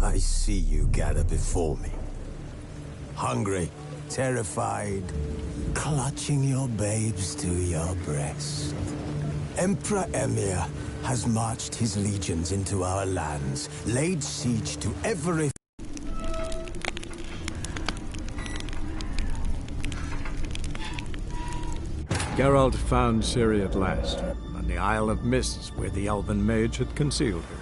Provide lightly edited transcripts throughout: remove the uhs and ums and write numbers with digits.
I see you gather before me. Hungry, terrified, clutching your babes to your breast. Emperor Emhyr has marched his legions into our lands, laid siege to every... Geralt found Ciri at last, on the Isle of Mists where the Elven mage had concealed her.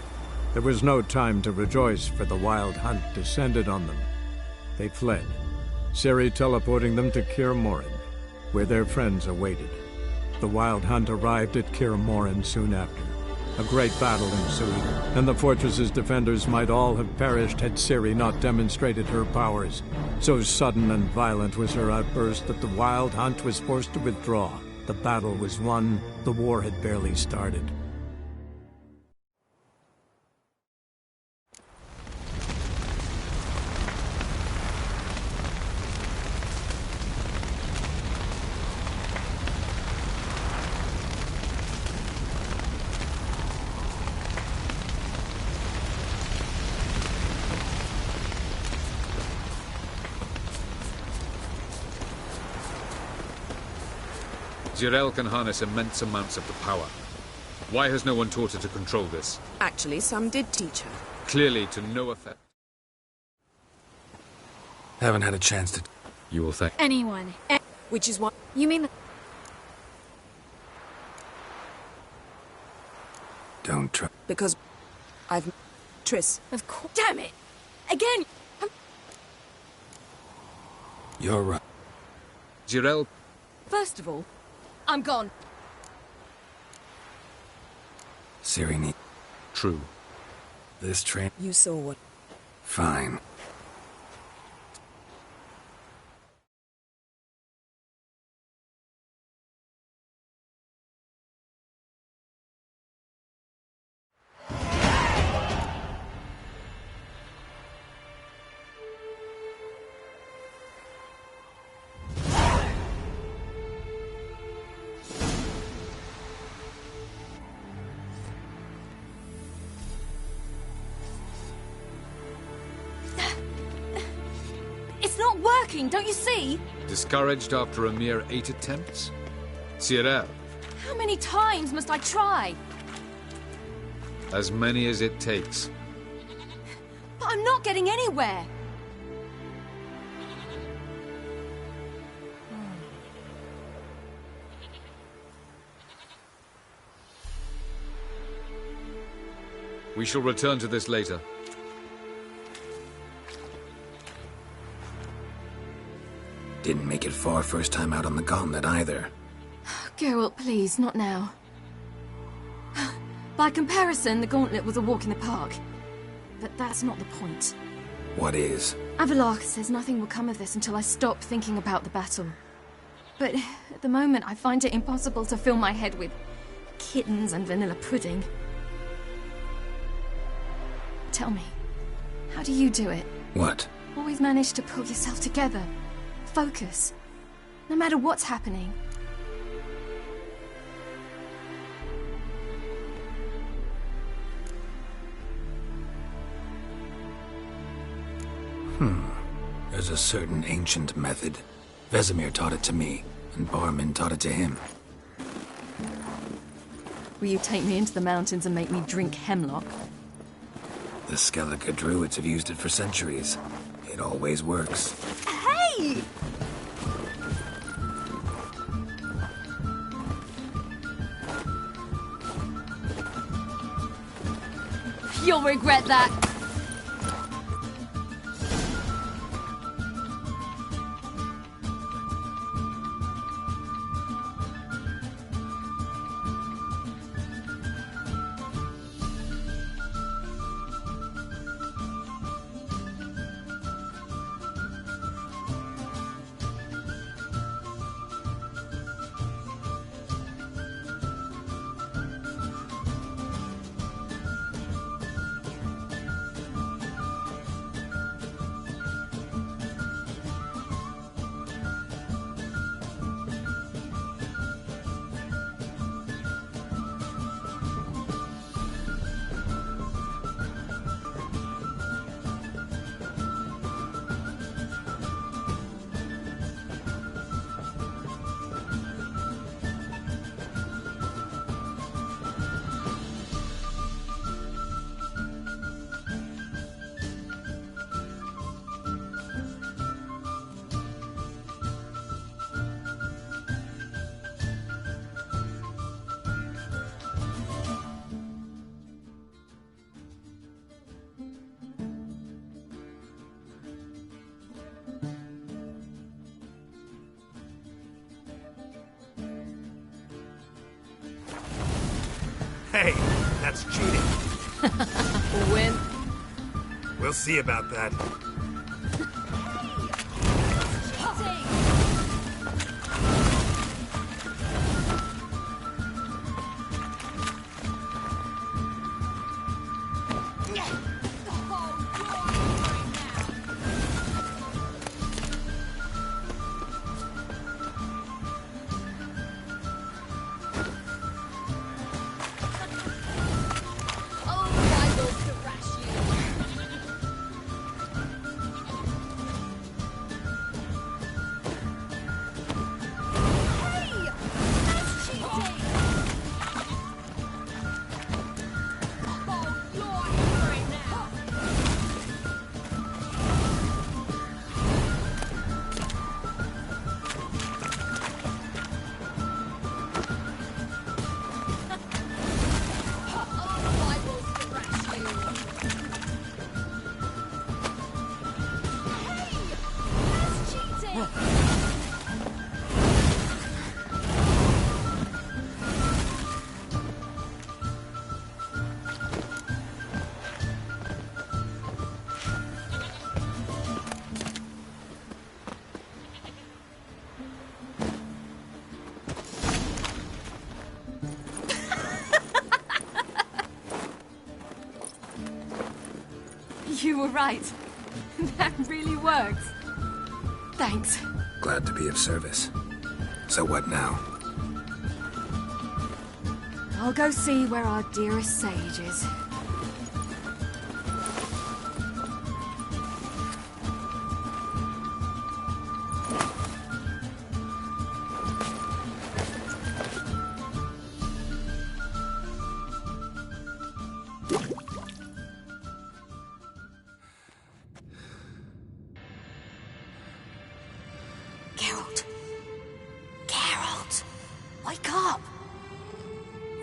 There was no time to rejoice, for the Wild Hunt descended on them. They fled, Ciri teleporting them to Kaer Morhen, where their friends awaited. The Wild Hunt arrived at Kaer Morhen soon after. A great battle ensued, and the fortress's defenders might all have perished had Ciri not demonstrated her powers. So sudden and violent was her outburst that the Wild Hunt was forced to withdraw. The battle was won, the war had barely started. Zireael can harness immense amounts of the power. Why has no one taught her to control this? Actually, some did teach her. Clearly to no effect. Haven't had a chance to... You will thank... Anyone. Which is what... You mean... Don't try... Because I've... Triss. Of course... Damn it! Again! You're right. Zireael... First of all, I'm gone. Ciri need... True. This train... You saw what... Fine. It's not working, don't you see? Discouraged after a mere 8 attempts? Zireael, How many times must I try? as many as it takes. But I'm not getting anywhere. We shall return to this later. Didn't make it far first time out on the gauntlet either. Geralt, please, not now. By comparison, the gauntlet was a walk in the park. But that's not the point. What is? Avallac'h says nothing will come of this until I stop thinking about the battle. But at the moment, I find it impossible to fill my head with kittens and vanilla pudding. Tell me, how do you do it? What? Always manage to pull yourself together. Focus. No matter what's happening. There's a certain ancient method. Vesemir taught it to me, and Barman taught it to him. Will you take me into the mountains and make me drink hemlock? The Skellige druids have used it for centuries. It always works. Hey! You'll regret that. Hey, that's cheating. Win. We'll see about that. You were right. That really worked. Thanks. Glad to be of service. So what now? I'll go see where our dearest sage is. Geralt. Geralt! Wake up!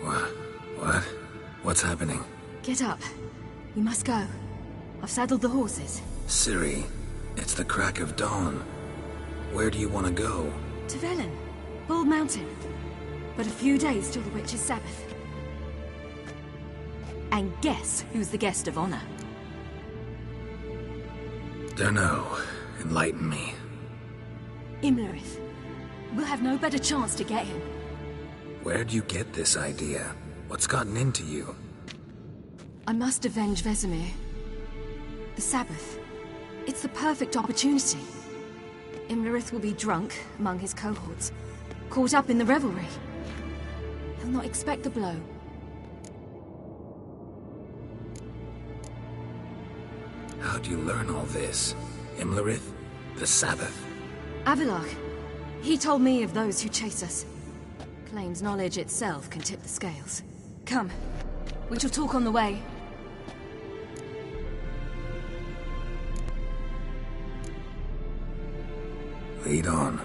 What? What's happening? Get up. We must go. I've saddled the horses. Ciri, it's the crack of dawn. Where do you want to go? To Velen. Bald Mountain. But a few days till the Witch's Sabbath. And guess who's the guest of honor? Dunno. Enlighten me. Imlerith. We'll have no better chance to get him. Where'd you get this idea? What's gotten into you? I must avenge Vesemir. The Sabbath. It's the perfect opportunity. Imlerith will be drunk among his cohorts, caught up in the revelry. He'll not expect the blow. How'd you learn all this? Imlerith? The Sabbath? Avilark. He told me of those who chase us. Claims knowledge itself can tip the scales. Come. We shall talk on the way. Lead on.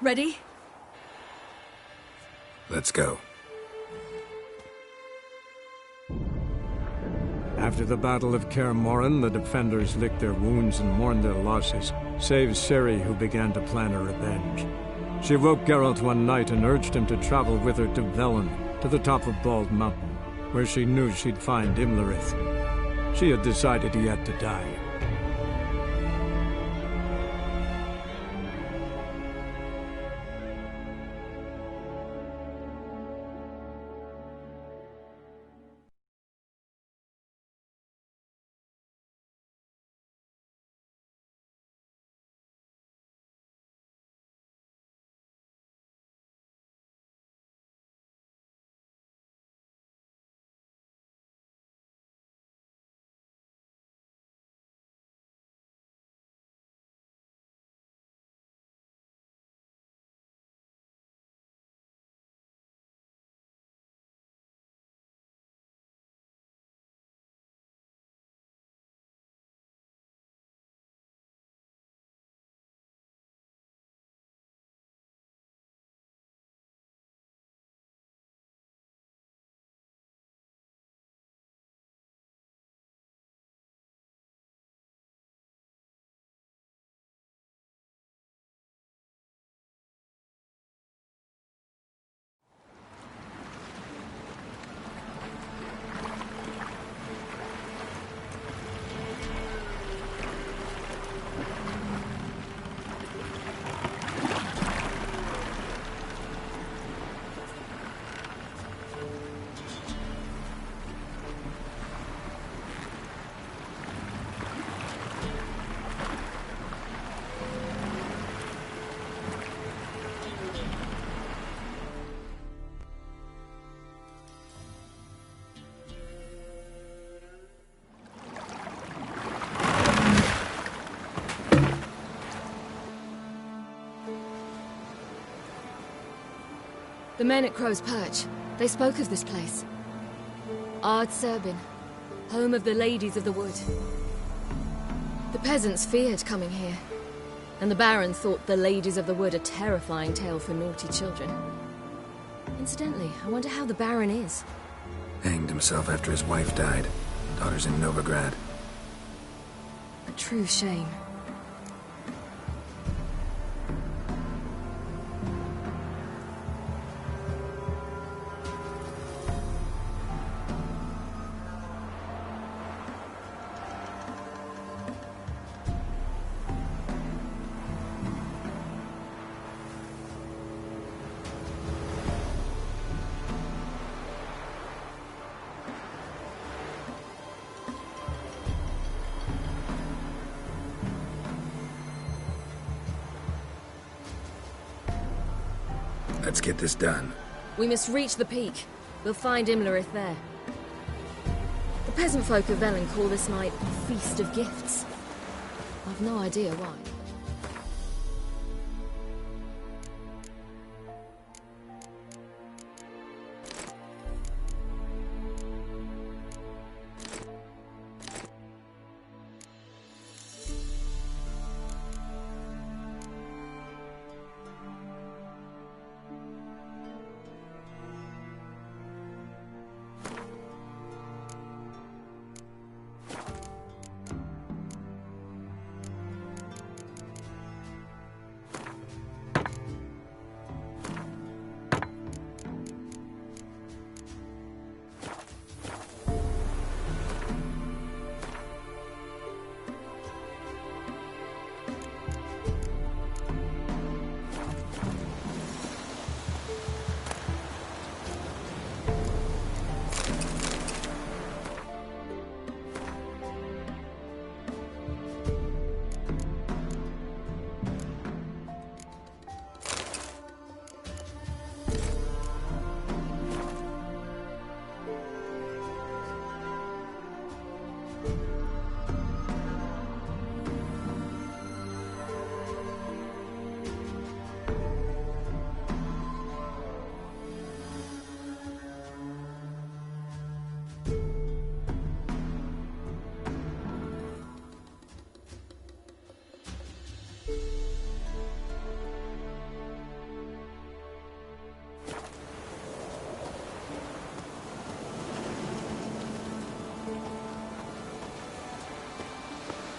Ready? Let's go. After the Battle of Kaer Morhen, the defenders licked their wounds and mourned their losses, save Ciri, who began to plan a revenge. She woke Geralt one night and urged him to travel with her to Velen, to the top of Bald Mountain, where she knew she'd find Imlerith. She had decided he had to die. The men at Crow's Perch, they spoke of this place. Ard Serbin, home of the Ladies of the Wood. The peasants feared coming here, and the Baron thought the Ladies of the Wood a terrifying tale for naughty children. Incidentally, I wonder how the Baron is. Hanged himself after his wife died. Daughter's in Novigrad. A true shame. Let's get this done. We must reach the peak. We'll find Imlerith there. The peasant folk of Velen call this night a Feast of Gifts. I've no idea why.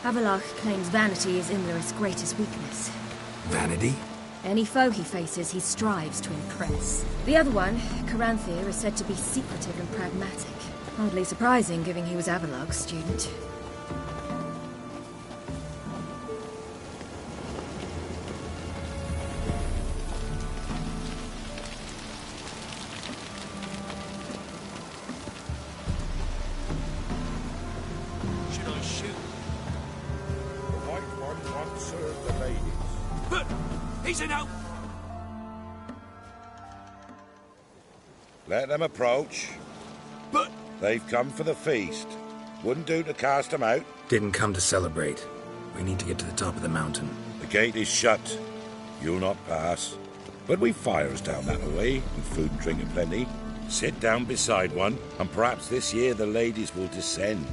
Havelach claims vanity is Imlerith's greatest weakness. Vanity? Any foe he faces, he strives to impress. The other one, Caranthir, is said to be secretive and pragmatic. Hardly surprising, given he was Avalok's student. Should I shoot? The White One once served the ladies. But he's an out. Let them approach. But they've come for the feast. Wouldn't do to cast them out. Didn't come to celebrate. We need to get to the top of the mountain. The gate is shut. You'll not pass. But we've fires down that way, and food and drink aplenty. Sit down beside one, and perhaps this year the ladies will descend.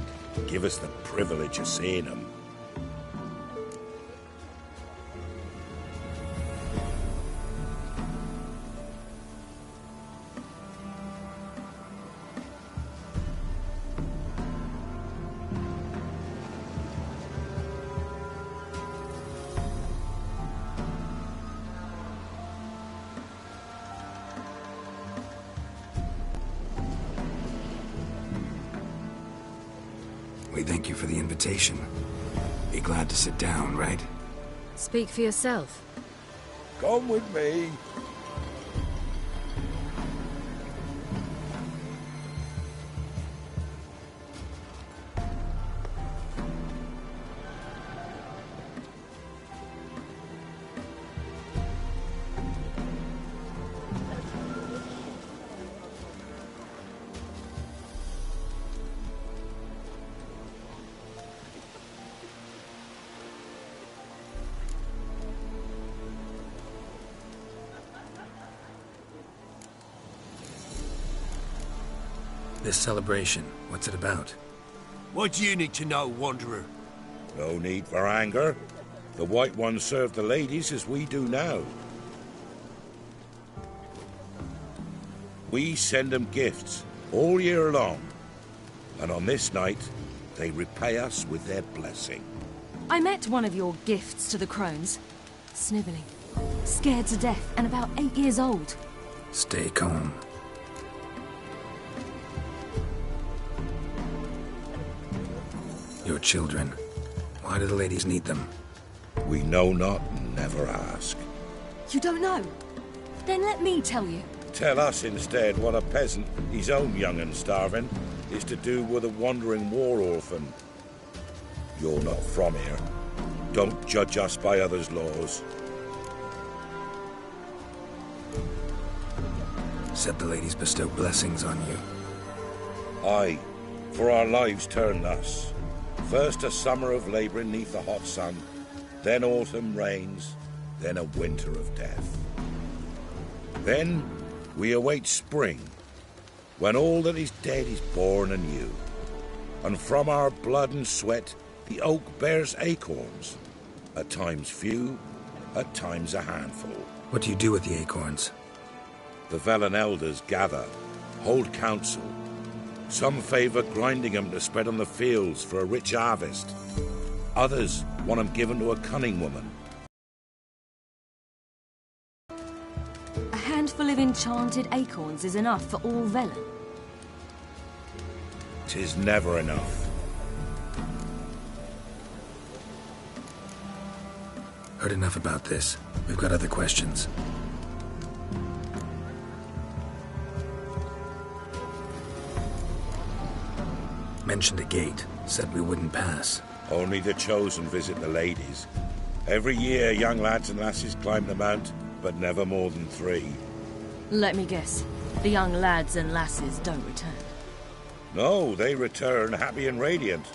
Give us the privilege of seeing them. We thank you for the invitation. Be glad to sit down, right? Speak for yourself. Come with me. This celebration, what's it about? What do you need to know, Wanderer? No need for anger. The White Ones serve the ladies as we do now. We send them gifts all year long. And on this night, they repay us with their blessing. I met one of your gifts to the crones. Snivelling. Scared to death, and about 8 years old. Stay calm. Your children. Why do the ladies need them? We know not and never ask. You don't know? Then let me tell you. Tell us instead what a peasant, his own young and starving, is to do with a wandering war orphan. You're not from here. Don't judge us by others' laws. Said the ladies bestow blessings on you. Aye, for our lives turn thus. First a summer of labouring neath the hot sun, then autumn rains, then a winter of death. Then we await spring, when all that is dead is born anew. And from our blood and sweat the oak bears acorns, at times few, at times a handful. What do you do with the acorns? The Velen elders gather, hold council. Some favour grinding them to spread on the fields for a rich harvest. Others want them given to a cunning woman. A handful of enchanted acorns is enough for all Velen. 'Tis never enough. Heard enough about this. We've got other questions. Mentioned a gate. Said we wouldn't pass. Only the chosen visit the ladies. Every year young lads and lasses climb the mount, but never more than 3. Let me guess. The young lads and lasses don't return. No, they return happy and radiant.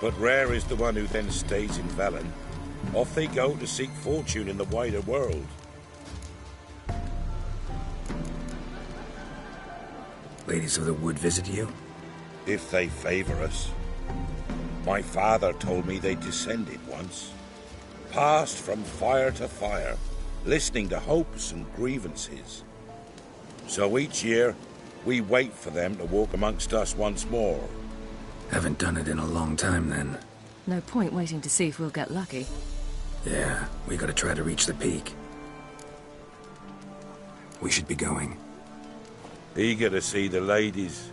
But rare is the one who then stays in Velen. Off they go to seek fortune in the wider world. Ladies of the Wood visit you? If they favour us. My father told me they descended once. Passed from fire to fire, listening to hopes and grievances. So each year, we wait for them to walk amongst us once more. Haven't done it in a long time, then. No point waiting to see if we'll get lucky. Yeah, we gotta try to reach the peak. We should be going. Eager to see the ladies.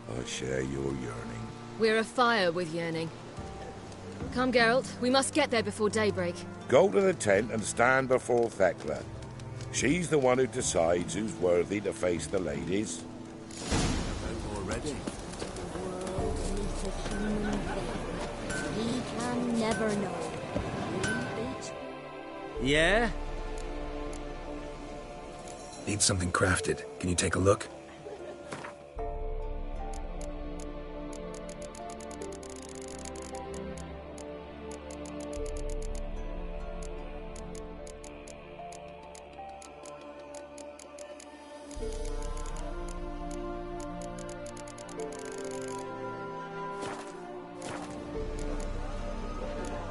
I share your yearning. We're afire with yearning. Come, Geralt. We must get there before daybreak. Go to the tent and stand before Thekla. She's the one who decides who's worthy to face the ladies. Already? We can never know. Yeah? Need something crafted. Can you take a look?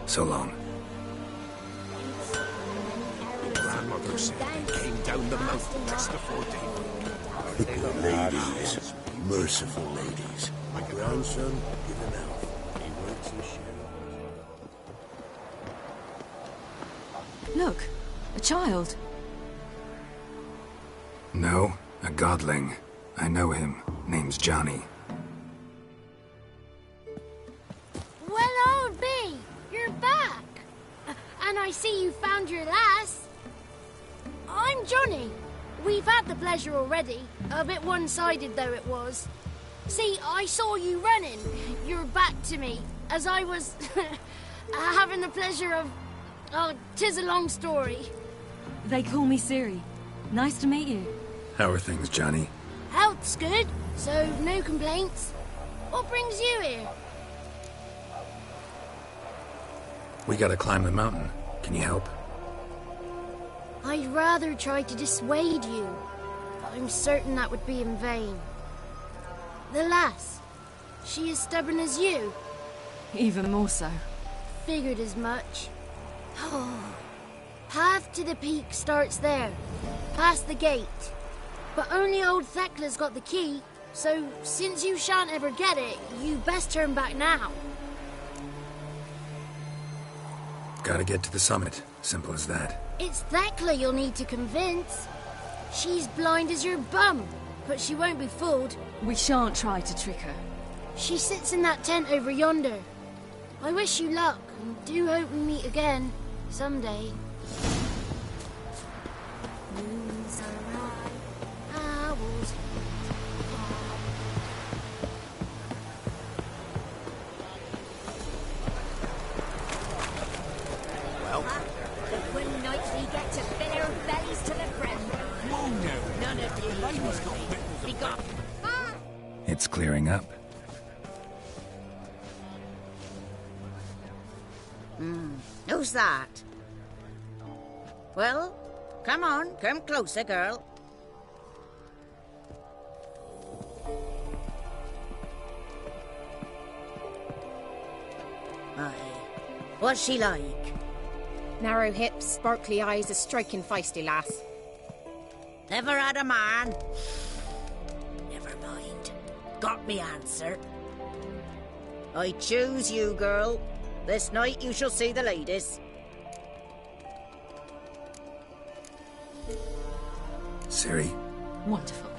So long. Grandmother said they came down the mountain just before daybreak. Ladies, merciful ladies. My grandson, given out. He works his share. Look, a child. No, a godling. I know him. Name's Johnny. Well, old B, you're back. And I see you found your lass. I'm Johnny. We've had the pleasure already. A bit one-sided though it was. See, I saw you running. Your back to me. As I was having the pleasure of... Oh, 'tis a long story. They call me Ciri. Nice to meet you. How are things, Johnny? Health's good, so no complaints. What brings you here? We gotta climb the mountain. Can you help? I'd rather try to dissuade you, but I'm certain that would be in vain. The lass. She as stubborn as you. Even more so. Figured as much. Path to the peak starts there, past the gate. But only old Thekla's got the key, so since you shan't ever get it, you best turn back now. Gotta get to the summit. Simple as that. It's Thekla you'll need to convince. She's blind as your bum, but she won't be fooled. We shan't try to trick her. She sits in that tent over yonder. I wish you luck, and do hope we meet again, someday. Moons are high, owls Well, When nights we get to fill our bellies to the brim. whoa now. None of you Lady's got worry. mittens Be gone. It's clearing up. Who's that? Well, come on, come closer, girl. Aye. What's she like? Narrow hips, sparkly eyes, a striking feisty lass. Never had a man. Never mind. Got me answer. I choose you, girl. This night you shall see the ladies. Ciri. Wonderful.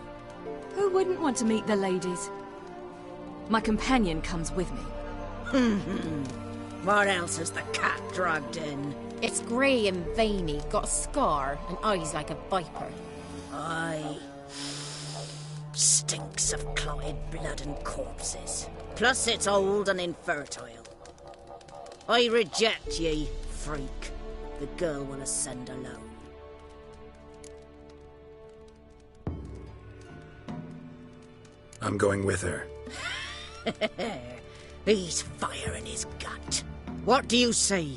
Who wouldn't want to meet the ladies? My companion comes with me. What else has the cat dragged in? It's grey and veiny, got a scar, and eyes like a viper. Aye. Stinks of clotted blood and corpses. Plus it's old and infertile. I reject ye, freak. The girl will ascend alone. I'm going with her. He's fire in his gut. What do you say?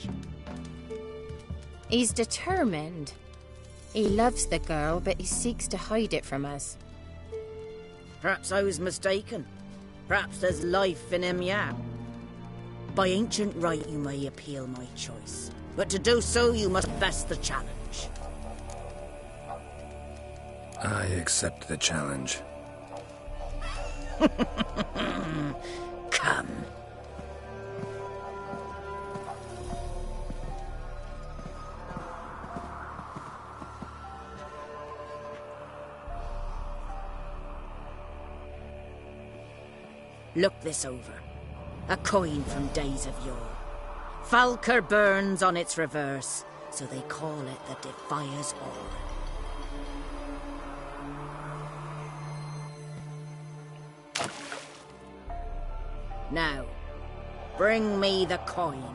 He's determined. He loves the girl, but he seeks to hide it from us. Perhaps I was mistaken. Perhaps there's life in him yet. By ancient right you may appeal my choice, but to do so you must best the challenge. I accept the challenge. Come. Look this over. A coin from days of yore. Falker burns on its reverse, so they call it the Defier's Ore. Now, bring me the coin.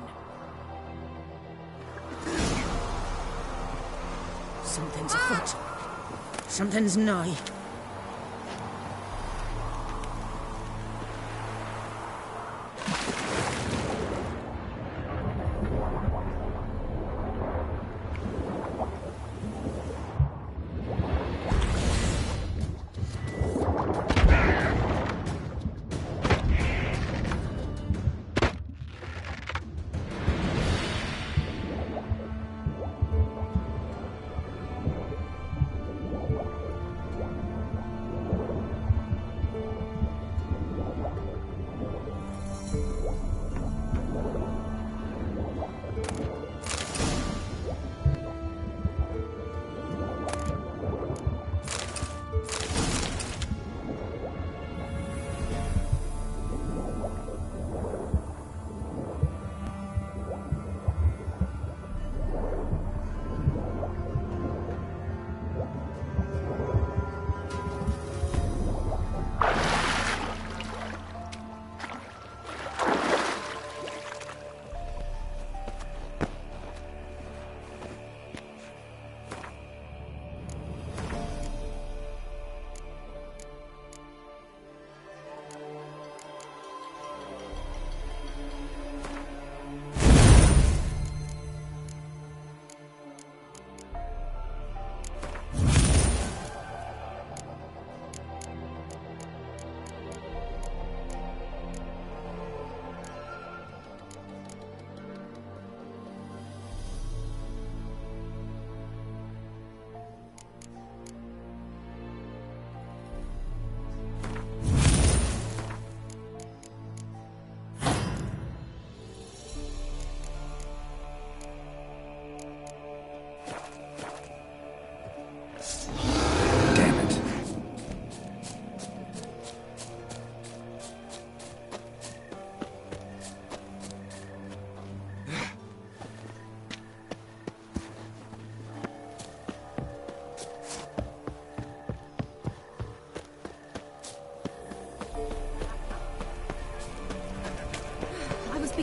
Something's afoot. Something's nigh.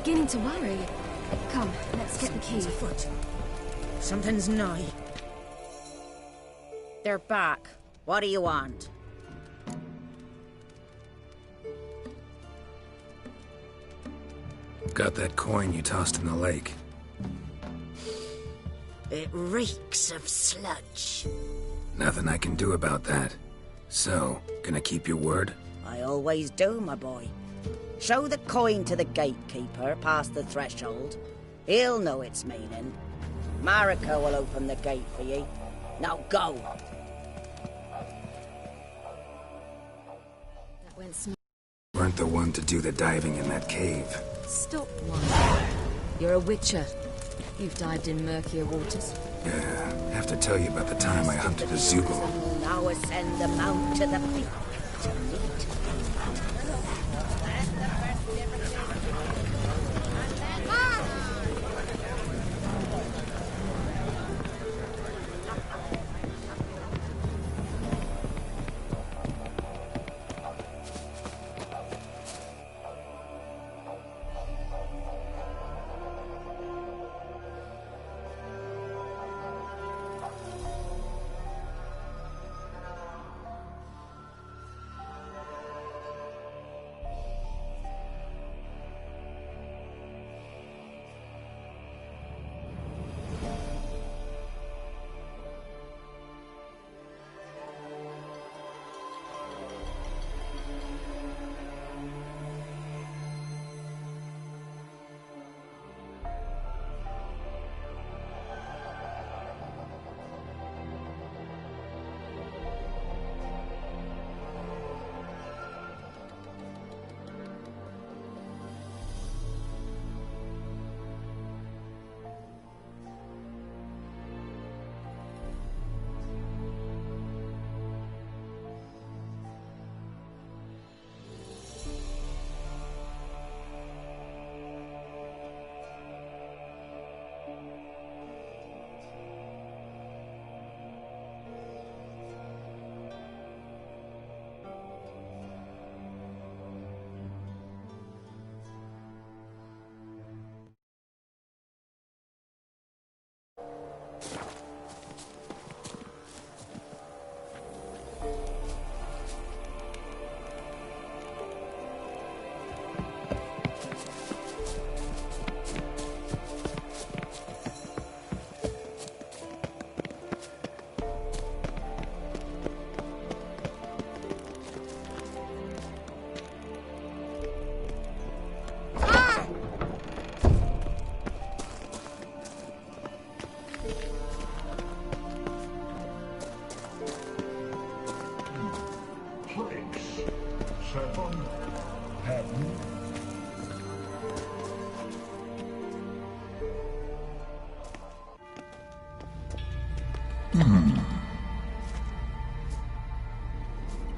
beginning to worry. Come, let's get the key. Something's nigh. They're back. What do you want? Got that coin you tossed in the lake. It reeks of sludge. Nothing I can do about that. So, gonna keep your word? I always do, my boy. Show the coin to the gatekeeper past the threshold. He'll know its meaning. Marika will open the gate for ye. Now go! That went smooth. Weren't the one to do the diving in that cave. Stop one. You're a witcher. You've dived in murkier waters. Yeah, have to tell you about the time I hunted a Zoogle. Now ascend the mount to the peak to meet.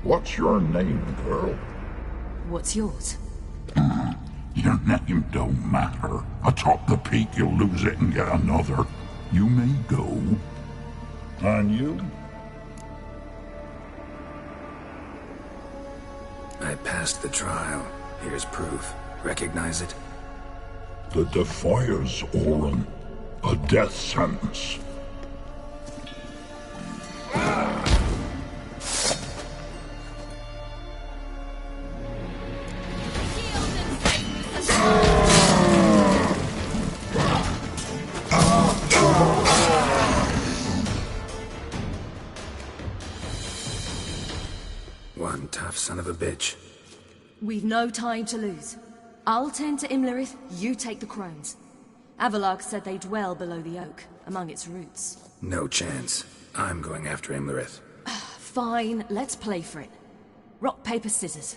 What's your name, girl? What's yours? Your name don't matter. Atop the peak, you'll lose it and get another. You may go. And you? I passed the trial. Here's proof. Recognize it? The Defiers, Orin. A death sentence. One tough son of a bitch. We've no time to lose. I'll tend to Imlerith, you take the crones. Avalark said they dwell below the oak, among its roots. No chance. I'm going after Imlerith. Fine, let's play for it. Rock, paper, scissors.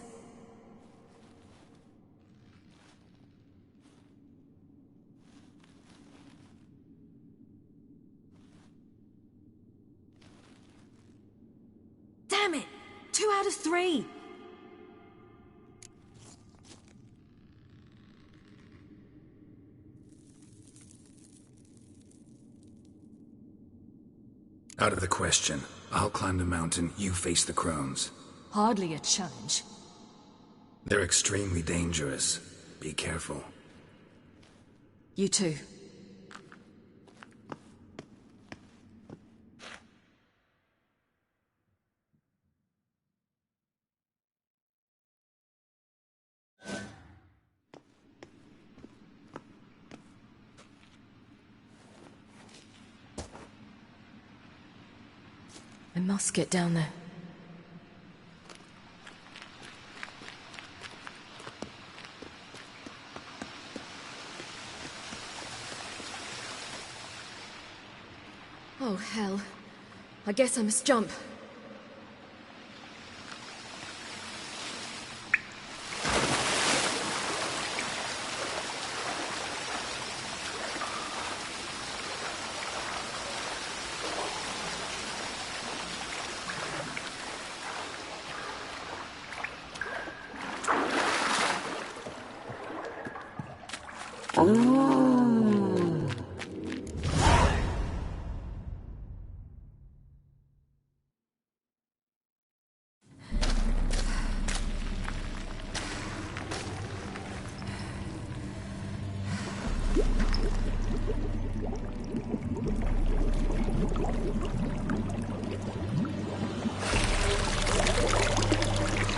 Damn it! 2 out of 3! Out of the question. I'll climb the mountain, you face the crones. Hardly a challenge. They're extremely dangerous. Be careful. You too. I must get down there. Oh, hell. I guess I must jump.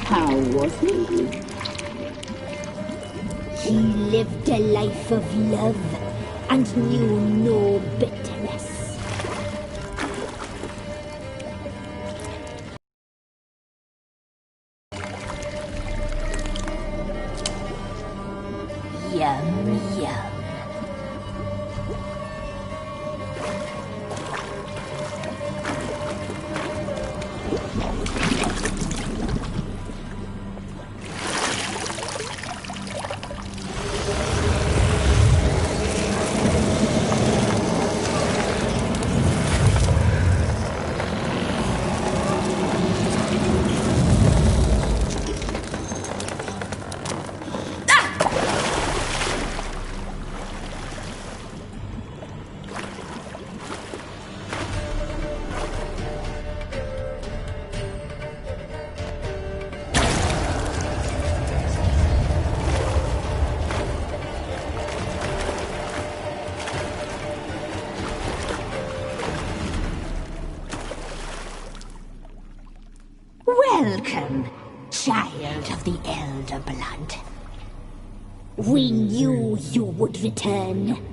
How was he? He lived a life of love and knew no bitterness. Yum, yum. Welcome, child of the Elder Blood. We knew you would return.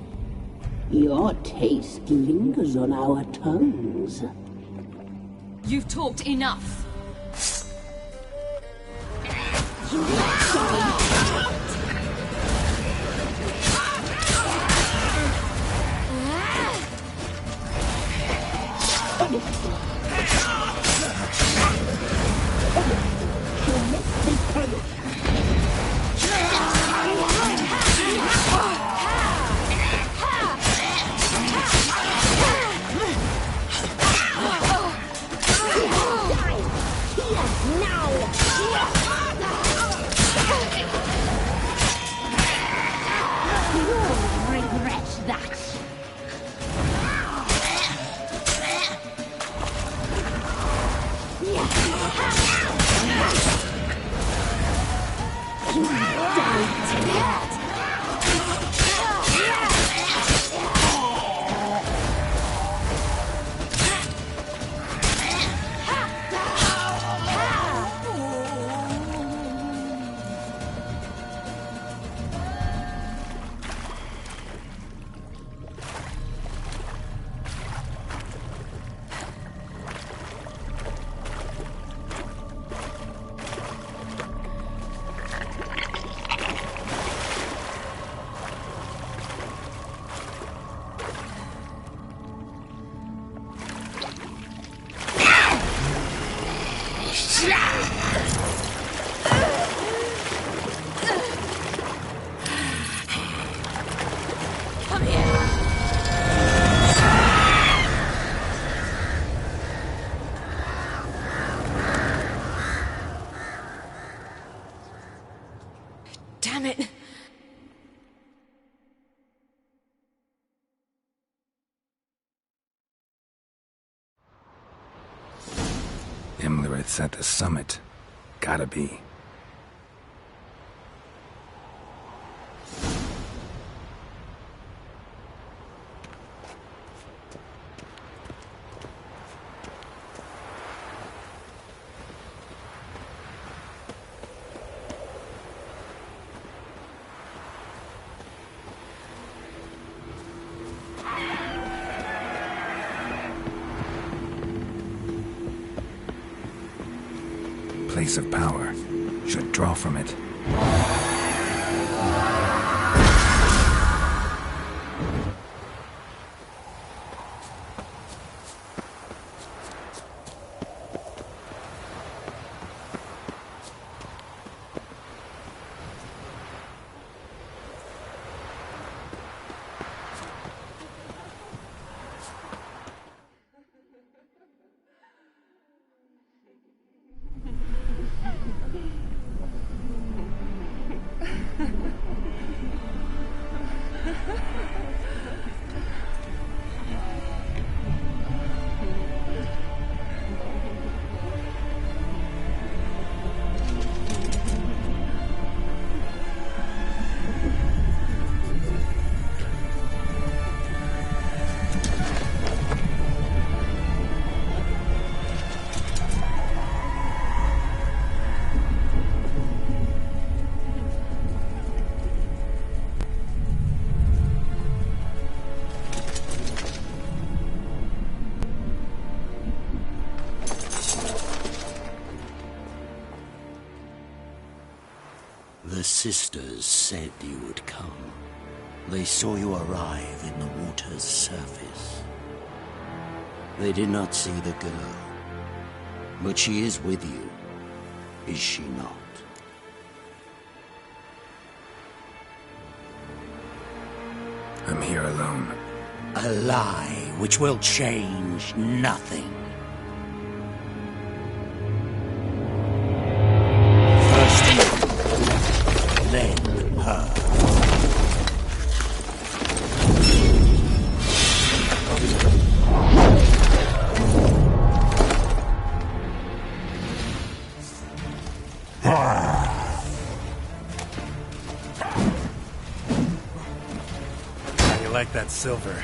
Your taste lingers on our tongues. You've talked enough. Damn it! Imlerith's at the summit. Gotta be. place of power. Should draw from it. The sisters said you would come. They saw you arrive in the water's surface. They did not see the girl. But she is with you, is she not? I'm here alone. A lie which will change nothing. First you, then her. How you like that silver?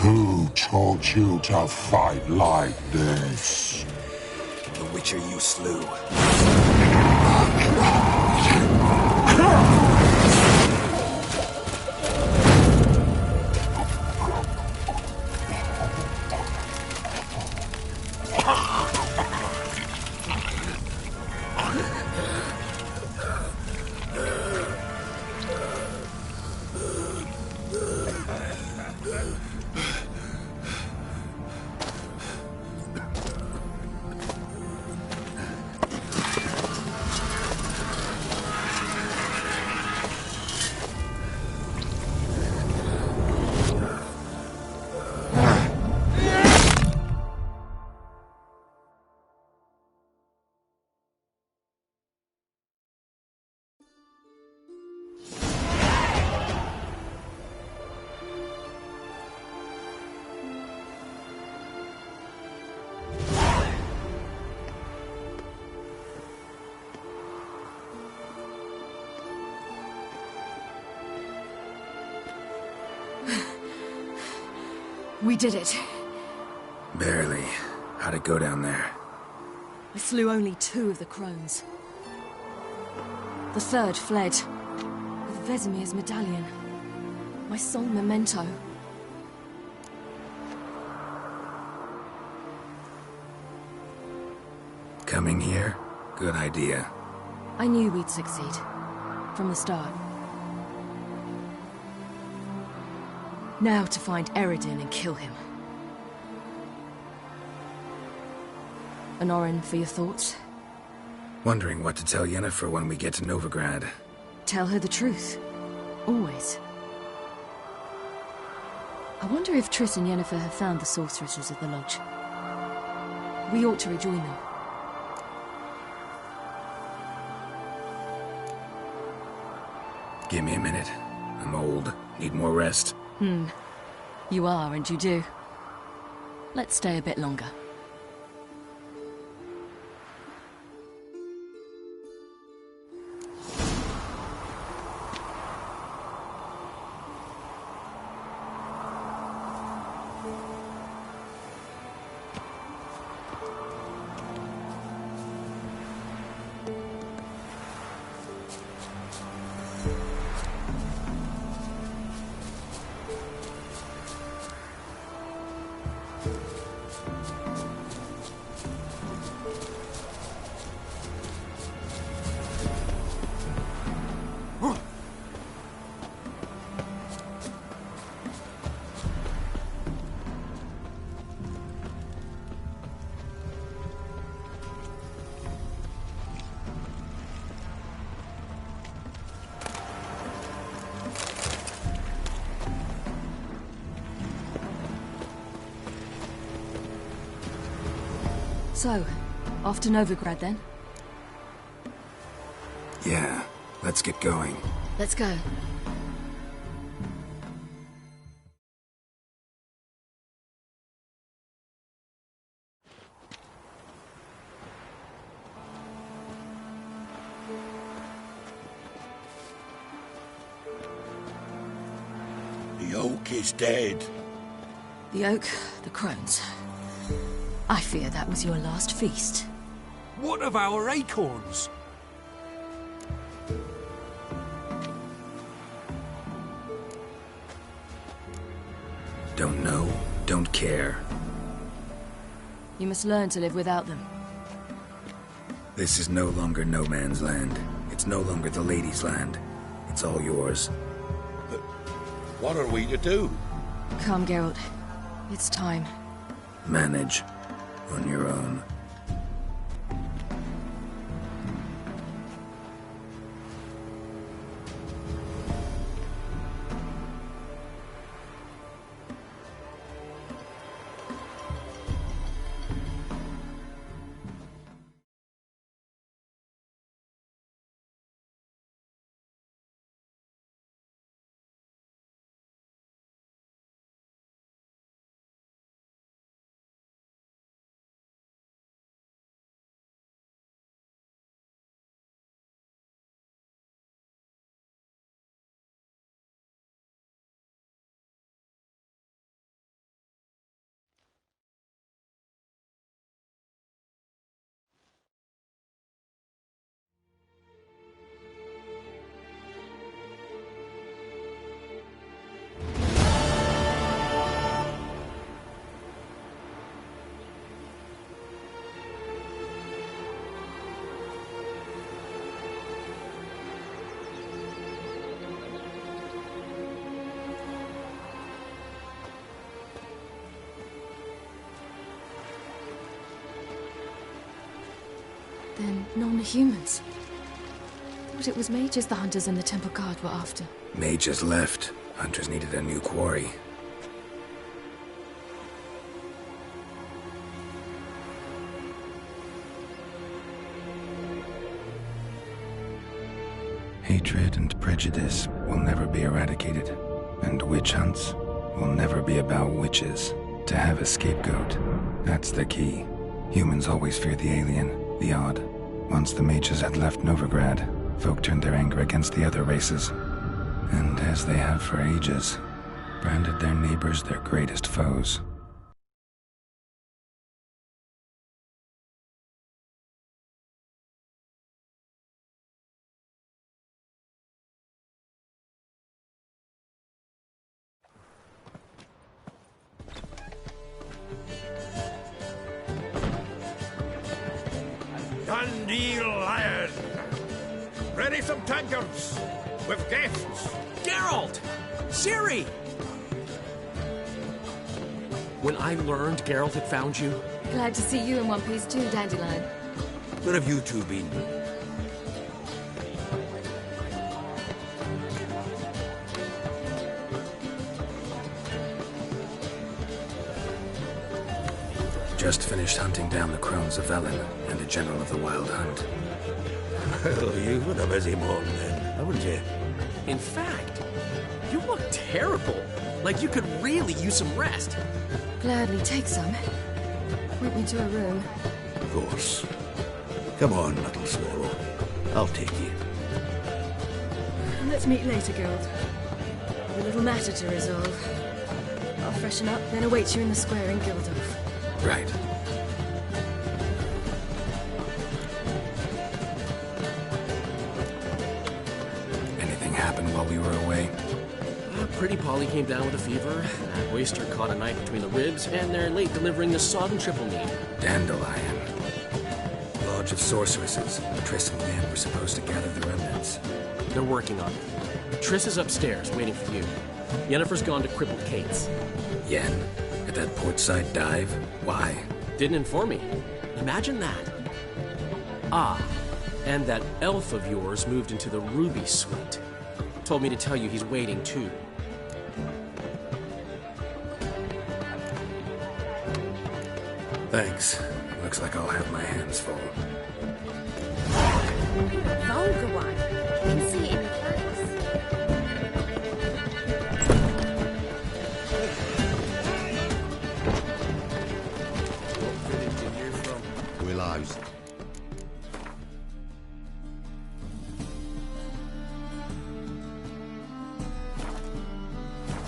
Who taught you to fight like this? The Witcher you slew. We did it. Barely. How'd it go down there? I slew only 2 of the crones. The 3rd fled with Vesemir's medallion. My sole memento. Coming here? Good idea. I knew we'd succeed. From the start. Now to find Eredin and kill him. Honorin, for your thoughts? Wondering what to tell Yennefer when we get to Novigrad. Tell her the truth. Always. I wonder if Triss and Yennefer have found the sorceresses of the Lodge. We ought to rejoin them. Give me a minute. I'm old. Need more rest. You are, and you do. Let's stay a bit longer. So, off to Novigrad then? Yeah, let's get going. Let's go. The oak is dead. The oak, the crones. I fear that was your last feast. What of our acorns? Don't know, don't care. You must learn to live without them. This is no longer no man's land. It's no longer the lady's land. It's all yours. But what are we to do? Come, Geralt. It's time. Manage. On your own. Then non-humans. Thought it was mages the hunters and the temple guard were after. Mages left. Hunters needed a new quarry. Hatred and prejudice will never be eradicated, and witch hunts will never be about witches. To have a scapegoat, that's the key. Humans always fear the alien, the odd. Once the mages had left Novigrad, folk turned their anger against the other races, and as they have for ages, branded their neighbors their greatest foes. Dundee Lion! Ready some tankards with guests! Geralt! Ciri! when I learned Geralt had found you? Glad to see you in one piece too, Dandelion. Where have you two been? Just finished hunting down the crones of Velen and the general of the Wild Hunt. Well, you've had a busy morning then, haven't you? In fact, you look terrible. Like you could really use some rest. Gladly take some. Point me to a room. Of course. Come on, little sparrow. I'll take you. Let's meet later, Geralt. I've a little matter to resolve. I'll freshen up, then await you in the square in Gildorf. Right. Anything happened while we were away? Pretty Polly came down with a fever. Oyster caught a knife between the ribs, and they're late delivering the sodden triple mead. Dandelion. Lodge of Sorceresses. Triss and Yen were supposed to gather the remnants. They're working on it. Triss is upstairs, waiting for you. Yennefer's gone to Crippled Kate's. Yen? At that portside dive? Why? Didn't inform me. Imagine that. Ah, and that elf of yours moved into the Ruby Suite. Told me to tell you he's waiting, too. Thanks. Looks like I'll have my hands full. Vulgar one. You can see it in the Willow's.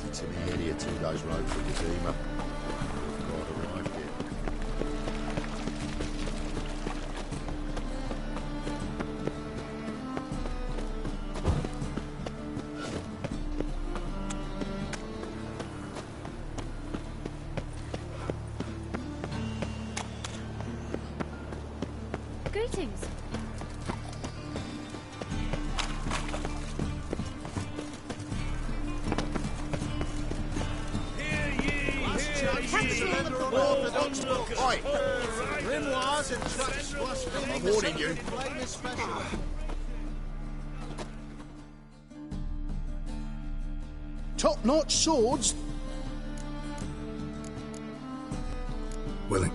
It's an idiot 2 days road from the Zima. God arrived here. Greetings. Oi! Grimoires and trucks. I'm warning you. Top-notch swords. Willing.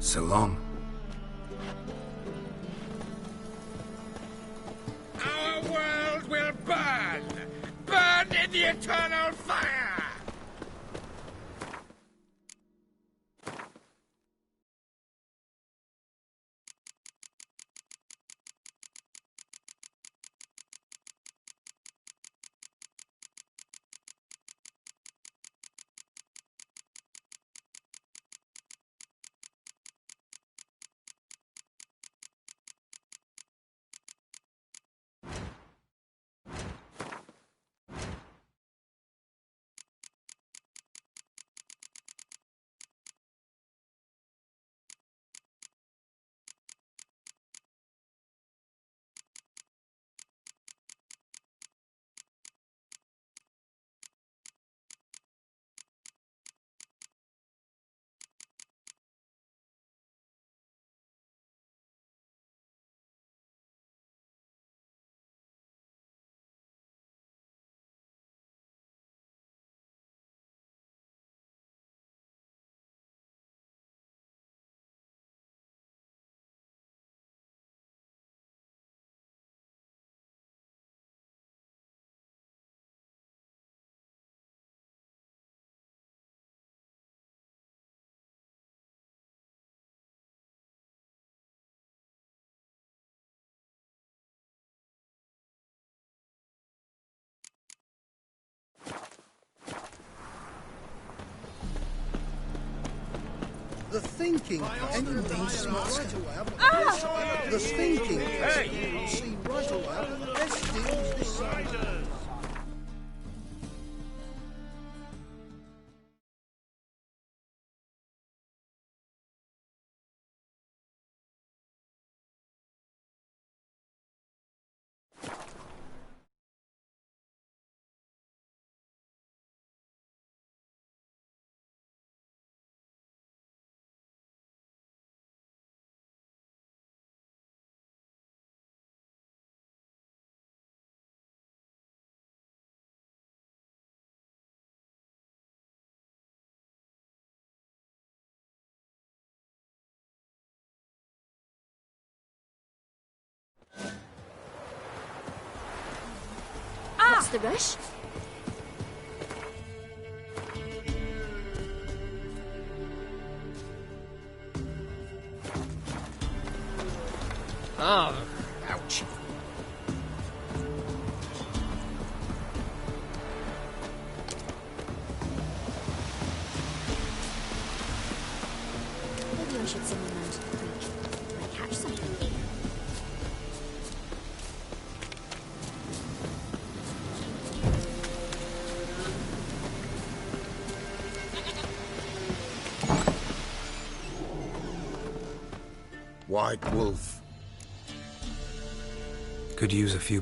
So long. Our world will burn! Burn in the eternal fire! The thinking anything see right away. The thinking anything see right away. The best deals this side. What's the rush? Oh, ouch. Maybe I should send them round to the creek. Might catch something here. White Wolf. Could use a few...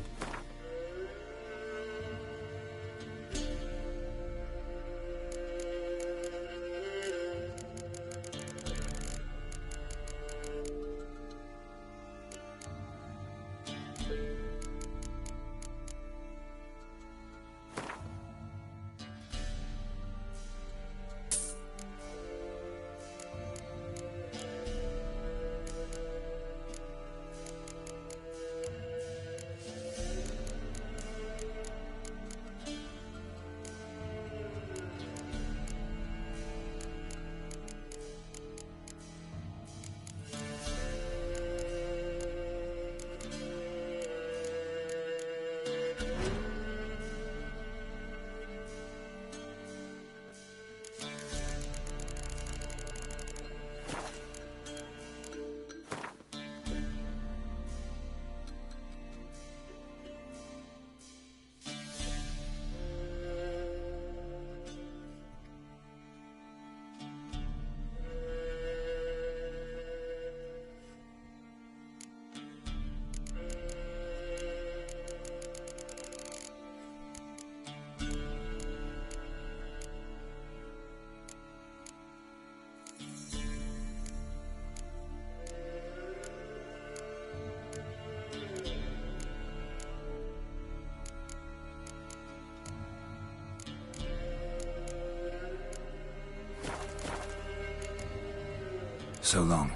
so long.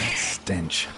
Stench.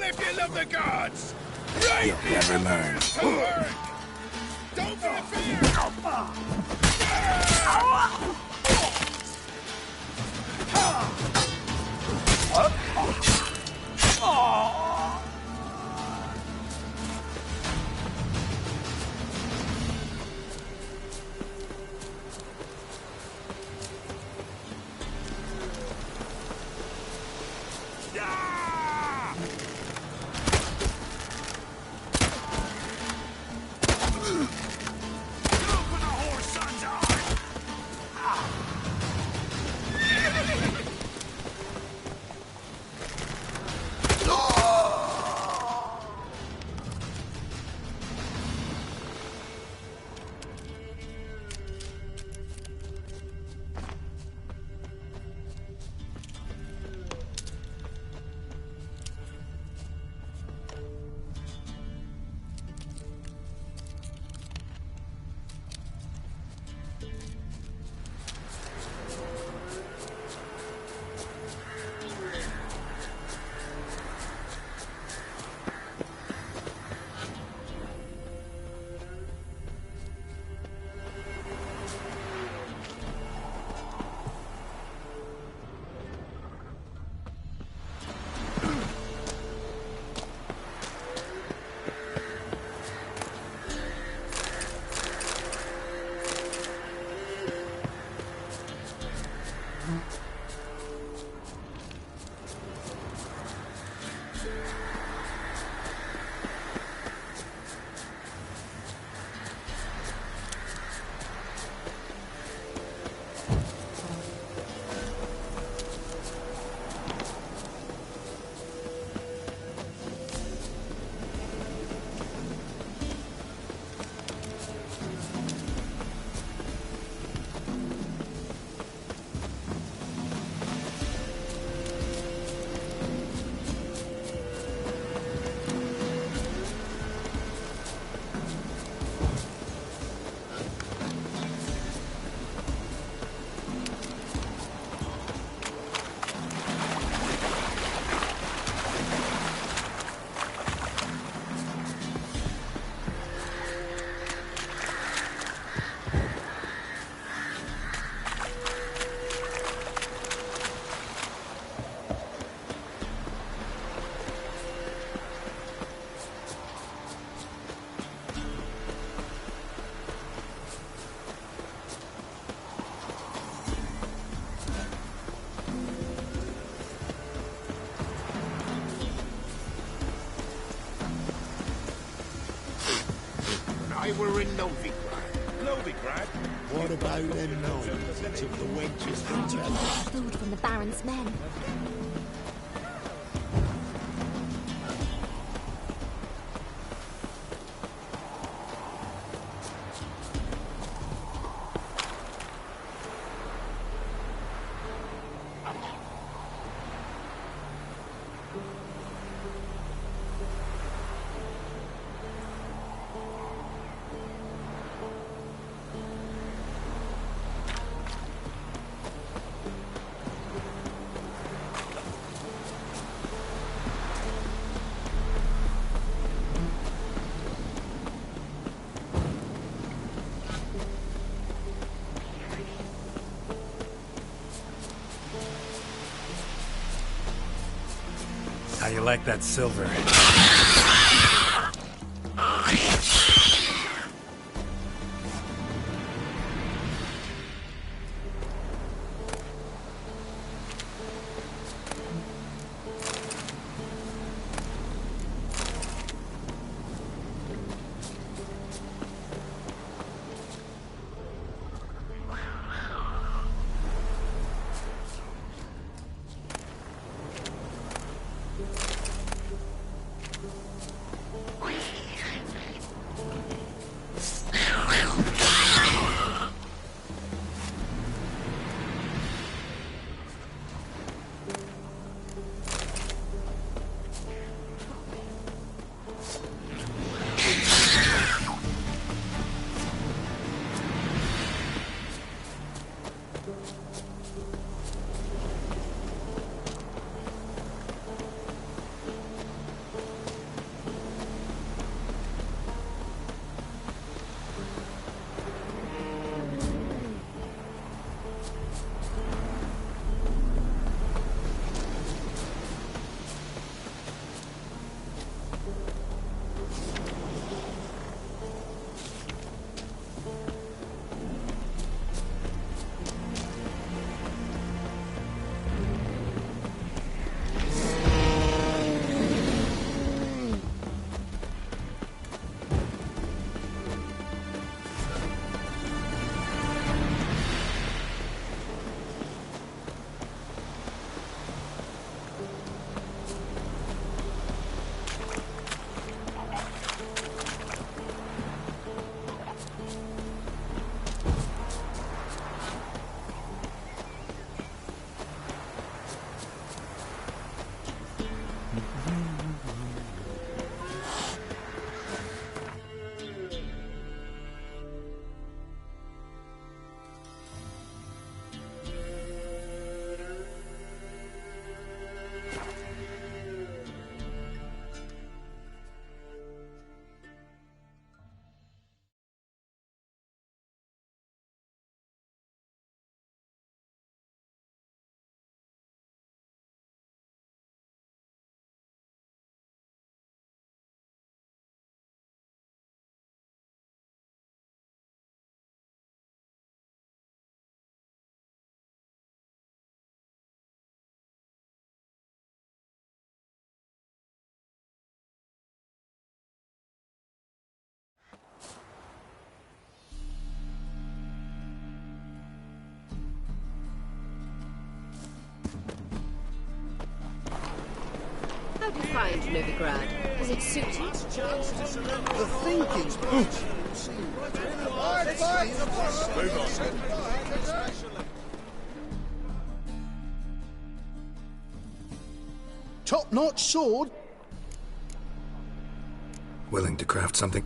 If you love the gods, right? You'll never learn. To work. Don't interfere. I were in Novigrad. Novigrad? What about them knives that took the wenches from How'd you keep the food from the Baron's men? How you like that silver? How do you find Novigrad? Does it suit you? The thinking's top-notch sword. Willing to craft something?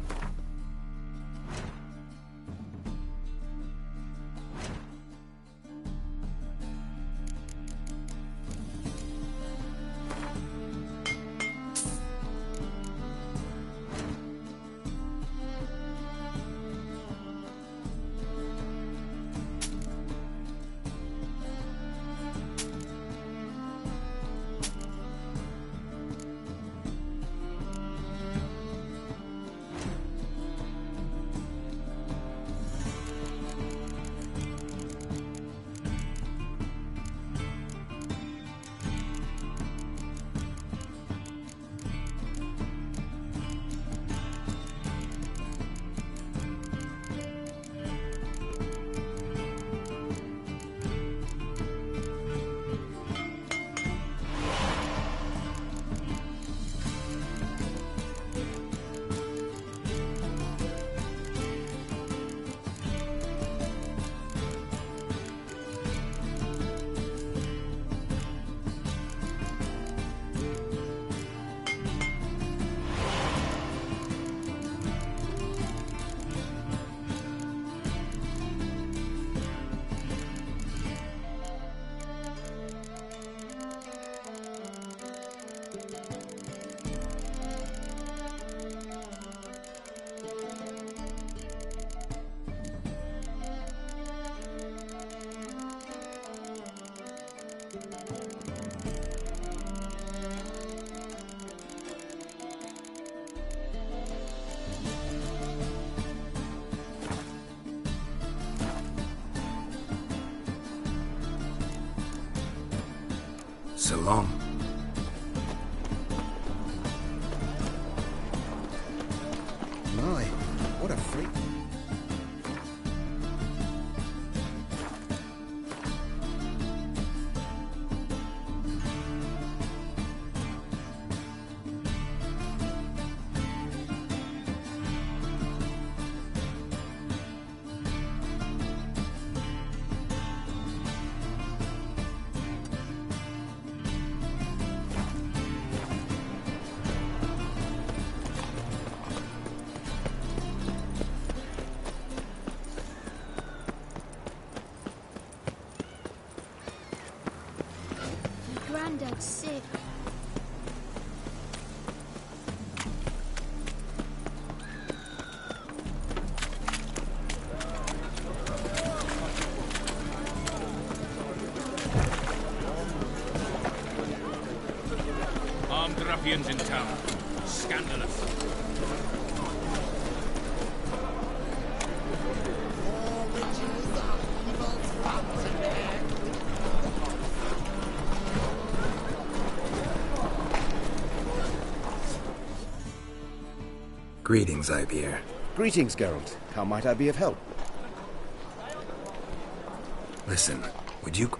So long. My, what a freak. Granddad's sick. Armed ruffians in town. Scandalous. Greetings, Ibeer. Greetings, Geralt. How might I be of help? Listen, would you...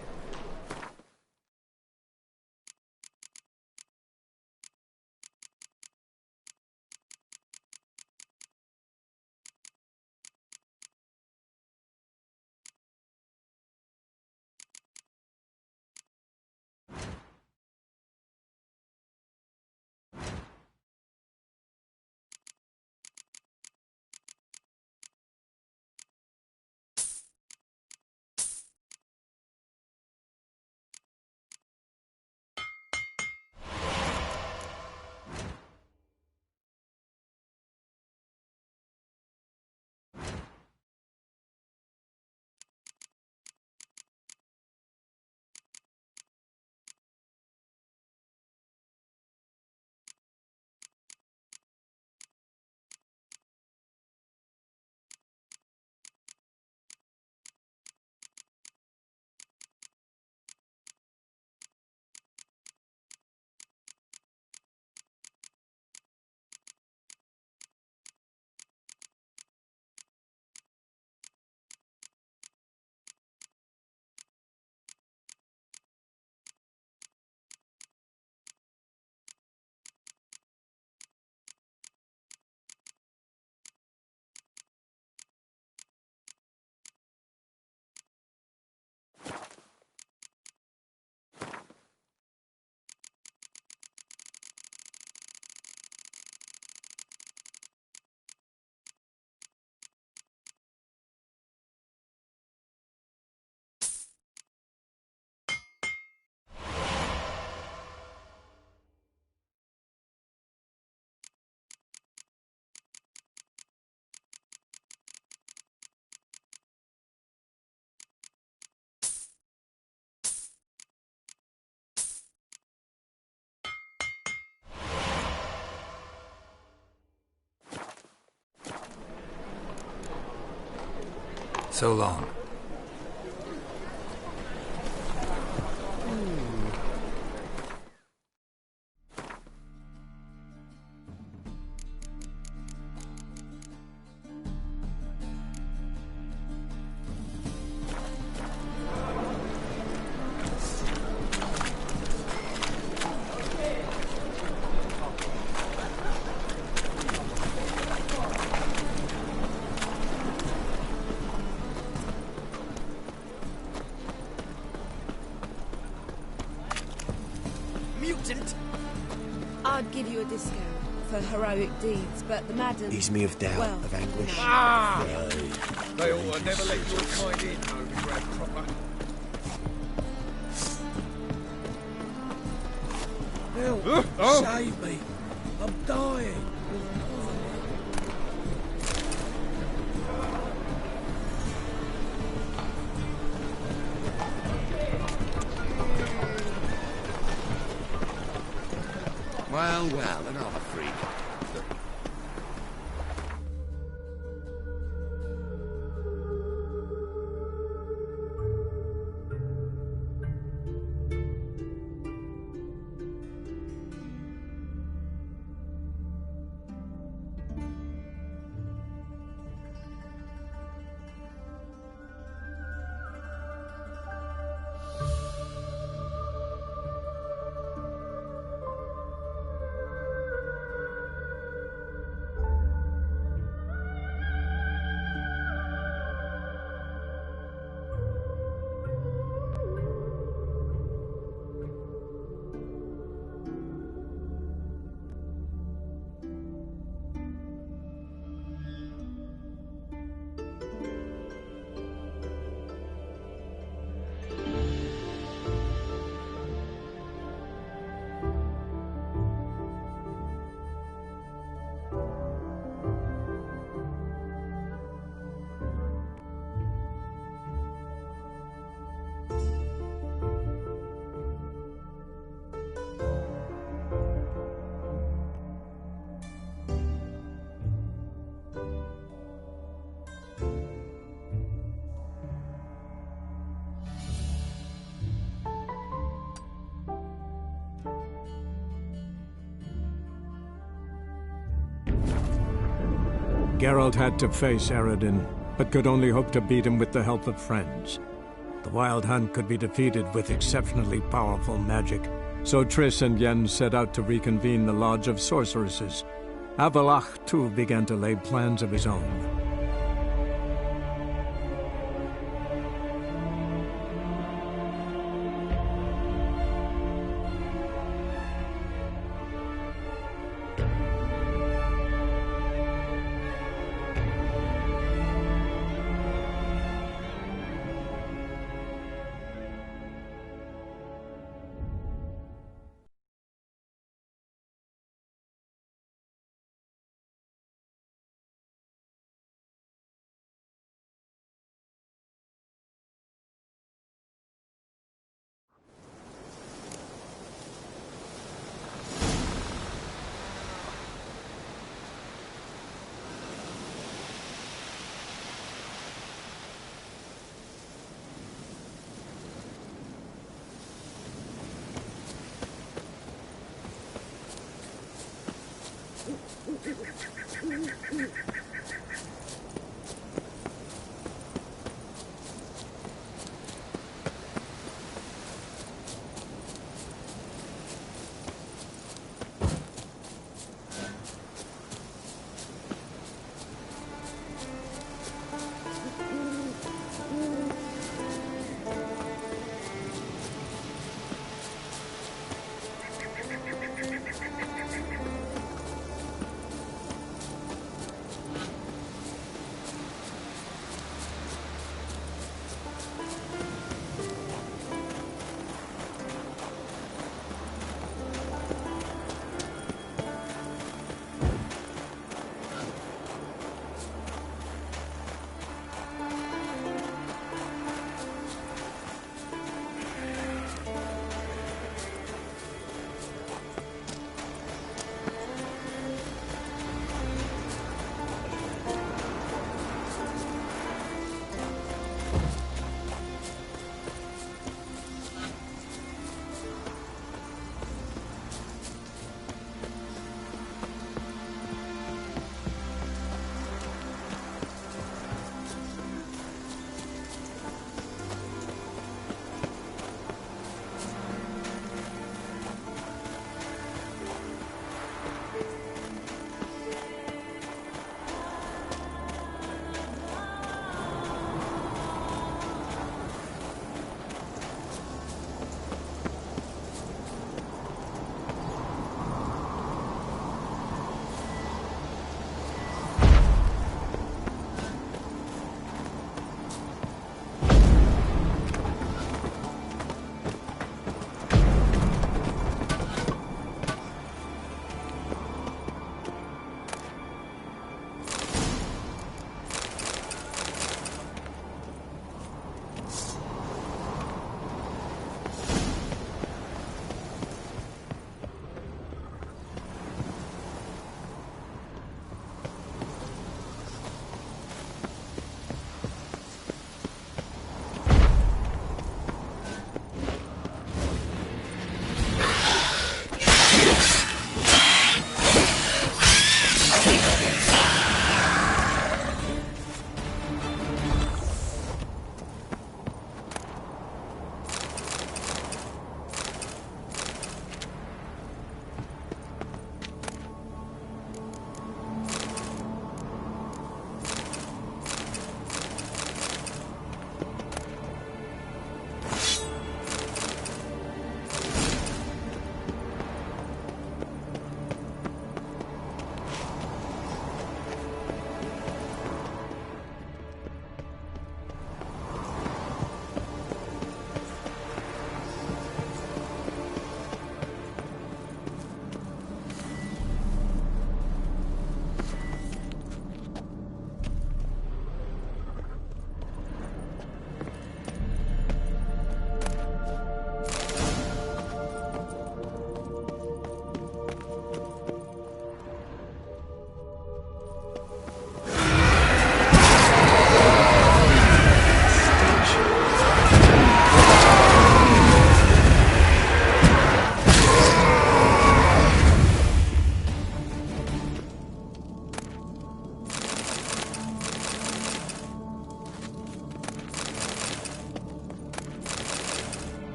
So long. I'd give you a discount for heroic deeds, but the madam... Ease me of doubt, well, of anguish. Ah! They ought to never let your kind in, though, Grab proper. Help! Save me! I'm dying! Well, another freak. Geralt had to face Eredin, but could only hope to beat him with the help of friends. The Wild Hunt could be defeated with exceptionally powerful magic, so Triss and Yen set out to reconvene the Lodge of Sorceresses. Avallac'h, too, began to lay plans of his own.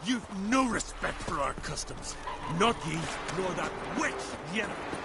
You've no respect for our customs. Not ye, nor that witch, Yennefer.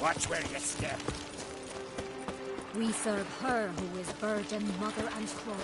Watch where you step. We serve her who is virgin, mother, and throne.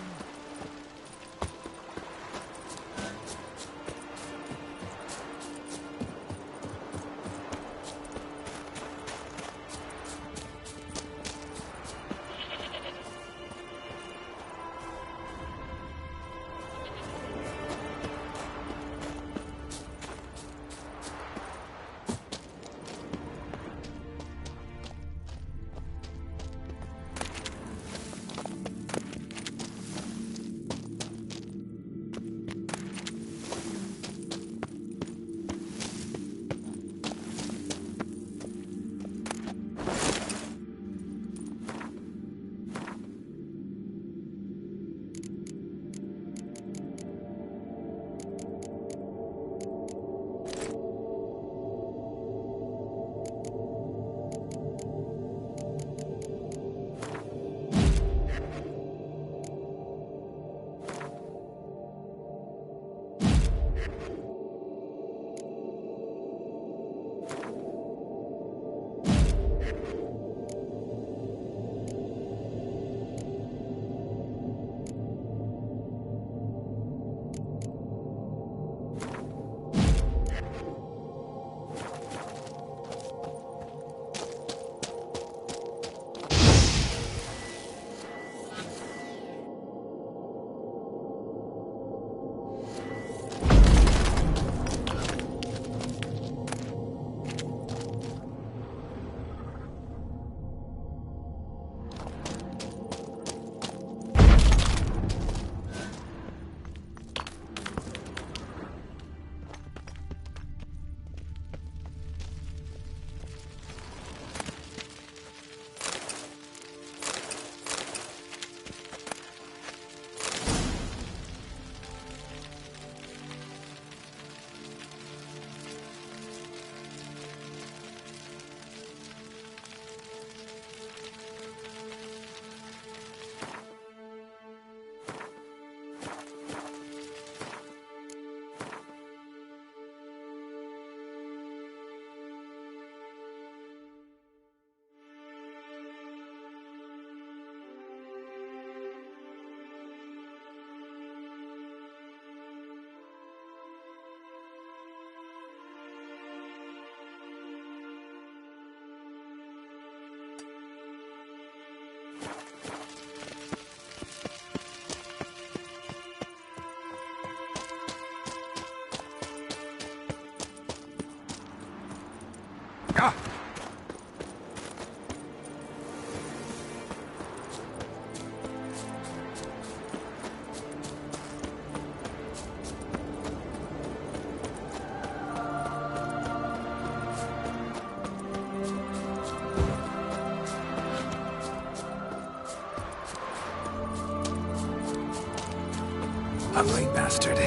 Ugly bastard.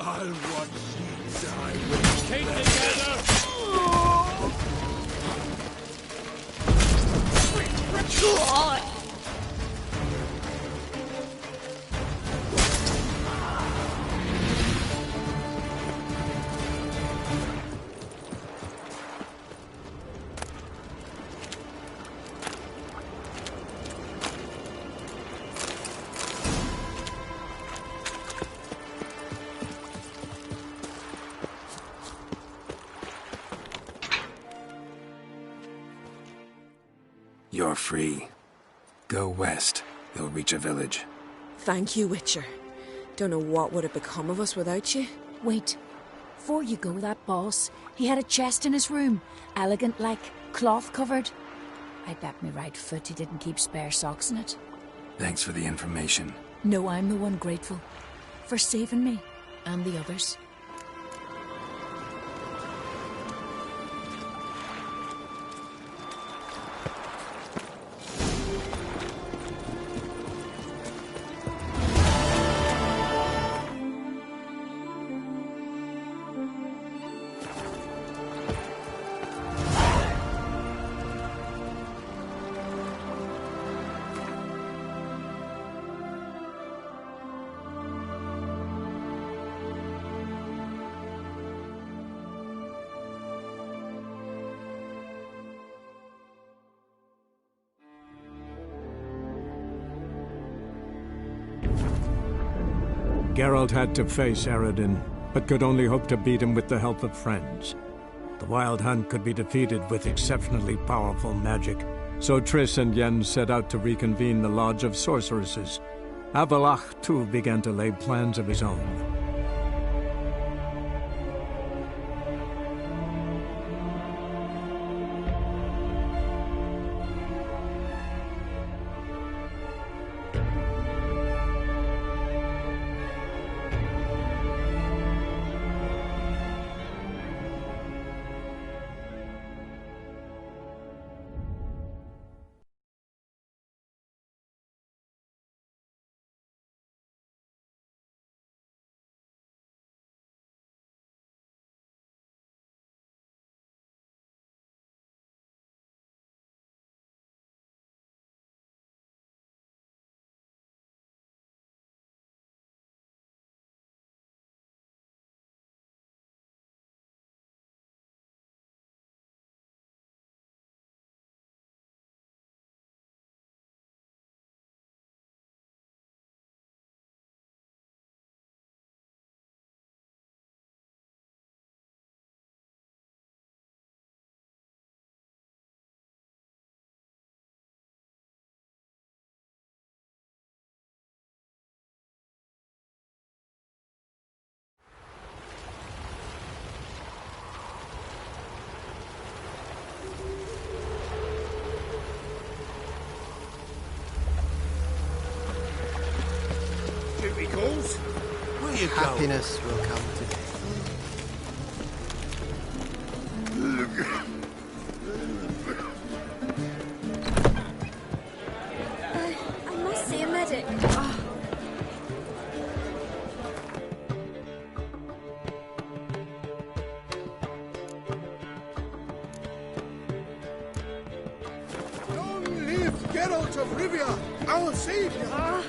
I'll watch you die with take together! You're free. Go west. You'll reach a village. Thank you, Witcher. Don't know what would have become of us without you. Wait. Before you go, that boss, he had a chest in his room. Elegant like, cloth covered. I bet me right foot he didn't keep spare socks in it. Thanks for the information. No, I'm the one grateful. For saving me. And the others. Geralt had to face Eredin, but could only hope to beat him with the help of friends. The Wild Hunt could be defeated with exceptionally powerful magic, so Triss and Yen set out to reconvene the Lodge of Sorceresses. Avallac'h, too, began to lay plans of his own. Duty calls. Where you going? Happiness will come today. I must see a medic. Long live Geralt of Rivia, our savior!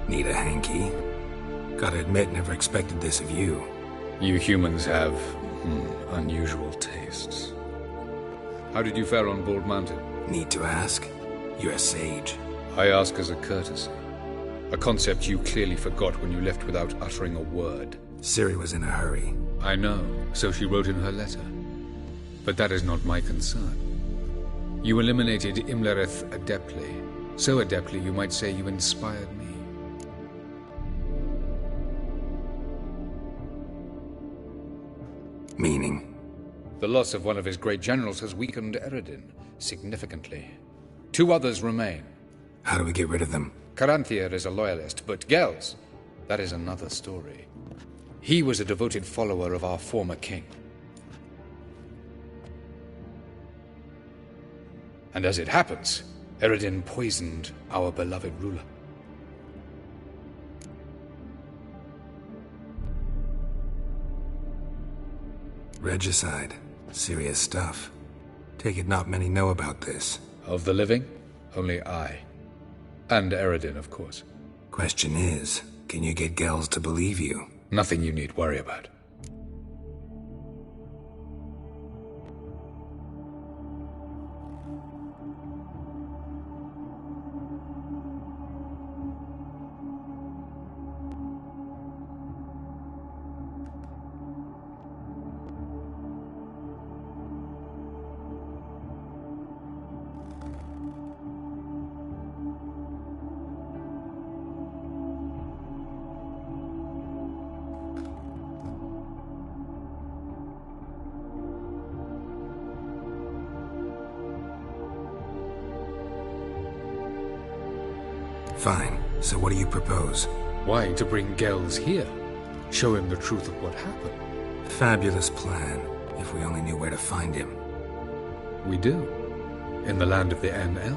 Need a hanky? Gotta admit, never expected this of you. You humans have unusual tastes. How did you fare on Bald Mountain? Need to ask? You're a sage. I ask as a courtesy. A concept you clearly forgot when you left without uttering a word. Ciri was in a hurry. I know, so she wrote in her letter. But that is not my concern. You eliminated Imlerith adeptly, So adeptly, you might say you inspired me. Meaning? The loss of one of his great generals has weakened Eredin significantly. 2 others remain. How do we get rid of them? Caranthir is a loyalist, but Gels, that is another story. He was a devoted follower of our former king. And as it happens, Eredin poisoned our beloved ruler. Regicide. Serious stuff. Take it not many know about this. Of the living, only I. And Eredin, of course. Question is, can you get Gels to believe you? Nothing you need worry about. Fine. So what do you propose? Why, to bring Gels here. Show him the truth of what happened. Fabulous plan, if we only knew where to find him. We do. In the land of the NL.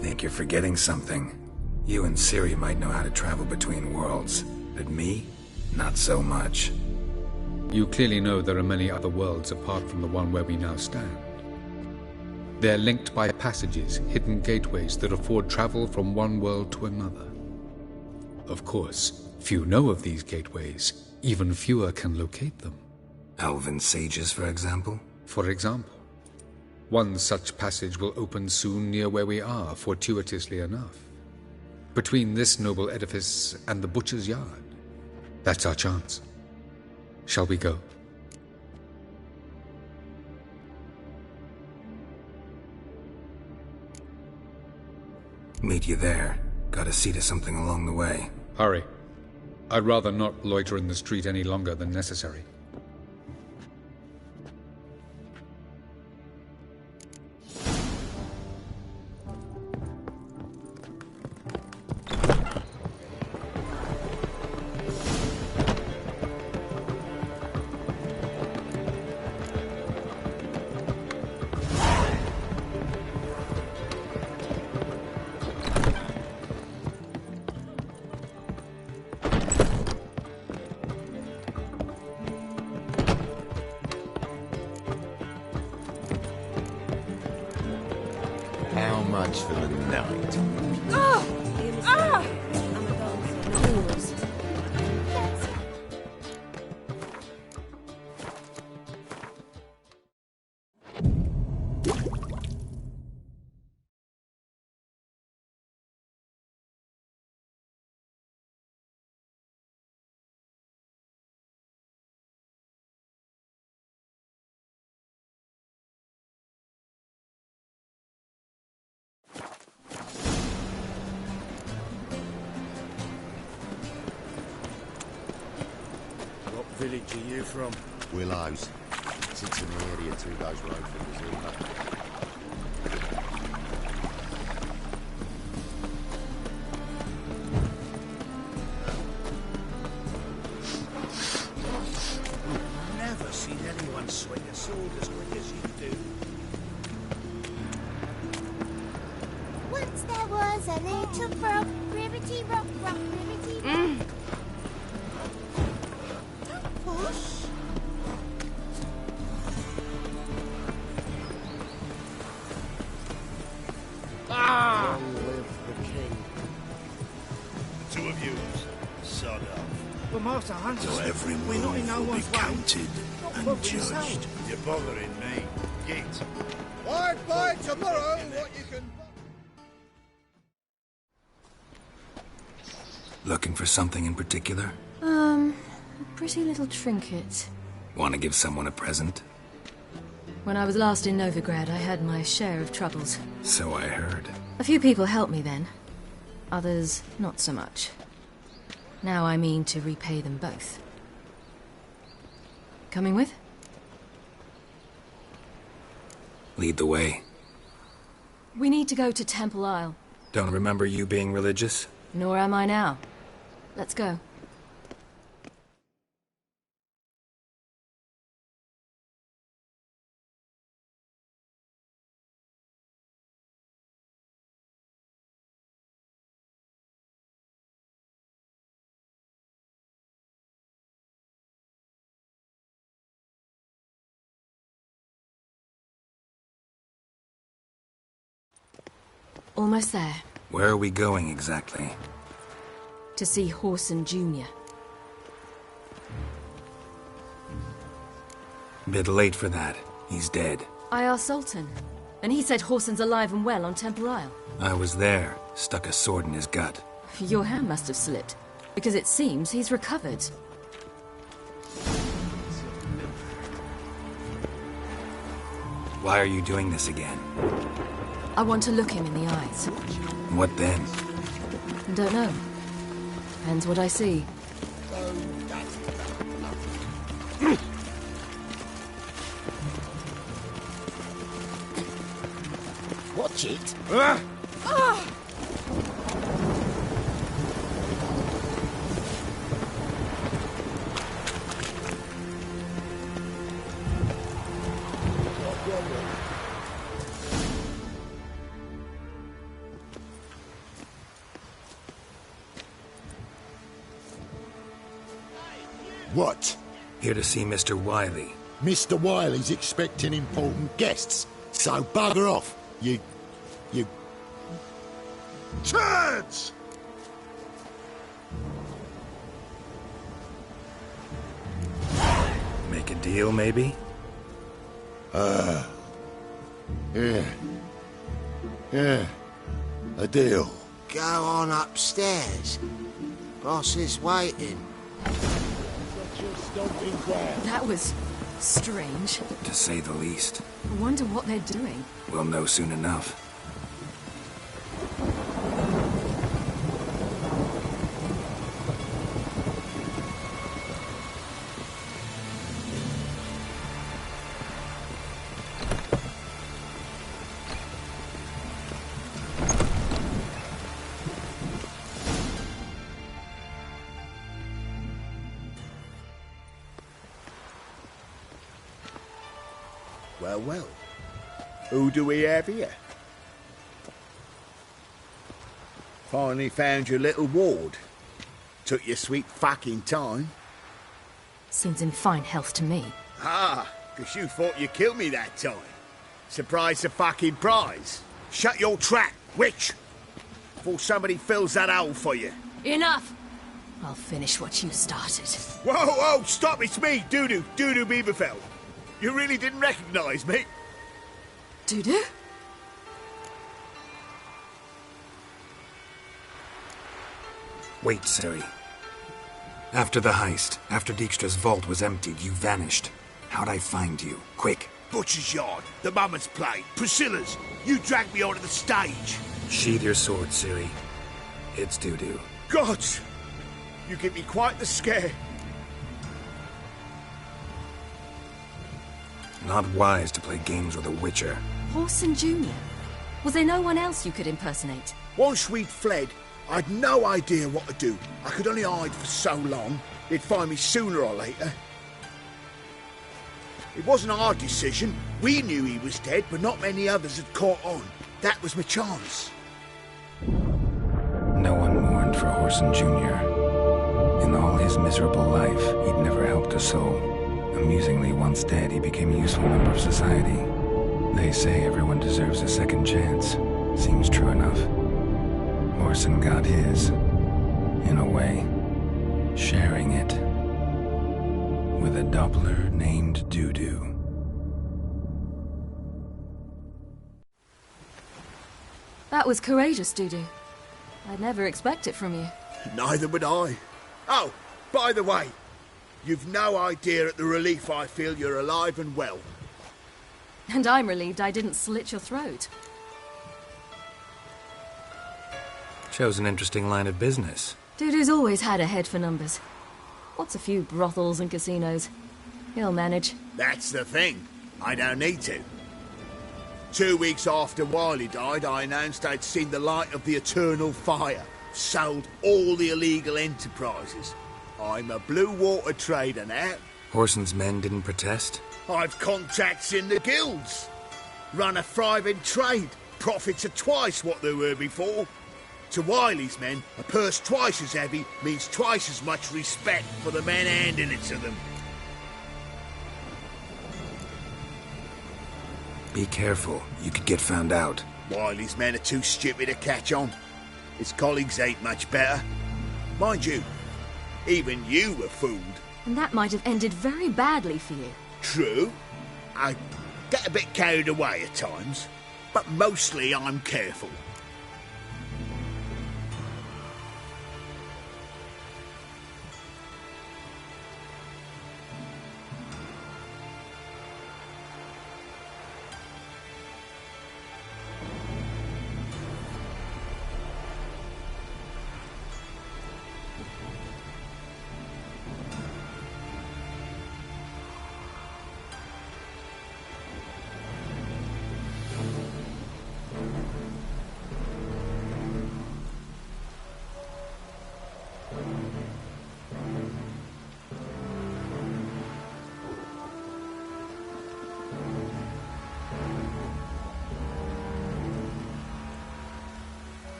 Think you're forgetting something. You and Ciri might know how to travel between worlds, but me? Not so much. You clearly know there are many other worlds apart from the one where we now stand. They're linked by passages, hidden gateways that afford travel from one world to another. Of course, few know of these gateways. Even fewer can locate them. Elven sages, for example? For example. One such passage will open soon near where we are, fortuitously enough. Between this noble edifice and the butcher's yard. That's our chance. Shall we go? Meet you there. Gotta see to something along the way. Hurry. I'd rather not loiter in the street any longer than necessary. How much for the night? What village are you from? Willows. Sits in the area 2 days road from Zuma. Never seen anyone swing a sword as quick as you do. Once there was a little frog, ribbity rock, rock, ribbity rock. Push. Long live the king. The 2 of you, sod off. Well, Master Hunter, So every we're not in move no will be one's way. counted Not and bothering yourself. judged. You're bothering me. Git. Wide by tomorrow, what you can... Looking for something in particular? A pretty little trinket. Want to give someone a present? When I was last in Novigrad, I had my share of troubles. So I heard. A few people helped me then. Others, not so much. Now I mean to repay them both. Coming with? Lead the way. We need to go to Temple Isle. Don't remember you being religious? Nor am I now. Let's go. Almost there. Where are we going exactly? To see Whoreson Jr. Bit late for that. He's dead. I asked Sultan, and he said Whoreson's alive and well on Temple Isle. I was there. Stuck a sword in his gut. Your hand must have slipped, because it seems he's recovered. Why are you doing this again? I want to look him in the eyes. What then? Don't know. Depends what I see. Watch it. What? Here to see Mr. Wiley. Mr. Wiley's expecting important guests, so bugger off, you turds! Make a deal, maybe? Yeah. Yeah. A deal. Go on upstairs. Boss is waiting. That was strange. To say the least. I wonder what they're doing. We'll know soon enough. Well. Who do we have here? Finally found your little ward. Took your sweet fucking time. Seems in fine health to me. Ah, 'cause you thought you killed me that time. Surprise the fucking prize. Shut your trap, witch! Before somebody fills that hole for you. Enough! I'll finish what you started. Whoa, stop, it's me, Dudu Beaverfell. You really didn't recognize me? Dudu? Wait, Ciri. After the heist, after Dijkstra's vault was emptied, you vanished. How'd I find you? Quick. Butcher's Yard, the Mummer's Play, Priscilla's. You dragged me onto the stage. Sheathe your sword, Ciri. It's Dudu. Gods! You give me quite the scare. Not wise to play games with a Witcher. Whoreson Jr. Was there no one else you could impersonate? Once we'd fled, I'd no idea what to do. I could only hide for so long. They'd find me sooner or later. It wasn't our decision. We knew he was dead, but not many others had caught on. That was my chance. No one mourned for Whoreson Jr. In all his miserable life, he'd never helped a soul. Amusingly, once dead, he became a useful member of society. They say everyone deserves a second chance. Seems true enough. Whoreson got his, in a way, sharing it with a Doppler named Dudu. That was courageous, Dudu. I'd never expect it from you. Neither would I. Oh, by the way, you've no idea at the relief I feel you're alive and well. And I'm relieved I didn't slit your throat. Shows an interesting line of business. Dudu's always had a head for numbers. What's a few brothels and casinos? He'll manage. That's the thing. I don't need to. 2 weeks after Wiley died, I announced I'd seen the light of the eternal fire. Sold all the illegal enterprises. I'm a blue water trader now. Horson's men didn't protest? I've contacts in the guilds. Run a thriving trade. Profits are twice what they were before. To Wiley's men, a purse twice as heavy means twice as much respect for the men handing it to them. Be careful. You could get found out. Wiley's men are too stupid to catch on. His colleagues ain't much better. Mind you, even you were fooled. And that might have ended very badly for you. True. I get a bit carried away at times, but mostly I'm careful.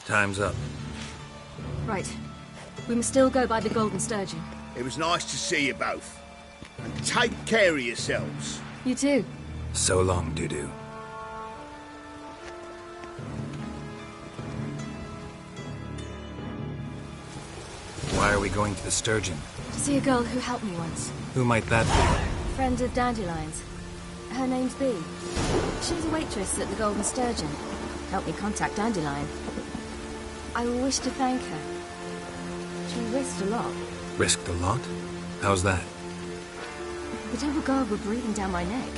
Time's up. Right. We must still go by the Golden Sturgeon. It was nice to see you both. And take care of yourselves. You too. So long, Dudu. Why are we going to the Sturgeon? To see a girl who helped me once. Who might that be? Friend of Dandelion's. Her name's Bee. She's a waitress at the Golden Sturgeon. Helped me contact Dandelion. I wish to thank her. She risked a lot. Risked a lot? How's that? The Temple Guard were breathing down my neck.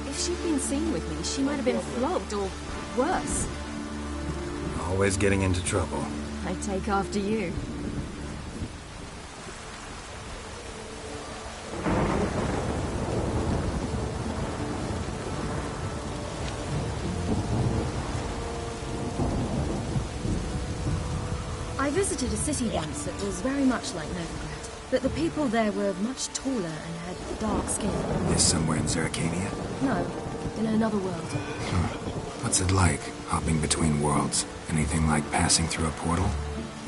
If she'd been seen with me, she might have been flogged or worse. Always getting into trouble. I take after you. I visited a city once that was very much like Novigrad, but the people there were much taller and had dark skin. Is somewhere in Zeracania? No, in another world. What's it like, hopping between worlds? Anything like passing through a portal?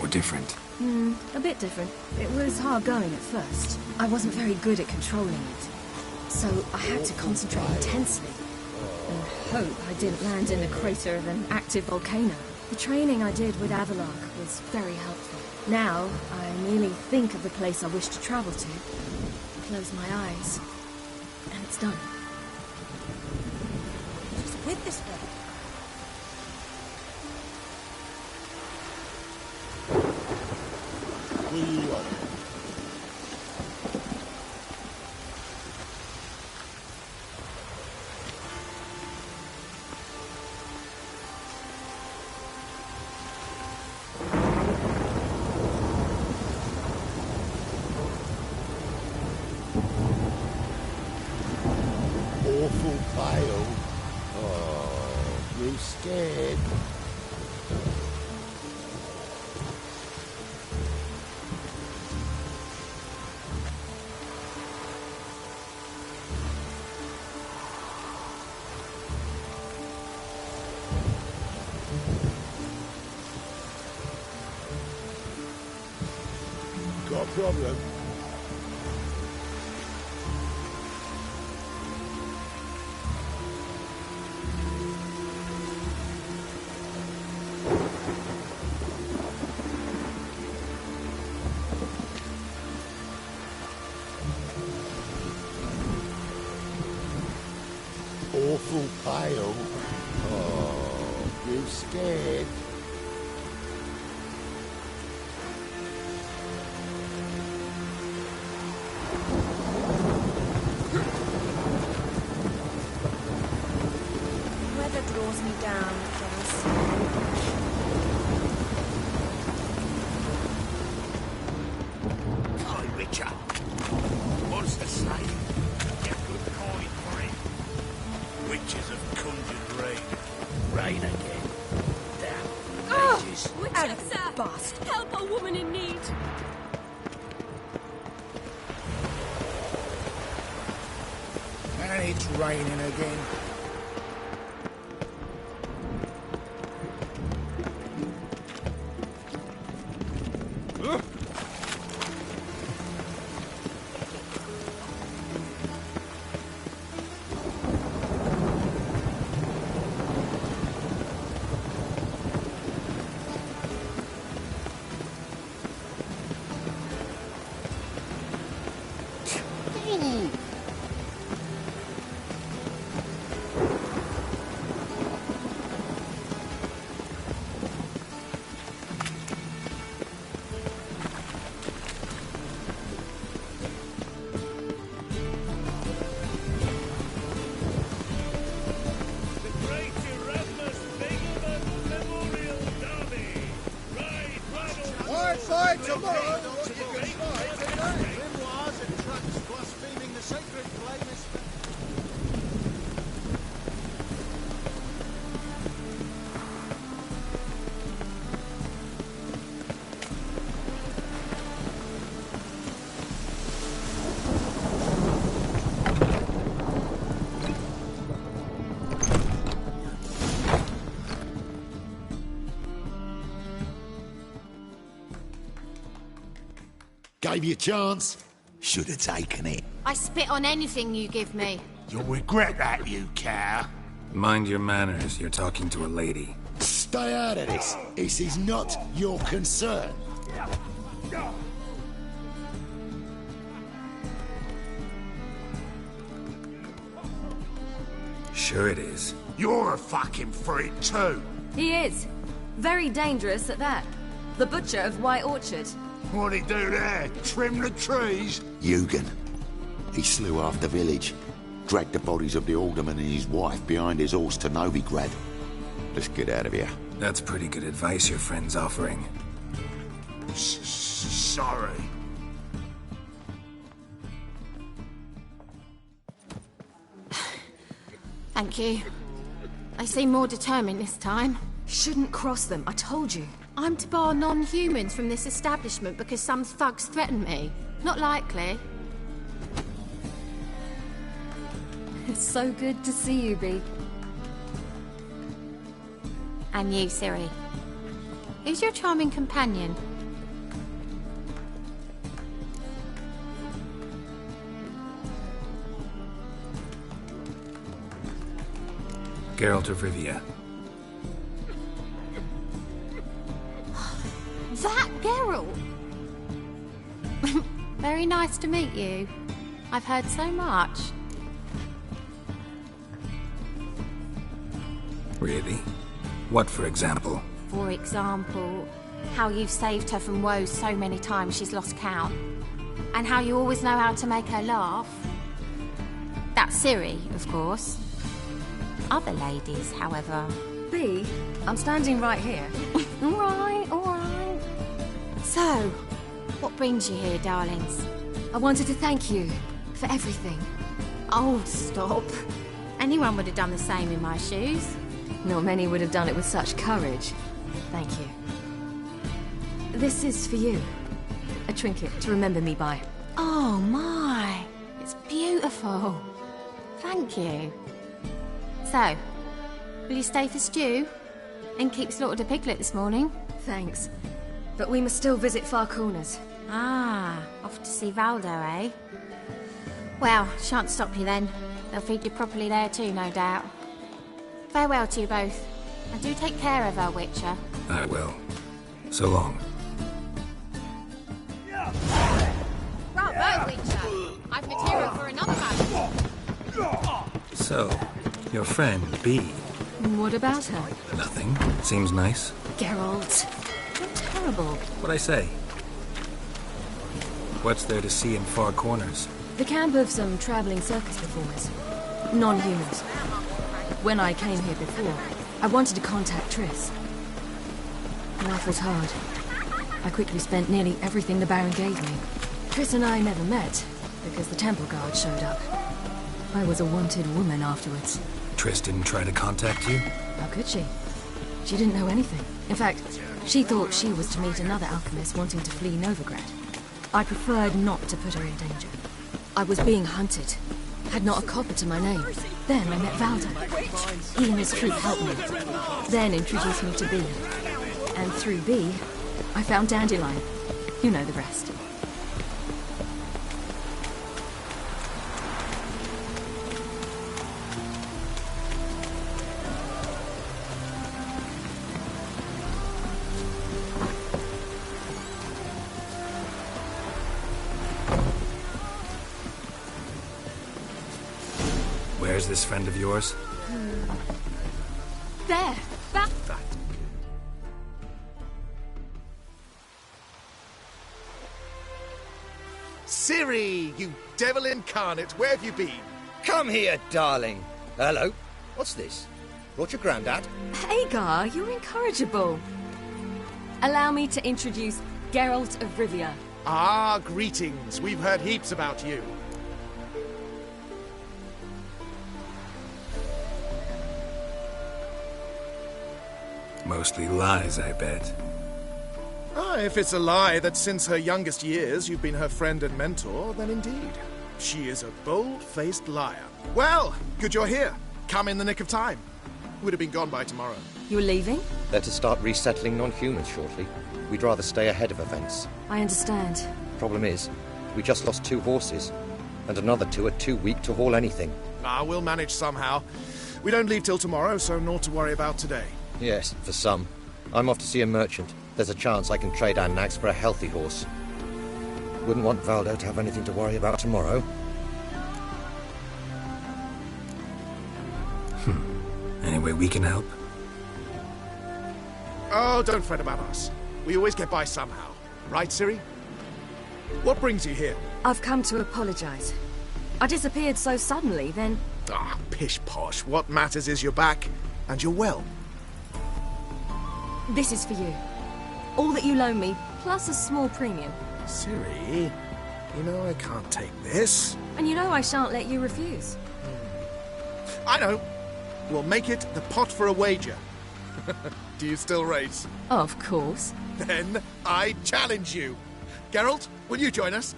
Or different? A bit different. It was hard going at first. I wasn't very good at controlling it. So I had to concentrate intensely and hope I didn't land in the crater of an active volcano. The training I did with Avalark was very helpful. Now, I merely think of the place I wish to travel to, close my eyes, and it's done. She's with this way. Awful pale. Oh, you scared? Got a problem? awful pale. Oh, you scared? Weather draws me down, Jonas. Hi, Witcher. What's the saying? Get good coin for it. Witches have conjured rain. Rain again. Damn. Ages. Witcher, bastard. Help a woman in need! And it's raining again. Fight tomorrow! Grimoires and trucks blaspheming the sacred flame is... Gave you a chance. Should have taken it. I spit on anything you give me. You'll regret that, you cow. Mind your manners. You're talking to a lady. Stay out of this. This is not your concern. Sure it is. You're a fucking freak too. He is. Very dangerous at that. The butcher of White Orchard. What'd he do there? Trim the trees? Eugen. He slew half the village. Dragged the bodies of the alderman and his wife behind his horse to Novigrad. Let's get out of here. That's pretty good advice your friend's offering. Sorry. Thank you. They seem more determined this time. Shouldn't cross them, I told you. I'm to bar non-humans from this establishment because some thugs threaten me. Not likely. It's so good to see you, Bee. And you, Ciri. Who's your charming companion? Geralt of Rivia. That Geralt! Very nice to meet you. I've heard so much. Really? What, for example? For example, how you've saved her from woes so many times she's lost count. And how you always know how to make her laugh. That's Ciri, of course. Other ladies, however... Bee, I'm standing right here. All right. So, what brings you here, darlings? I wanted to thank you for everything. Oh, stop. Anyone would have done the same in my shoes. Not many would have done it with such courage. Thank you. This is for you. A trinket to remember me by. Oh, my. It's beautiful. Thank you. So, will you stay for stew? And keep slaughtered a piglet this morning? Thanks. But we must still visit Far Corners. Ah, off to see Valdo, eh? Well, shan't stop you then. They'll feed you properly there too, no doubt. Farewell to you both. And do take care of her, Witcher. I will. So long. Bravo, Witcher! I've material for another battle. So, Your friend, Bee. What about her? Nothing. Seems nice. Geralt, you're terrible. What'd I say? What's there to see in far corners? The camp of some traveling circus performers. Non-humans. When I came here before, I wanted to contact Triss. Life was hard. I quickly spent nearly everything the Baron gave me. Triss and I never met, because the temple guard showed up. I was a wanted woman afterwards. Triss didn't try to contact you? How could she? She didn't know anything. In fact, she thought she was to meet another alchemist wanting to flee Novigrad. I preferred not to put her in danger. I was being hunted. Had not a copper to my name. Then I met Valda. He and his troop helped me. Then introduced me to Bee. And through Bee, I found Dandelion. You know the rest. Where's this friend of yours? There! That... Ciri, you devil incarnate, where have you been? Come here, darling. Hello. What's this? Brought your granddad? Hagar, you're incorrigible. Allow me to introduce Geralt of Rivia. Ah, greetings. We've heard heaps about you. Mostly lies, I bet. Ah, if it's a lie that since her youngest years you've been her friend and mentor, then indeed. She is a bold-faced liar. Well, good you're here. Come in the nick of time. Would have been gone by tomorrow. You're leaving? They're to start resettling non-humans shortly. We'd rather stay ahead of events. I understand. Problem is, we just lost 2 horses, and another 2 are too weak to haul anything. Ah, we'll manage somehow. We don't leave till tomorrow, so naught to worry about today. Yes, for some. I'm off to see a merchant. There's a chance I can trade our nags for a healthy horse. Wouldn't want Valdo to have anything to worry about tomorrow. Any way we can help? Oh, don't fret about us. We always get by somehow. Right, Ciri? What brings you here? I've come to apologize. I disappeared so suddenly, then... Ah, pish-posh. What matters is you're back, and you're well. This is for you. All that you loan me, plus a small premium. Ciri, you know I can't take this. And you know I shan't let you refuse. I know. We'll make it the pot for a wager. Do you still race? Of course. Then I challenge you. Geralt, will you join us?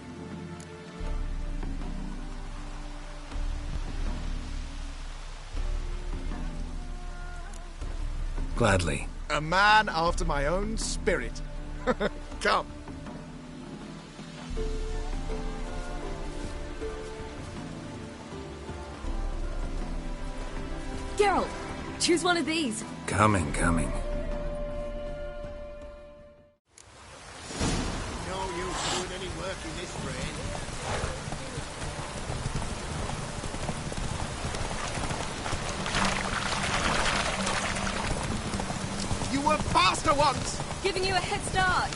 Gladly. A man after my own spirit. Come. Geralt, choose one of these. Coming. No use doing any work in this rain. You were faster once! Giving you a head start.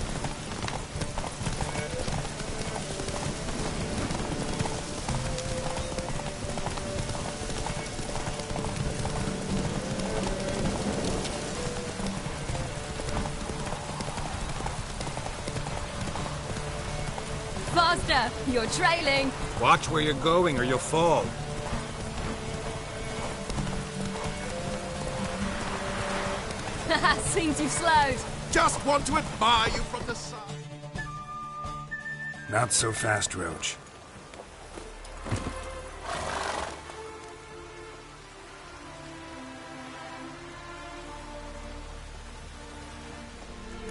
Faster! You're trailing! Watch where you're going or you'll fall. Seems you've slowed. Just want to admire you from the side. Not so fast, Roach.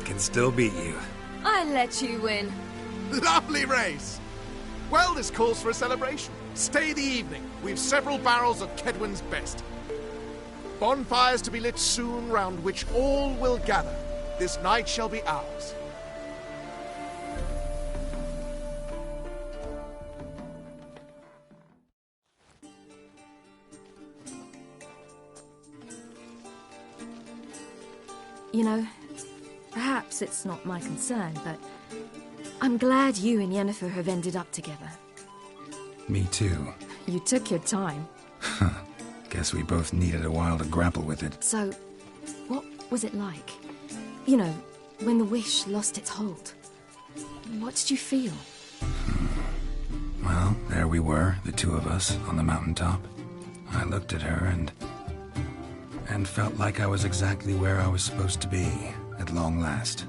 Can still beat you. I let you win. Lovely race! Well, this calls for a celebration. Stay the evening. We've several barrels of Kedwen's best. Bonfires to be lit soon, round which all will gather. This night shall be ours. You know, perhaps it's not my concern, but I'm glad you and Yennefer have ended up together. Me too. You took your time. Guess we both needed a while to grapple with it. So, what was it like? You know, when the wish lost its hold. What did you feel? Well, there we were, the two of us, on the mountaintop. I looked at her and felt like I was exactly where I was supposed to be, at long last.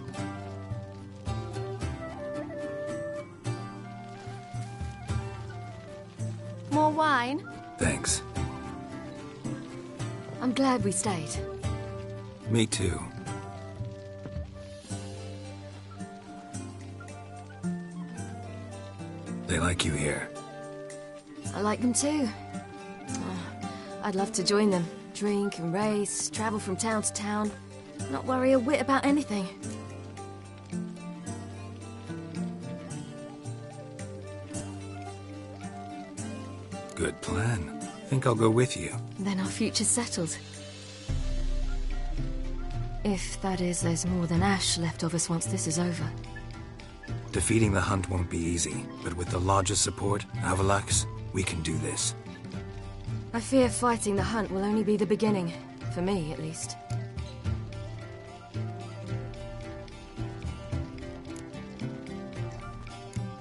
More wine? Thanks. I'm glad we stayed. Me too. They like you here. I like them too. I'd love to join them. Drink and race, travel from town to town. Not worry a whit about anything. Good plan. Think I'll go with you. Then our future's settled. If, that is, there's more than ash left of us once this is over. Defeating the Hunt won't be easy, but with the Lodge's support, Avalax, we can do this. I fear fighting the Hunt will only be the beginning. For me, at least.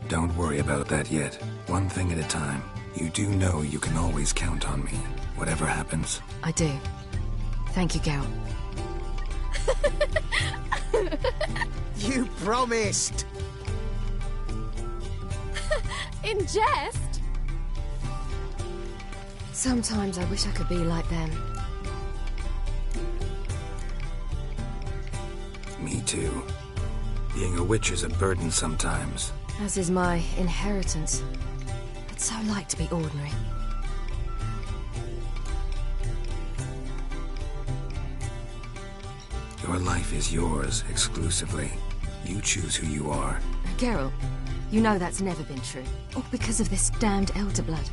Don't worry about that yet. One thing at a time. You do know you can always count on me, whatever happens. I do. Thank you, Geralt. You promised! In jest? Sometimes I wish I could be like them. Me too. Being a witch is a burden sometimes. As is my inheritance. I'd so like to be ordinary. Your life is yours, exclusively. You choose who you are. Geralt, you know that's never been true. All because of this damned Elder Blood.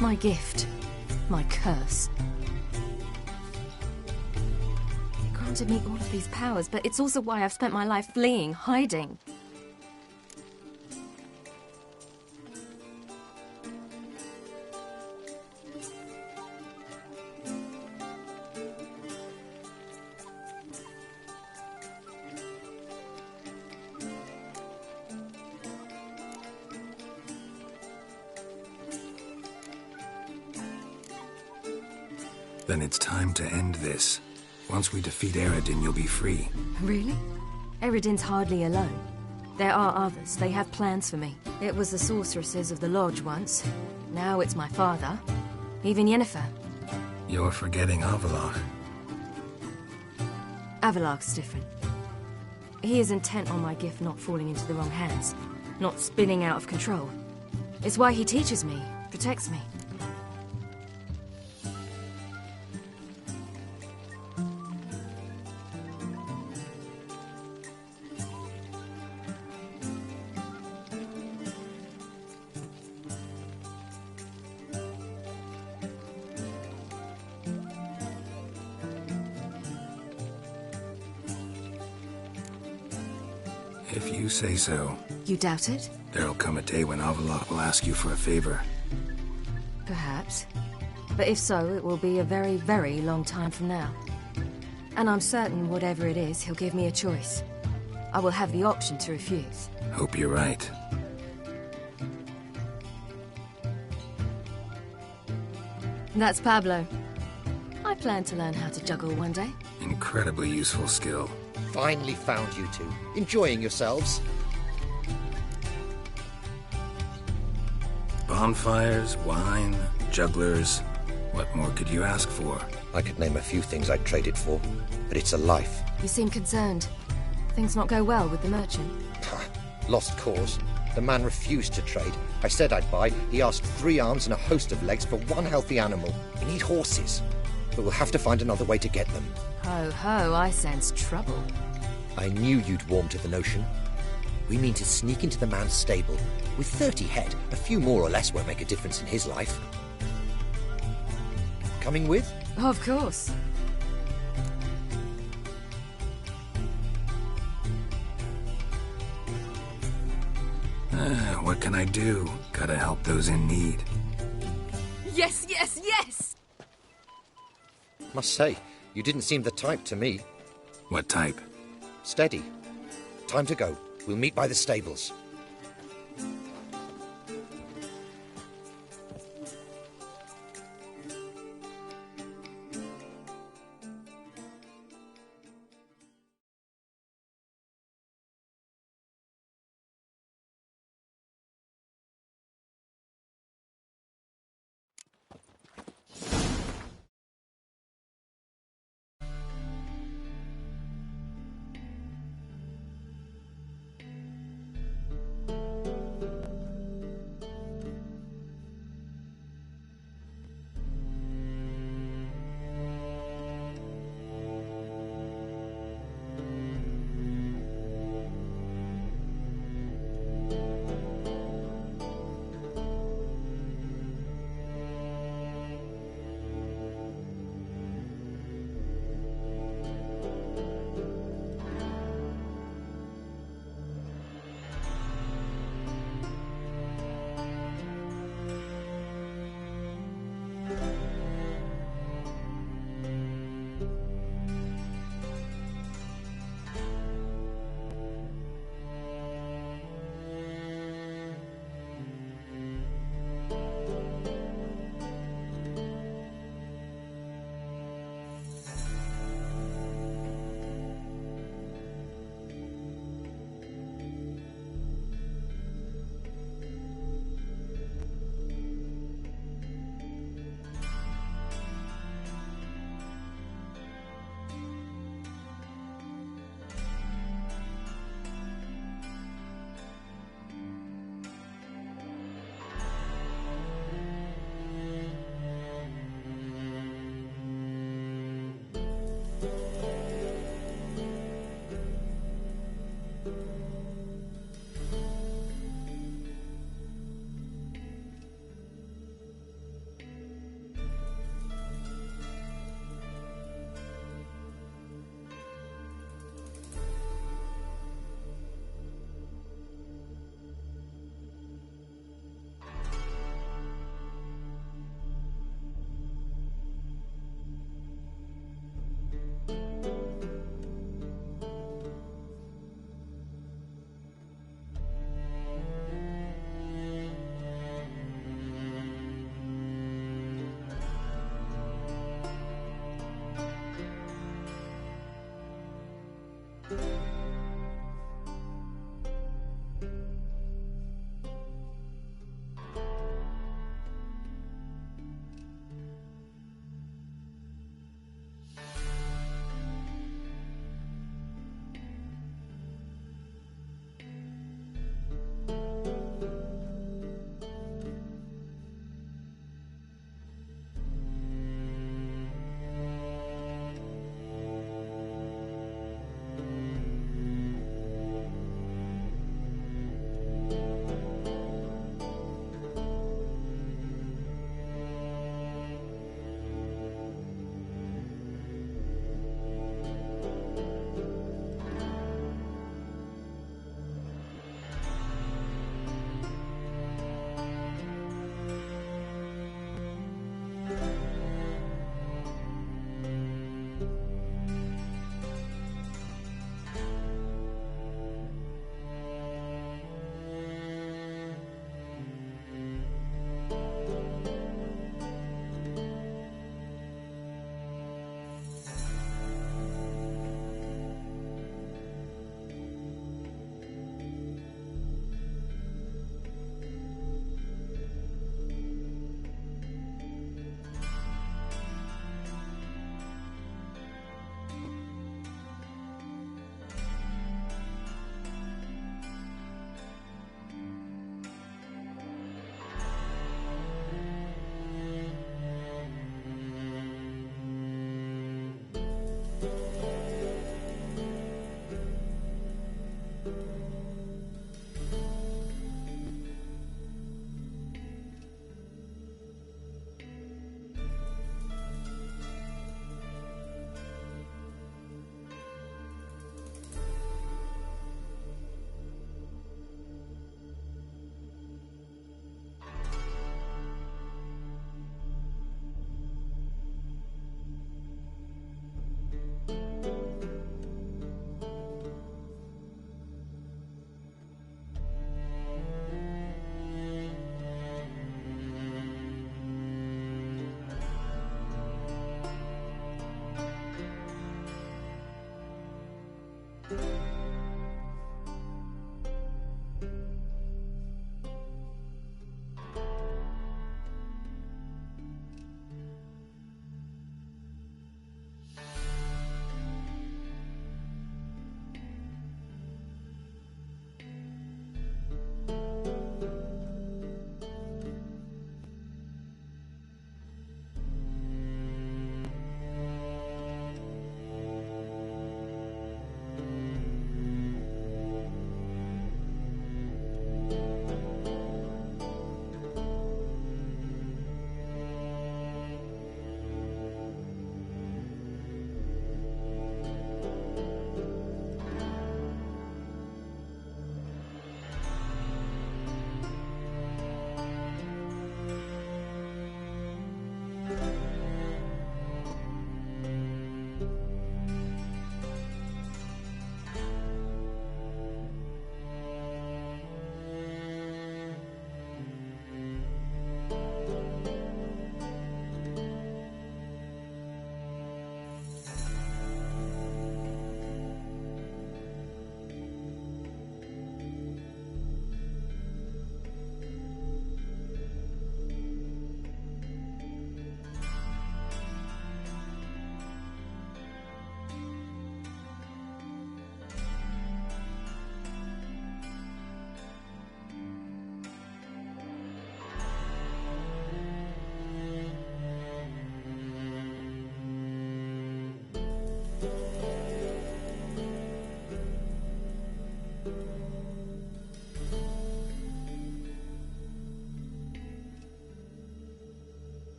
My gift. My curse. It granted me all of these powers, but it's also why I've spent my life fleeing, hiding. Then it's time to end this. Once we defeat Eredin, you'll be free. Really? Eredin's hardly alone. There are others. They have plans for me. It was the sorceresses of the Lodge once. Now it's my father. Even Yennefer. You're forgetting Avallac'h. Avallac'h's different. He is intent on my gift not falling into the wrong hands. Not spinning out of control. It's why he teaches me, protects me. If you say so. You doubt it? There'll come a day when Avallac'h will ask you for a favor. Perhaps. But if so, it will be a very, very long time from now. And I'm certain whatever it is, he'll give me a choice. I will have the option to refuse. Hope you're right. That's Pablo. I plan to learn how to juggle one day. Incredibly useful skill. Finally found you two. Enjoying yourselves? Bonfires, wine, jugglers. What more could you ask for? I could name a few things I'd trade it for, but it's a life. You seem concerned. Things not go well with the merchant. Lost cause. The man refused to trade. I said I'd buy. He asked 3 arms and a host of legs for 1 healthy animal. We need horses, but we'll have to find another way to get them. Ho ho, I sense trouble. I knew you'd warm to the notion. We mean to sneak into the man's stable. With 30 head, a few more or less won't make a difference in his life. Coming with? Of course. What can I do? Gotta help those in need. Yes, yes, yes! Must say, you didn't seem the type to me. What type? Steady. Time to go. We'll meet by the stables.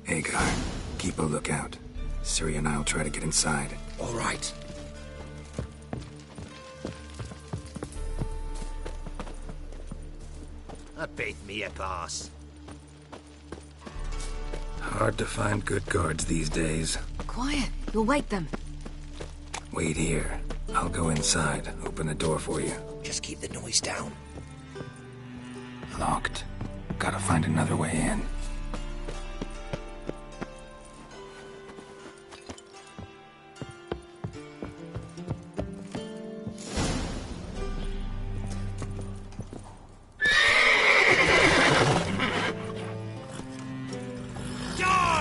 Hagar, keep a lookout. Ciri and I'll try to get inside. All right. I bet me a pass. Hard to find good guards these days. Quiet. You'll wake them. Wait here. I'll go inside. Open the door for you. Just keep the noise down. Locked. Gotta find another way in.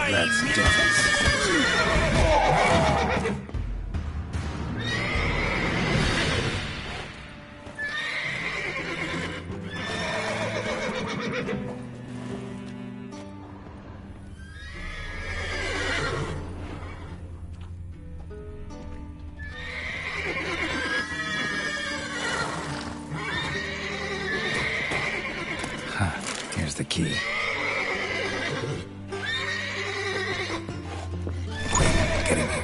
Let's dance. Here's the key. Get in here.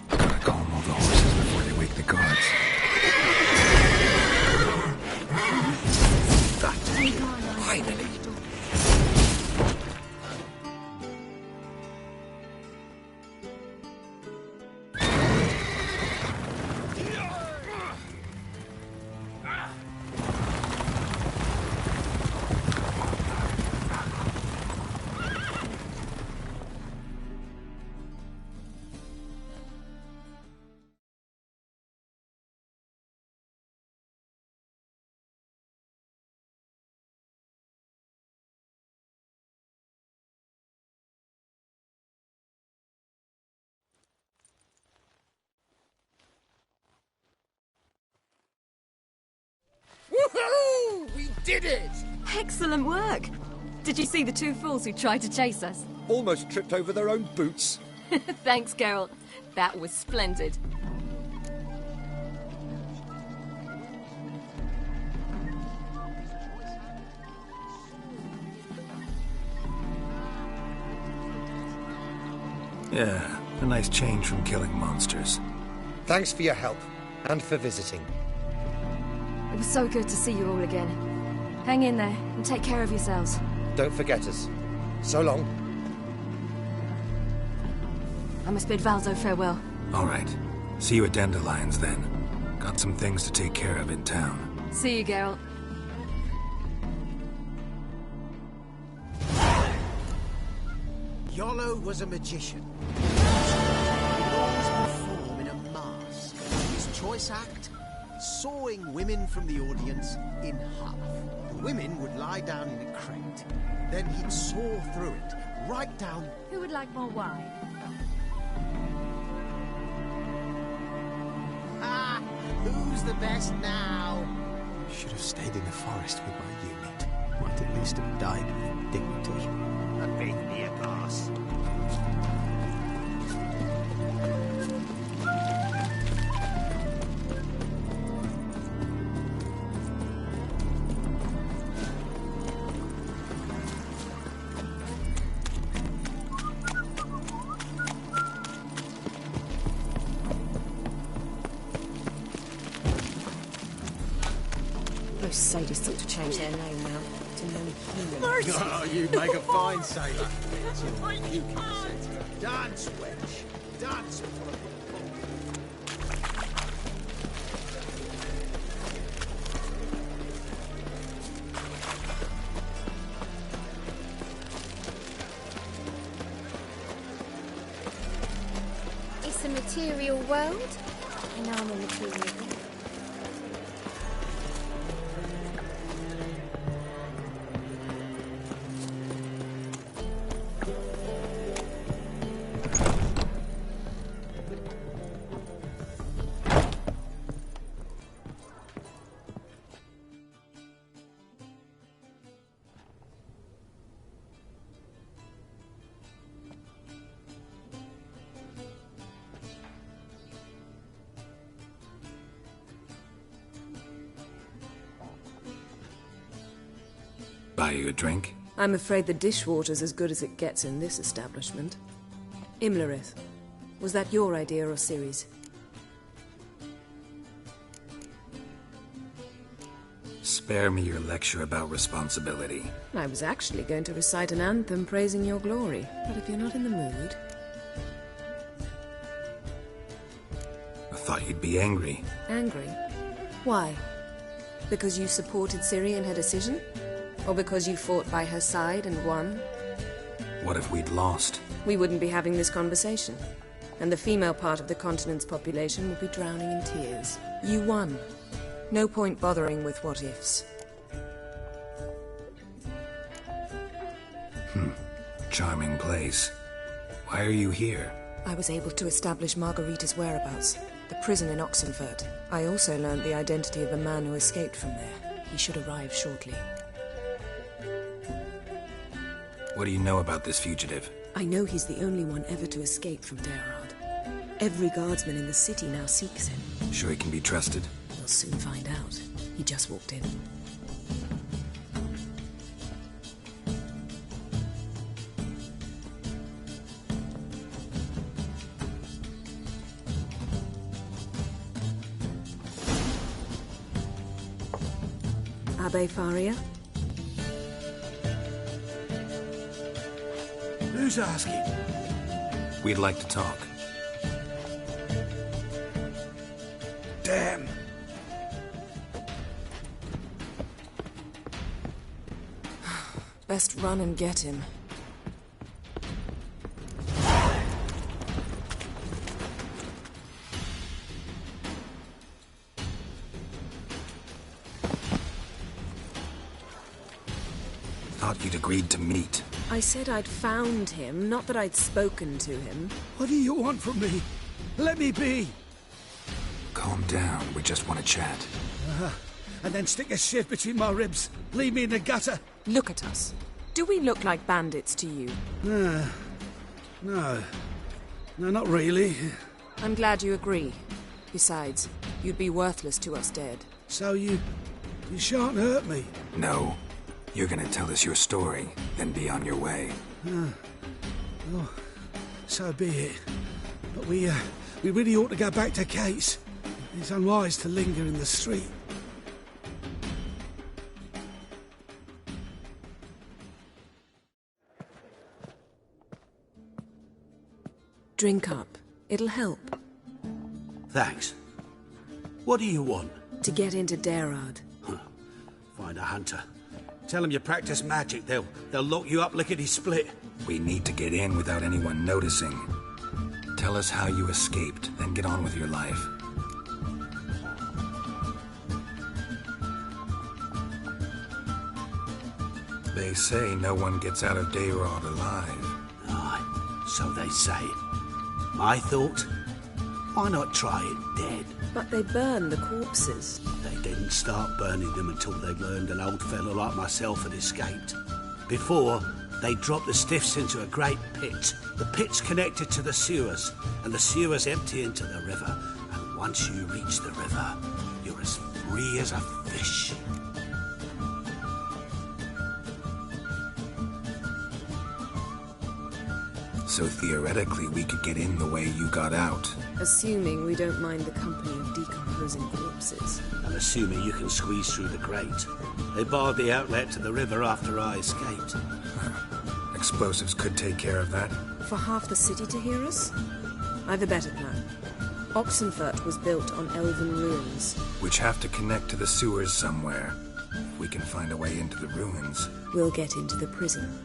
Gotta calm all the horses before they wake the guards. Finally. Woohoo! We did it! Excellent work. Did you see the two fools who tried to chase us? Almost tripped over their own boots. Thanks, Geralt. That was splendid. Yeah, A nice change from killing monsters. Thanks for your help, and for visiting. It was so good to see you all again. Hang in there, and take care of yourselves. Don't forget us. So long. I must bid Valzo farewell. All right. See you at Dandelions, then. Got some things to take care of in town. See you, Geralt. Iolo was a magician. He always perform in a mask. His choice act? Sawing women from the audience in half. The women would lie down in a crate. Then he'd saw through it, right down... Who would like more wine? Ah! Who's the best now? Should have stayed in the forest with my unit. Might at least have died with dignity. Beat me a pass. Those sadists ought to change their name now to no human. Oh, you make a fine sailor. You can dance, wench. Dance. It's a material world. I know I'm a material world. Buy you a drink? I'm afraid the dishwater's as good as it gets in this establishment. Imlerith, was that your idea or Ciri's? Spare me your lecture about responsibility. I was actually going to recite an anthem praising your glory, but if you're not in the mood... I thought you'd be angry. Angry? Why? Because you supported Ciri in her decision? Or because you fought by her side and won? What if we'd lost? We wouldn't be having this conversation. And the female part of the continent's population would be drowning in tears. You won. No point bothering with what-ifs. Charming place. Why are you here? I was able to establish Margarita's whereabouts. The prison in Oxenfurt. I also learned the identity of a man who escaped from there. He should arrive shortly. What do you know about this fugitive? I know he's the only one ever to escape from Daerard. Every guardsman in the city now seeks him. Sure he can be trusted? We'll soon find out. He just walked in. Abbe Faria? Who's asking? We'd like to talk. Damn. Best run and get him. Thought you'd agreed to meet. I said I'd found him, not that I'd spoken to him. What do you want from me? Let me be. Calm down. We just want to chat. And then stick a shiv between my ribs. Leave me in the gutter. Look at us. Do we look like bandits to you? No. No, not really. I'm glad you agree. Besides, you'd be worthless to us dead. So you shan't hurt me? No. You're gonna tell us your story, then be on your way. Well, so be it. But we really ought to go back to Kate's. It's unwise to linger in the street. Drink up. It'll help. Thanks. What do you want? To get into Daerad. Find a hunter. Tell them you practice magic. They'll lock you up lickety-split. We need to get in without anyone noticing. Tell us how you escaped, then get on with your life. They say no one gets out of Daerad alive. Aye, so they say. My thought? Why not try it dead? But they burn the corpses. They didn't start burning them until they'd learned an old fellow like myself had escaped. Before, they dropped the stiffs into a great pit. The pit's connected to the sewers, and the sewers empty into the river. And once you reach the river, you're as free as a fish. So theoretically, we could get in the way you got out. Assuming we don't mind the company of decomposing corpses. And assuming you can squeeze through the grate. They barred the outlet to the river after I escaped. Explosives could take care of that. For half the city to hear us? I've a better plan. Oxenfurt was built on elven ruins. Which have to connect to the sewers somewhere. If we can find a way into the ruins. We'll get into the prison.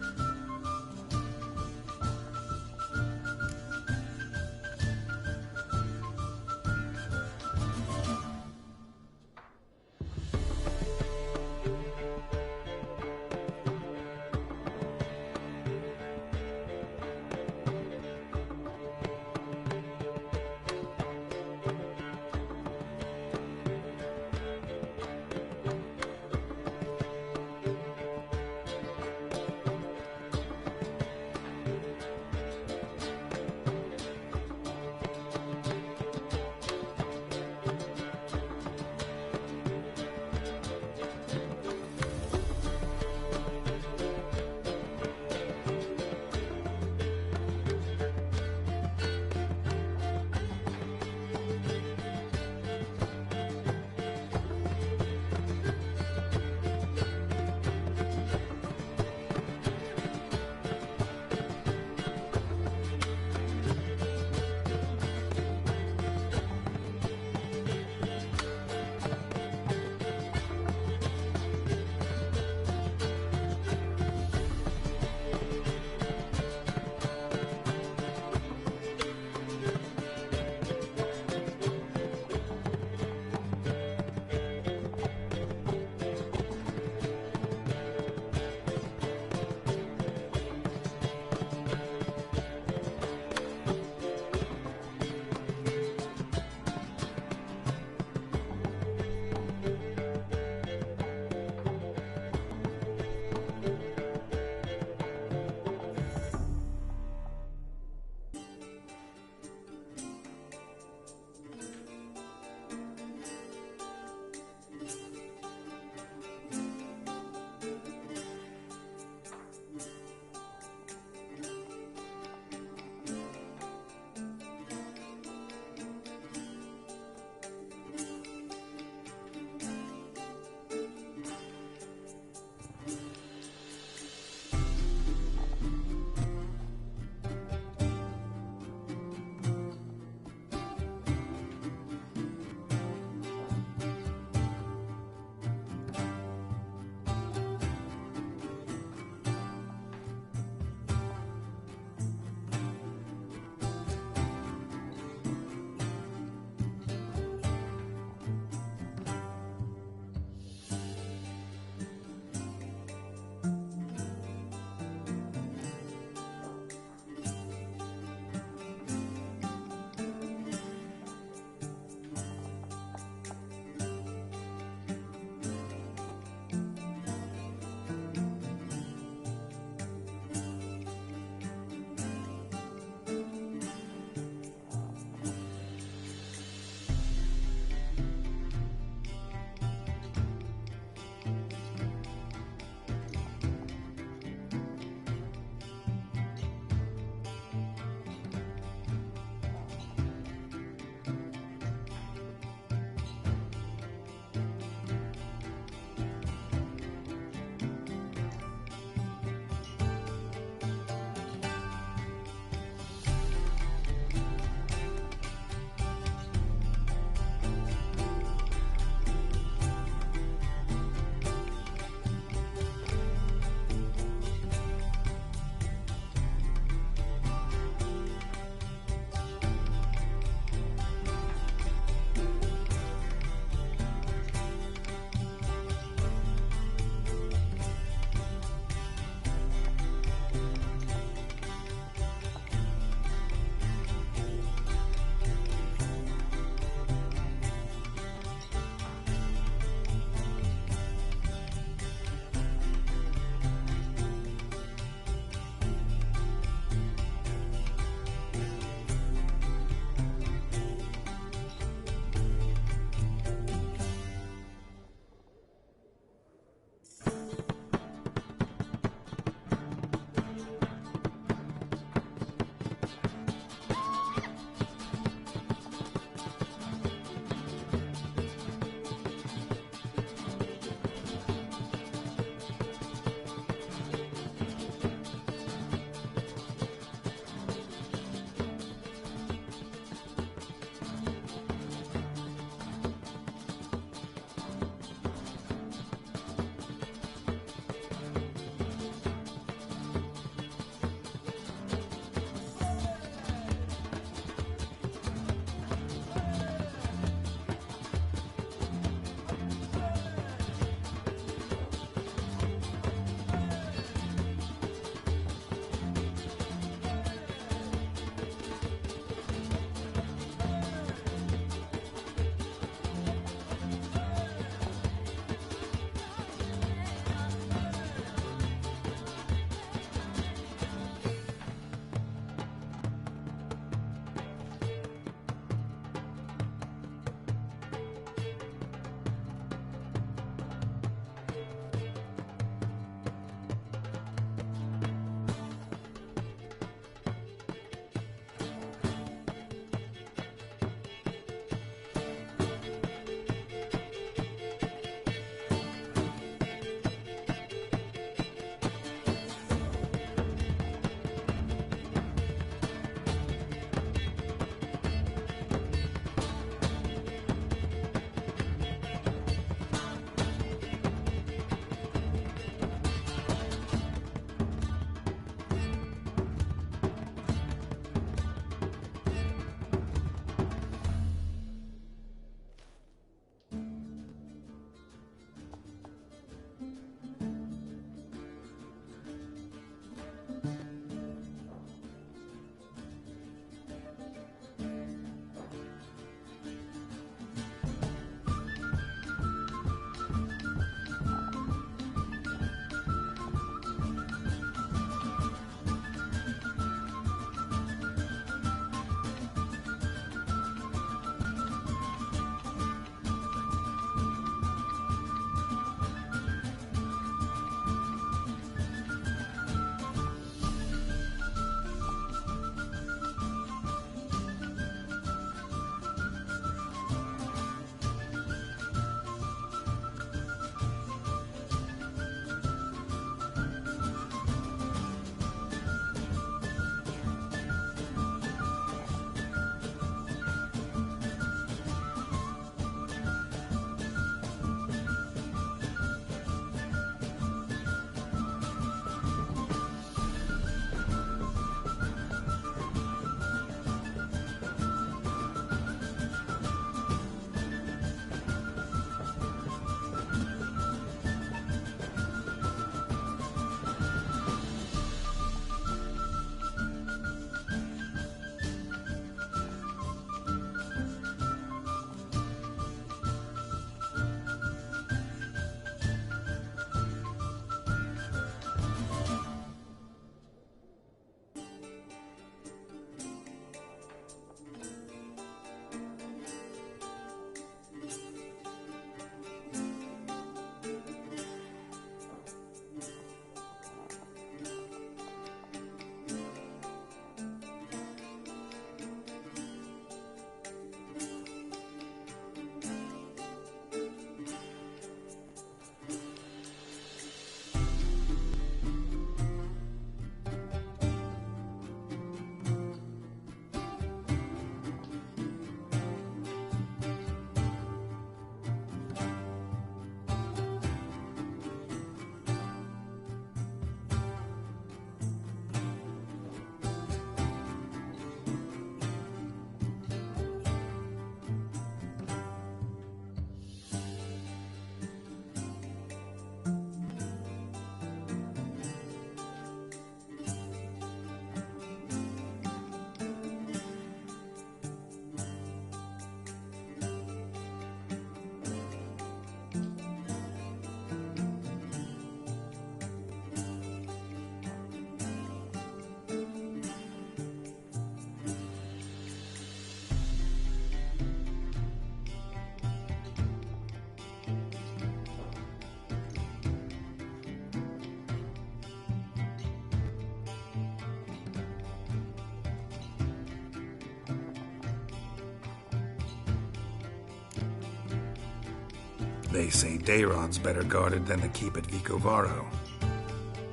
They say Dayron's better guarded than the keep at Vicovaro.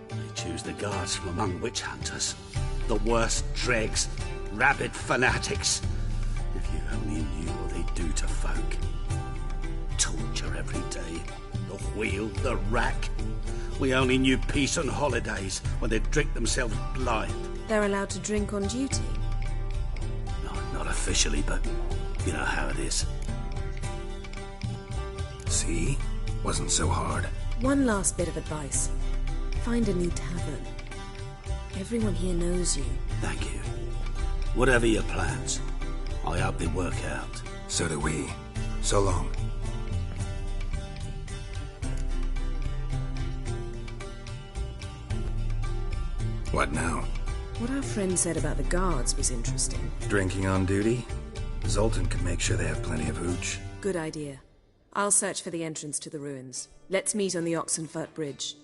They choose the guards from among witch hunters. The worst dregs, rabid fanatics. If you only knew what they do to folk. Torture every day. The wheel, the rack. We only knew peace on holidays when they'd drink themselves blind. They're allowed to drink on duty? No, not officially, but you know how it is. See? Wasn't so hard. One last bit of advice. Find a new tavern. Everyone here knows you. Thank you. Whatever your plans, I hope they work out. So do we. So long. What now? What our friend said about the guards was interesting. Drinking on duty? Zoltan could make sure they have plenty of hooch. Good idea. I'll search for the entrance to the ruins. Let's meet on the Oxenfurt Bridge.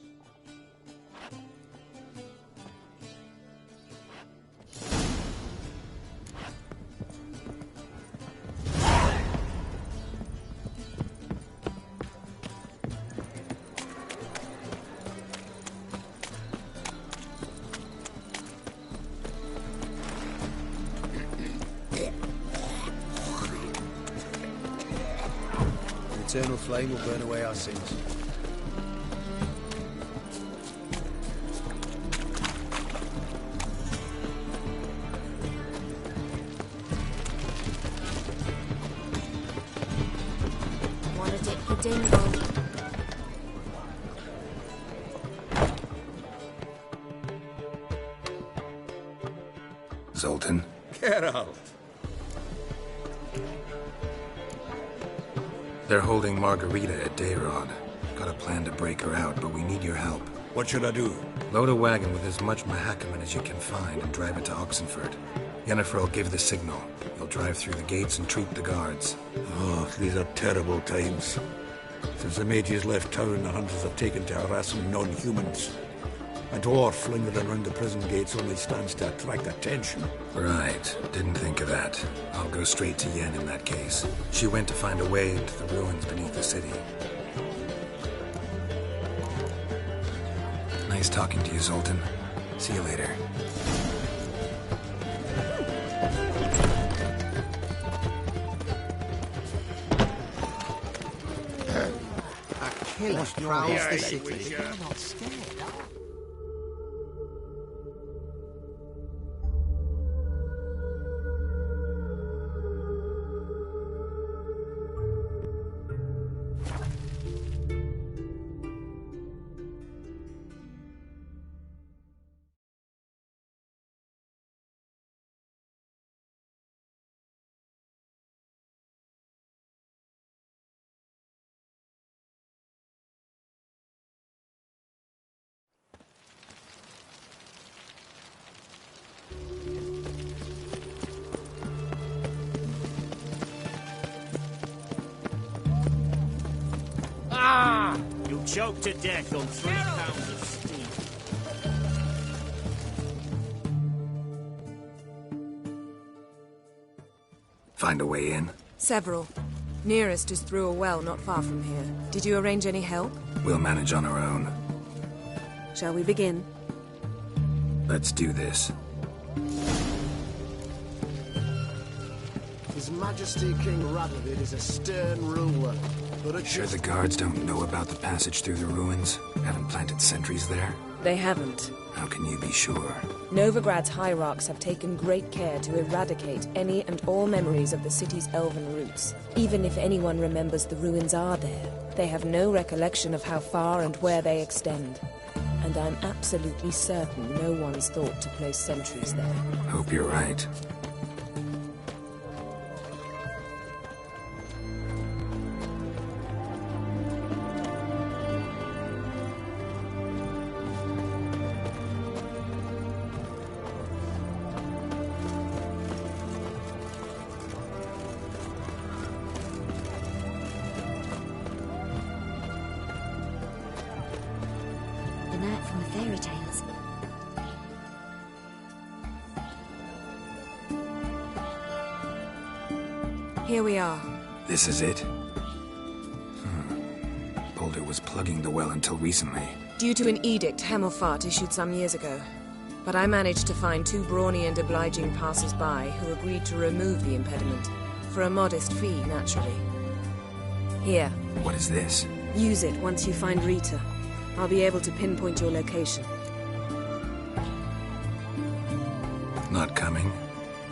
Eternal flame will burn away our sins. Wanna dip the dingle? Zoltan? Geralt! They're holding Margarita at Dayrod. Got a plan to break her out, but we need your help. What should I do? Load a wagon with as much Mahakaman as you can find and drive it to Oxenfurt. Yennefer will give the signal. You'll drive through the gates and troop the guards. Oh, these are terrible times. Since the mages left town, the hunters have taken to harassing non-humans. A dwarf lingering around the prison gates only stands to attract attention. Right. Didn't think of that. I'll go straight to Yen in that case. She went to find a way into the ruins beneath the city. Nice talking to you, Zoltan. See you later. A killer prowls the city. You're not scared, are you? You'll choke to death on 3 pounds of steam. Find a way in? Several. Nearest is through a well not far from here. Did you arrange any help? We'll manage on our own. Shall we begin? Let's do this. His Majesty King Radovid is a stern ruler, but a Sure the guards don't know about the passage through the ruins? Haven't planted sentries there? They haven't. How can you be sure? Novigrad's hierarchs have taken great care to eradicate any and all memories of the city's elven roots. Even if anyone remembers the ruins are there, they have no recollection of how far and where they extend. And I'm absolutely certain no one's thought to place sentries there. Hope you're right. Here we are. This is it? told it was plugging the well until recently. Due to an edict Hemelfart issued some years ago. But I managed to find 2 brawny and obliging passers-by who agreed to remove the impediment. For a modest fee, naturally. Here. What is this? Use it once you find Rita. I'll be able to pinpoint your location. Not coming?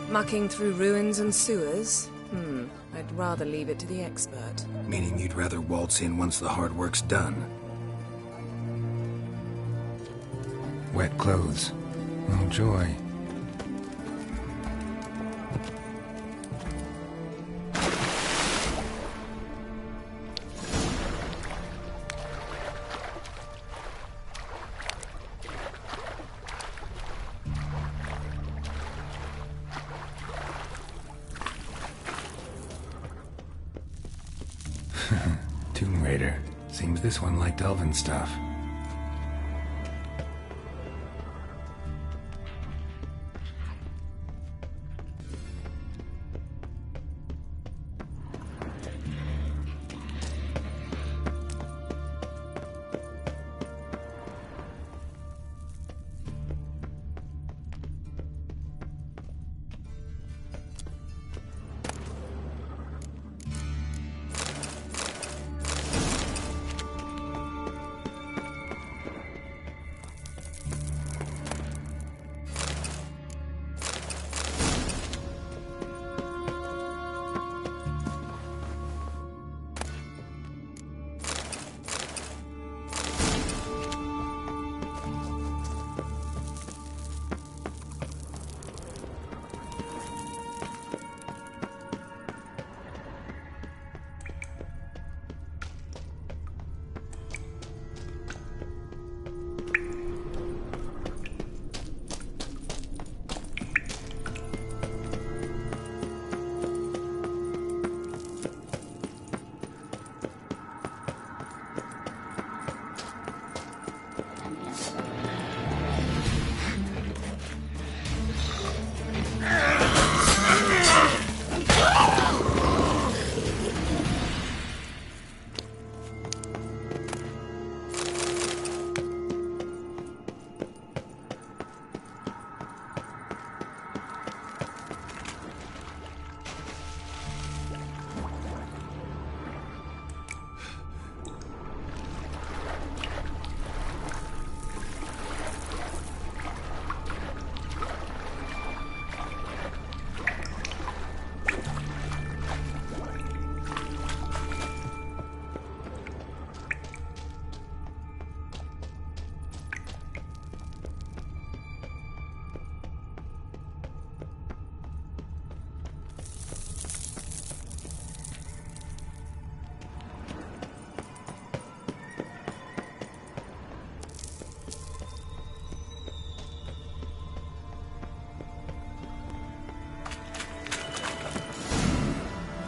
Mucking through ruins and sewers? I'd rather leave it to the expert. Meaning you'd rather waltz in once the hard work's done. Wet clothes. Oh, joy. Tomb Raider. Seems this one liked elven stuff.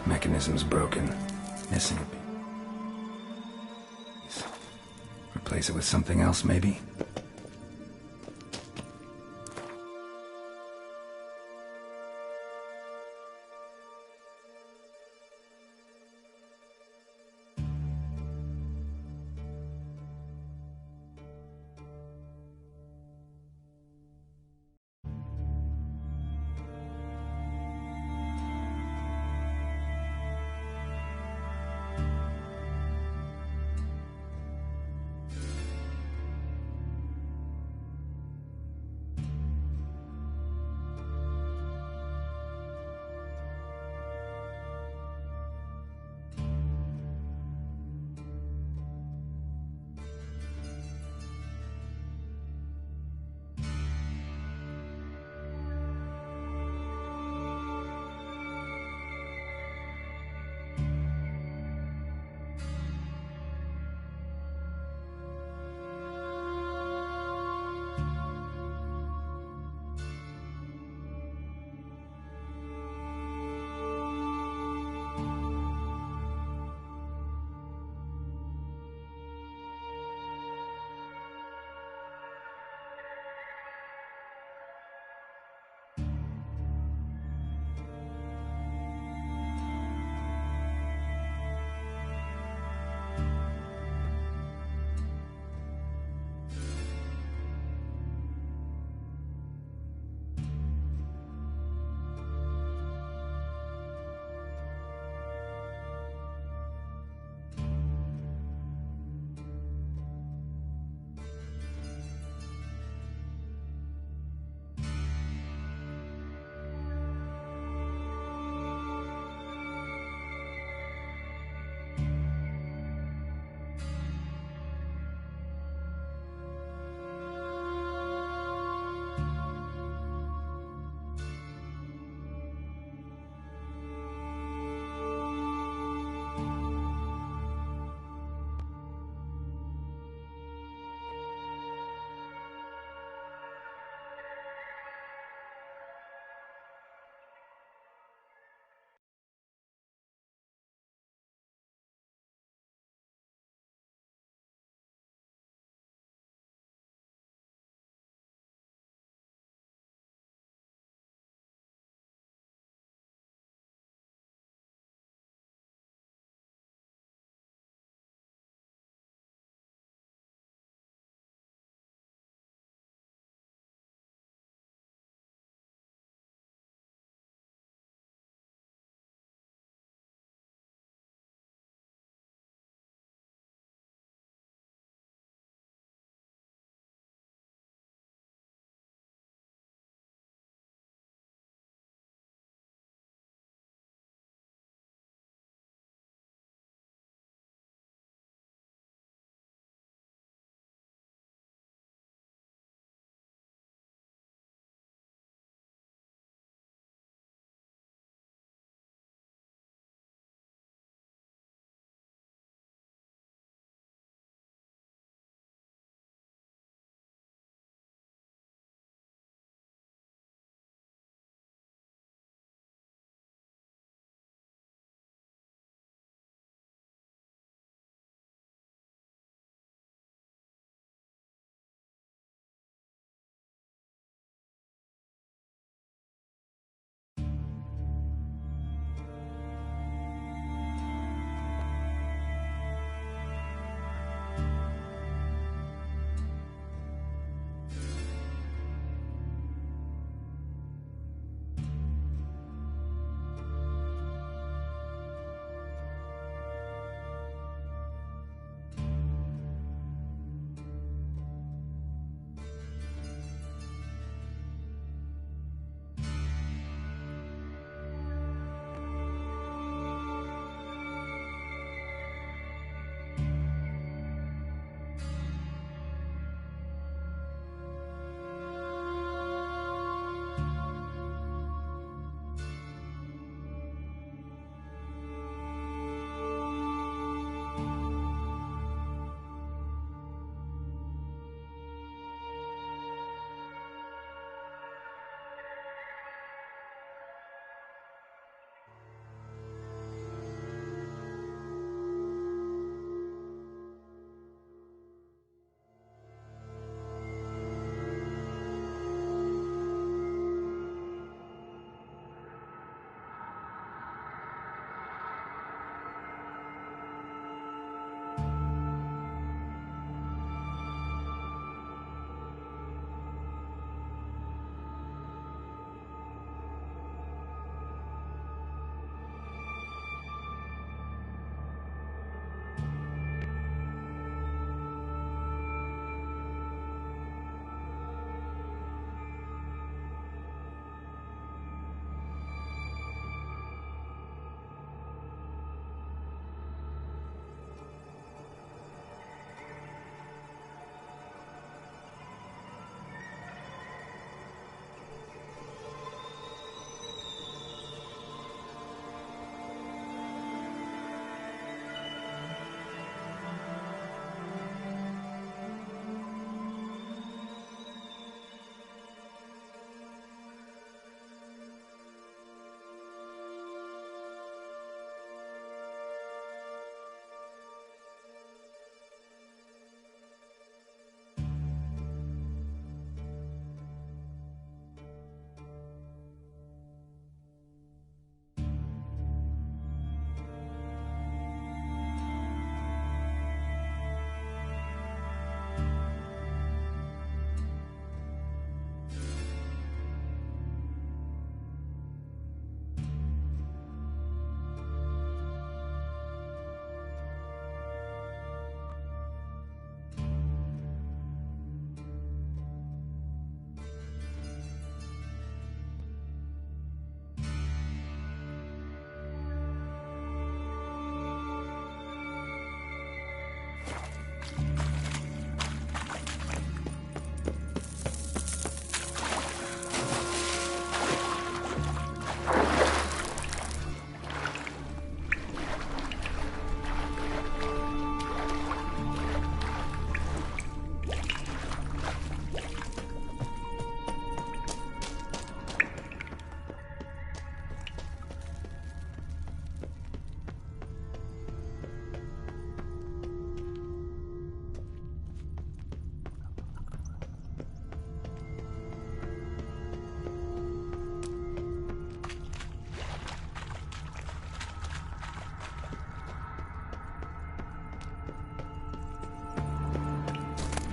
Mechanism's broken. Missing a piece. Replace it with something else, maybe?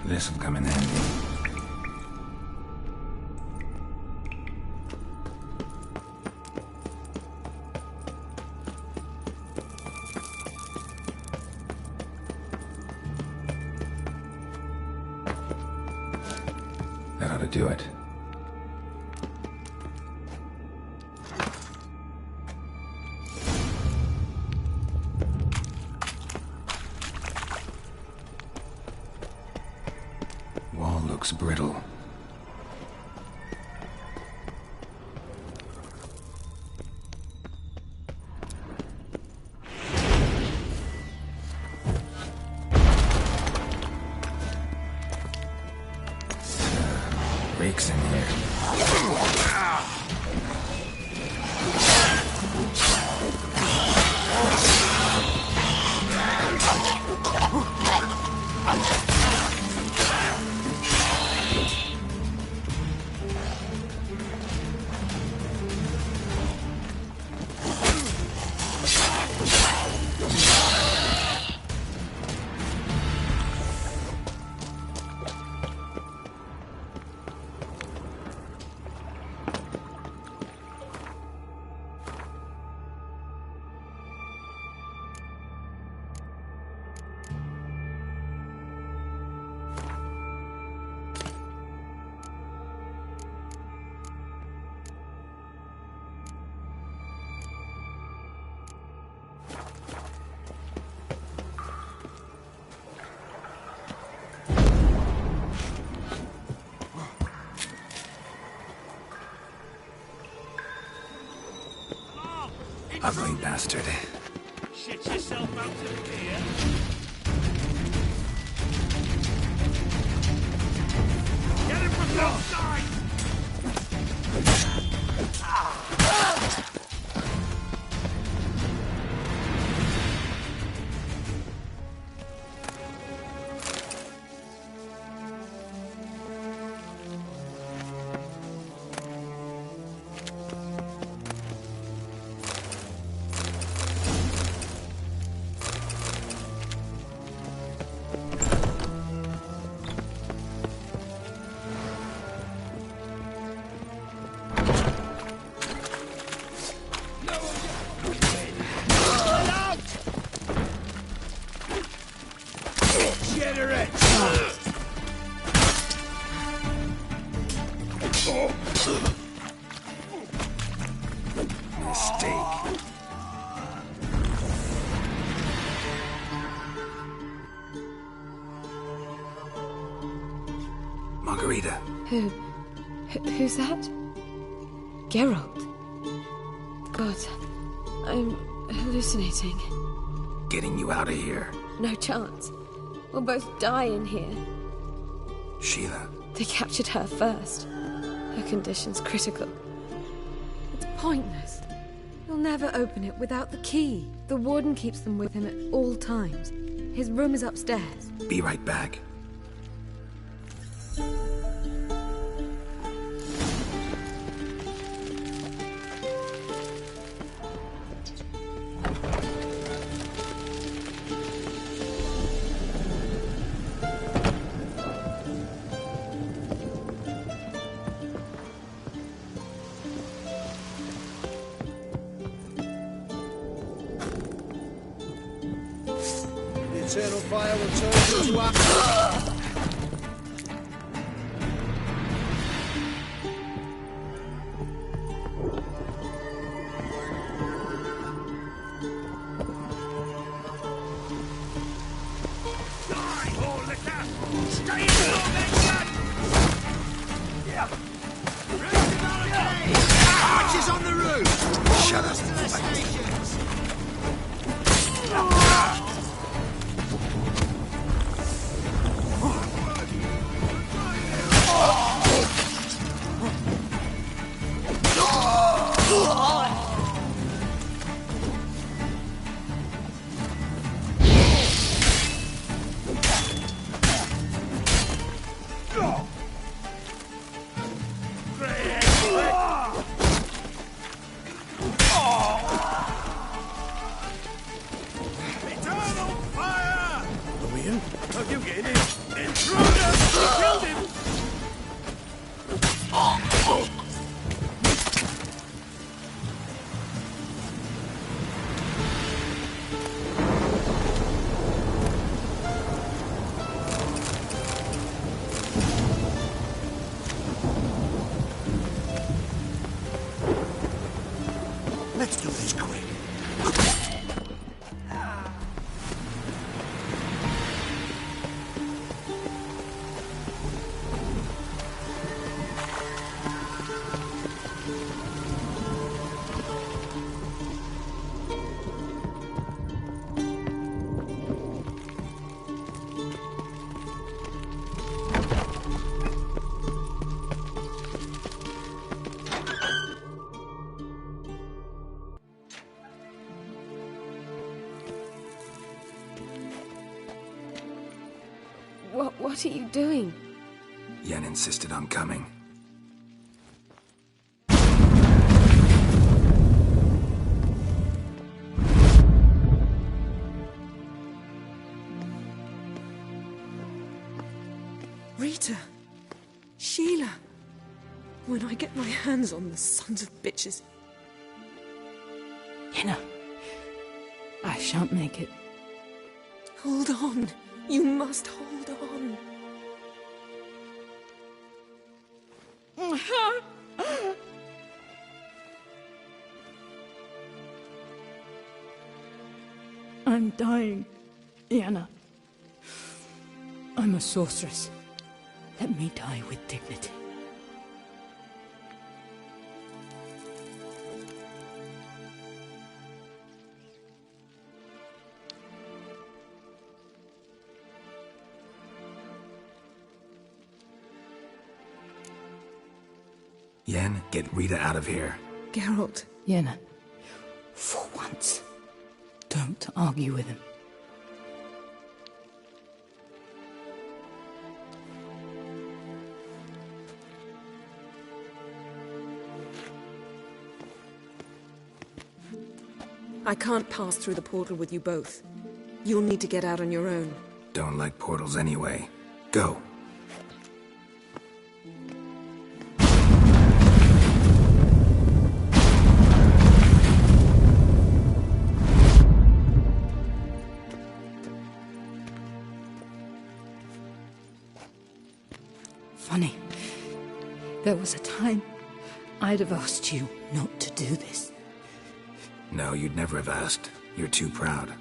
This'll come in handy. That ought to do it. Wall looks brittle. Rakes in here. Ugly bastard. Shit yourself out of here. Get him from the outside! Margarita. Who's that? Geralt. God, I'm hallucinating. Getting you out of here. No chance. We'll both die in here. Sheila. They captured her first. Her condition's critical. It's pointless. He'll never open it without the key. The warden keeps them with him at all times. His room is upstairs. Be right back. Eternal fire will turn you to ash. Archers on the roof! Shut up. Are you getting in? Intruder! Let's do this quick. What are you doing? Yen insisted on coming. Rita. Sheila. When I get my hands on the sons of bitches. Yenna. I shan't make it. Hold on. You must hold on. I'm dying, Yenna. I'm a sorceress. Let me die with dignity. Yen, get Rita out of here. Geralt. Yenna, for once, don't argue with him. I can't pass through the portal with you both. You'll need to get out on your own. Don't like portals anyway. Go. Funny. There was a time I'd have asked you not to do this. No, you'd never have asked. You're too proud.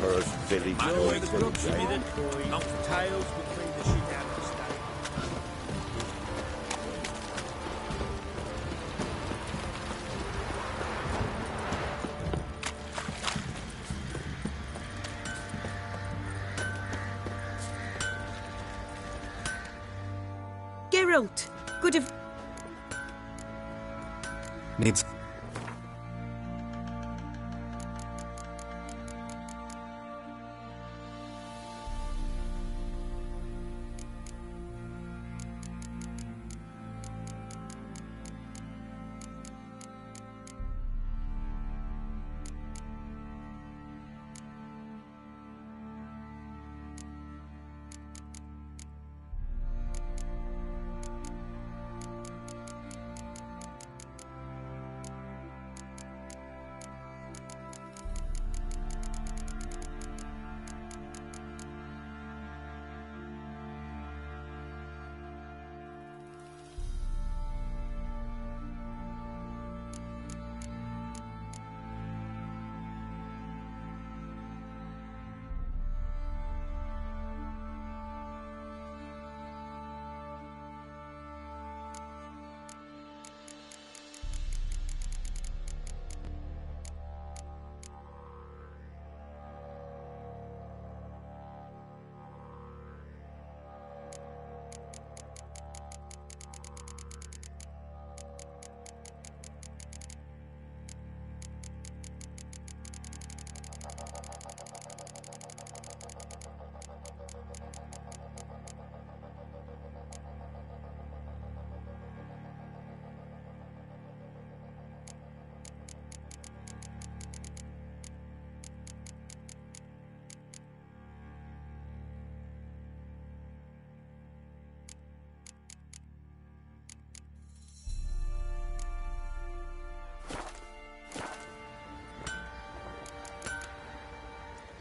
First village. Man away the grubs with me then. Knock the tails between the shit out of the state. Geralt, good of... Needs...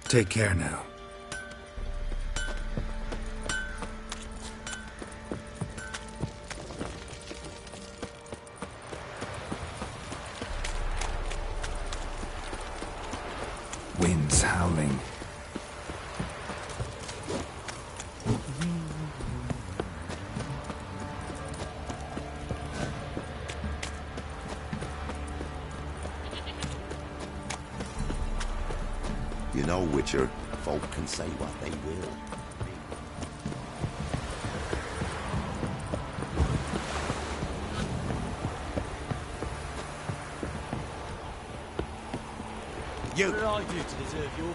Take care now. Winds howling. You know, Witcher, folk can say what they will. What did I do to deserve your...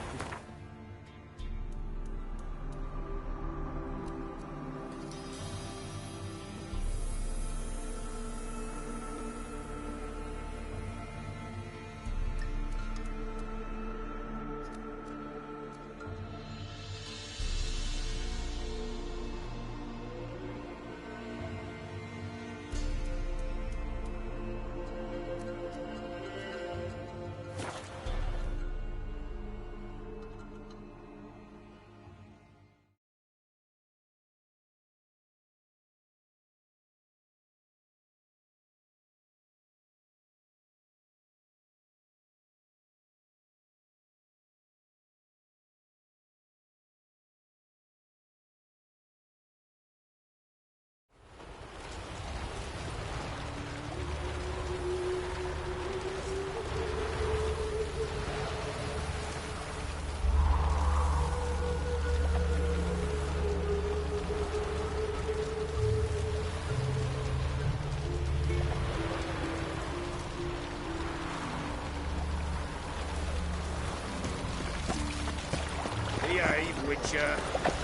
Behave, Witcher.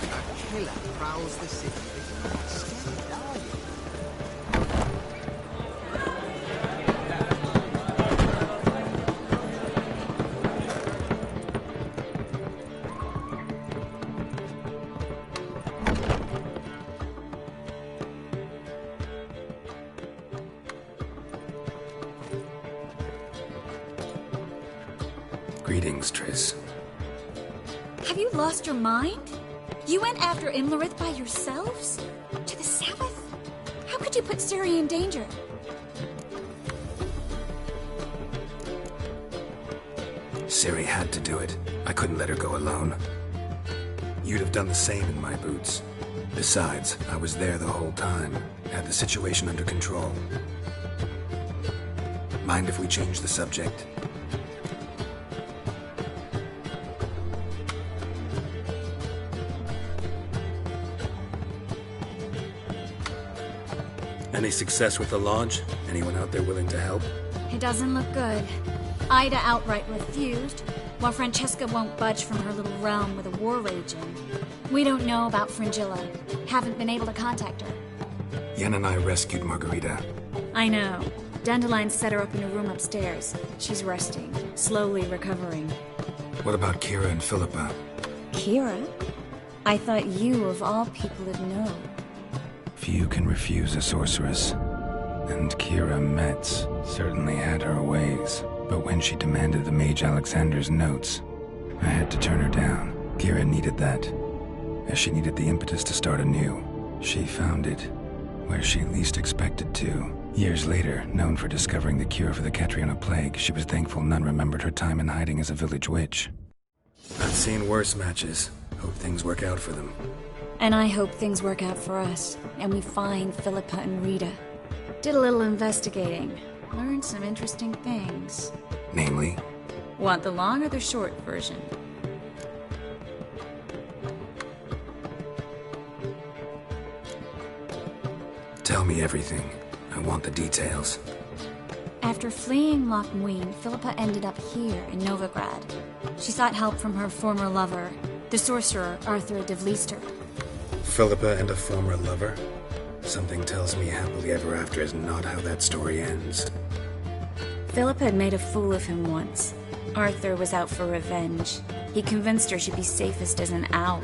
A killer prowls the city. You're not scared, are you? Greetings, Triss. Have you lost your mind? You went after Imlerith by yourselves? To the Sabbath? How could you put Ciri in danger? Ciri had to do it. I couldn't let her go alone. You'd have done the same in my boots. Besides, I was there the whole time. Had the situation under control. Mind if we change the subject? Any success with the lodge? Anyone out there willing to help? It doesn't look good. Ida outright refused, while Francesca won't budge from her little realm with a war raging. We don't know about Fringilla. Haven't been able to contact her. Yen and I rescued Margarita. I know. Dandelion set her up in a room upstairs. She's resting, slowly recovering. What about Kira and Philippa? Kira? I thought you, of all people, would know. Few can refuse a sorceress. And Kira Metz certainly had her ways. But when she demanded the Mage Alexander's notes, I had to turn her down. Kira needed that, as she needed the impetus to start anew. She found it where she least expected to. Years later, known for discovering the cure for the Catriona plague, she was thankful none remembered her time in hiding as a village witch. I've seen worse matches. Hope things work out for them. And I hope things work out for us, and we find Philippa and Rita. Did a little investigating. Learned some interesting things. Namely? Want the long or the short version? Tell me everything. I want the details. After fleeing Loch Muin, Philippa ended up here in Novigrad. She sought help from her former lover, the sorcerer Arthur de Vlister. Philippa and a former lover? Something tells me happily ever after is not how that story ends. Philippa had made a fool of him once. Arthur was out for revenge. He convinced her she'd be safest as an owl.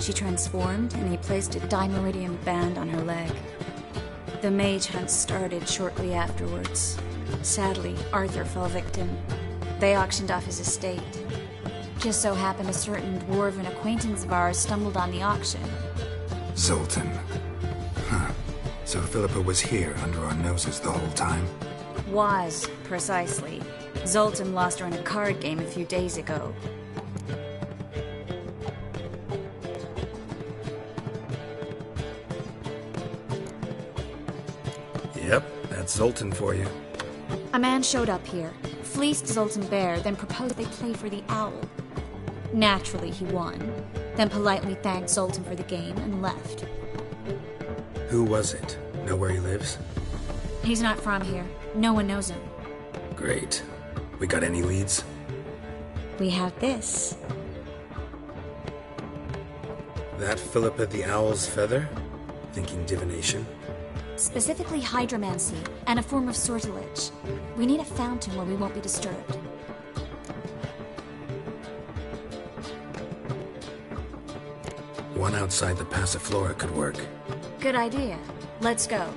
She transformed, and he placed a Dimeridium band on her leg. The mage hunt started shortly afterwards. Sadly, Arthur fell victim. They auctioned off his estate. Just so happened a certain dwarven acquaintance of ours stumbled on the auction. Zoltan. Huh. So Philippa was here under our noses the whole time? Was, precisely. Zoltan lost her in a card game a few days ago. Yep, that's Zoltan for you. A man showed up here, fleeced Zoltan bare, then proposed they play for the owl. Naturally, he won, then politely thanked Zoltan for the game and left. Who was it? Know where he lives? He's not from here. No one knows him. Great. We got any leads? We have this. That Philippa the Owl's feather? Thinking divination? Specifically hydromancy, and a form of sortilege. We need a fountain where we won't be disturbed. One outside the Passiflora could work. Good idea. Let's go.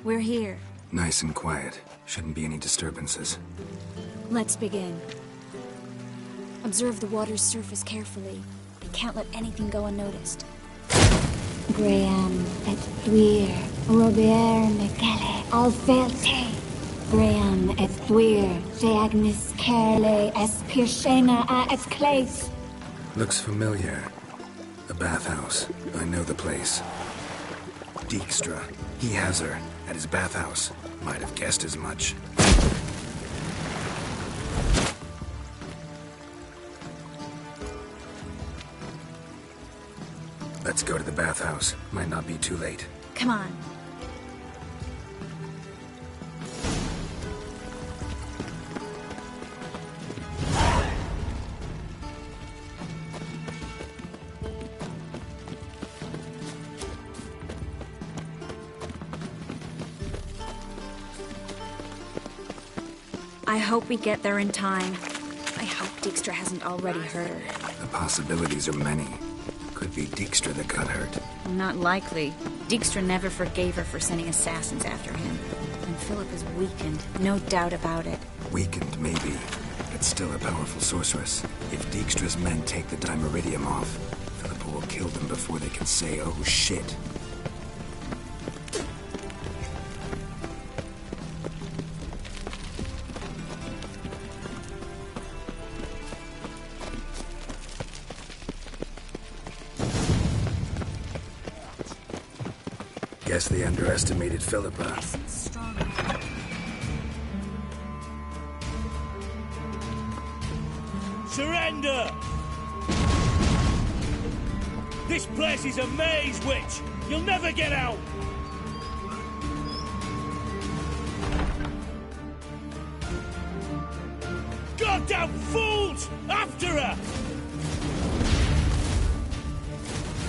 We're here. Nice and quiet. Shouldn't be any disturbances. Let's begin. Observe the water's surface carefully. Can't let anything go unnoticed. Graham et Thuir, Robert Mekele, Alfelte. Graham et Thuir, Deagnis Kerle, es Pirshena a et Clace. Looks familiar. The bathhouse. I know the place. Dijkstra. He has her. At his bathhouse. Might have guessed as much. Let's go to the bathhouse. Might not be too late. Come on. I hope we get there in time. I hope Dijkstra hasn't already hurt her. The possibilities are many. Could be Dijkstra that got hurt. Not likely. Dijkstra never forgave her for sending assassins after him. And Philip is weakened, no doubt about it. Weakened, maybe. But still a powerful sorceress. If Dijkstra's men take the Dimeridium off, Philippa will kill them before they can say, oh shit. Guess they underestimated Philippa. Surrender! This place is a maze, witch! You'll never get out! Goddamn fools! After her!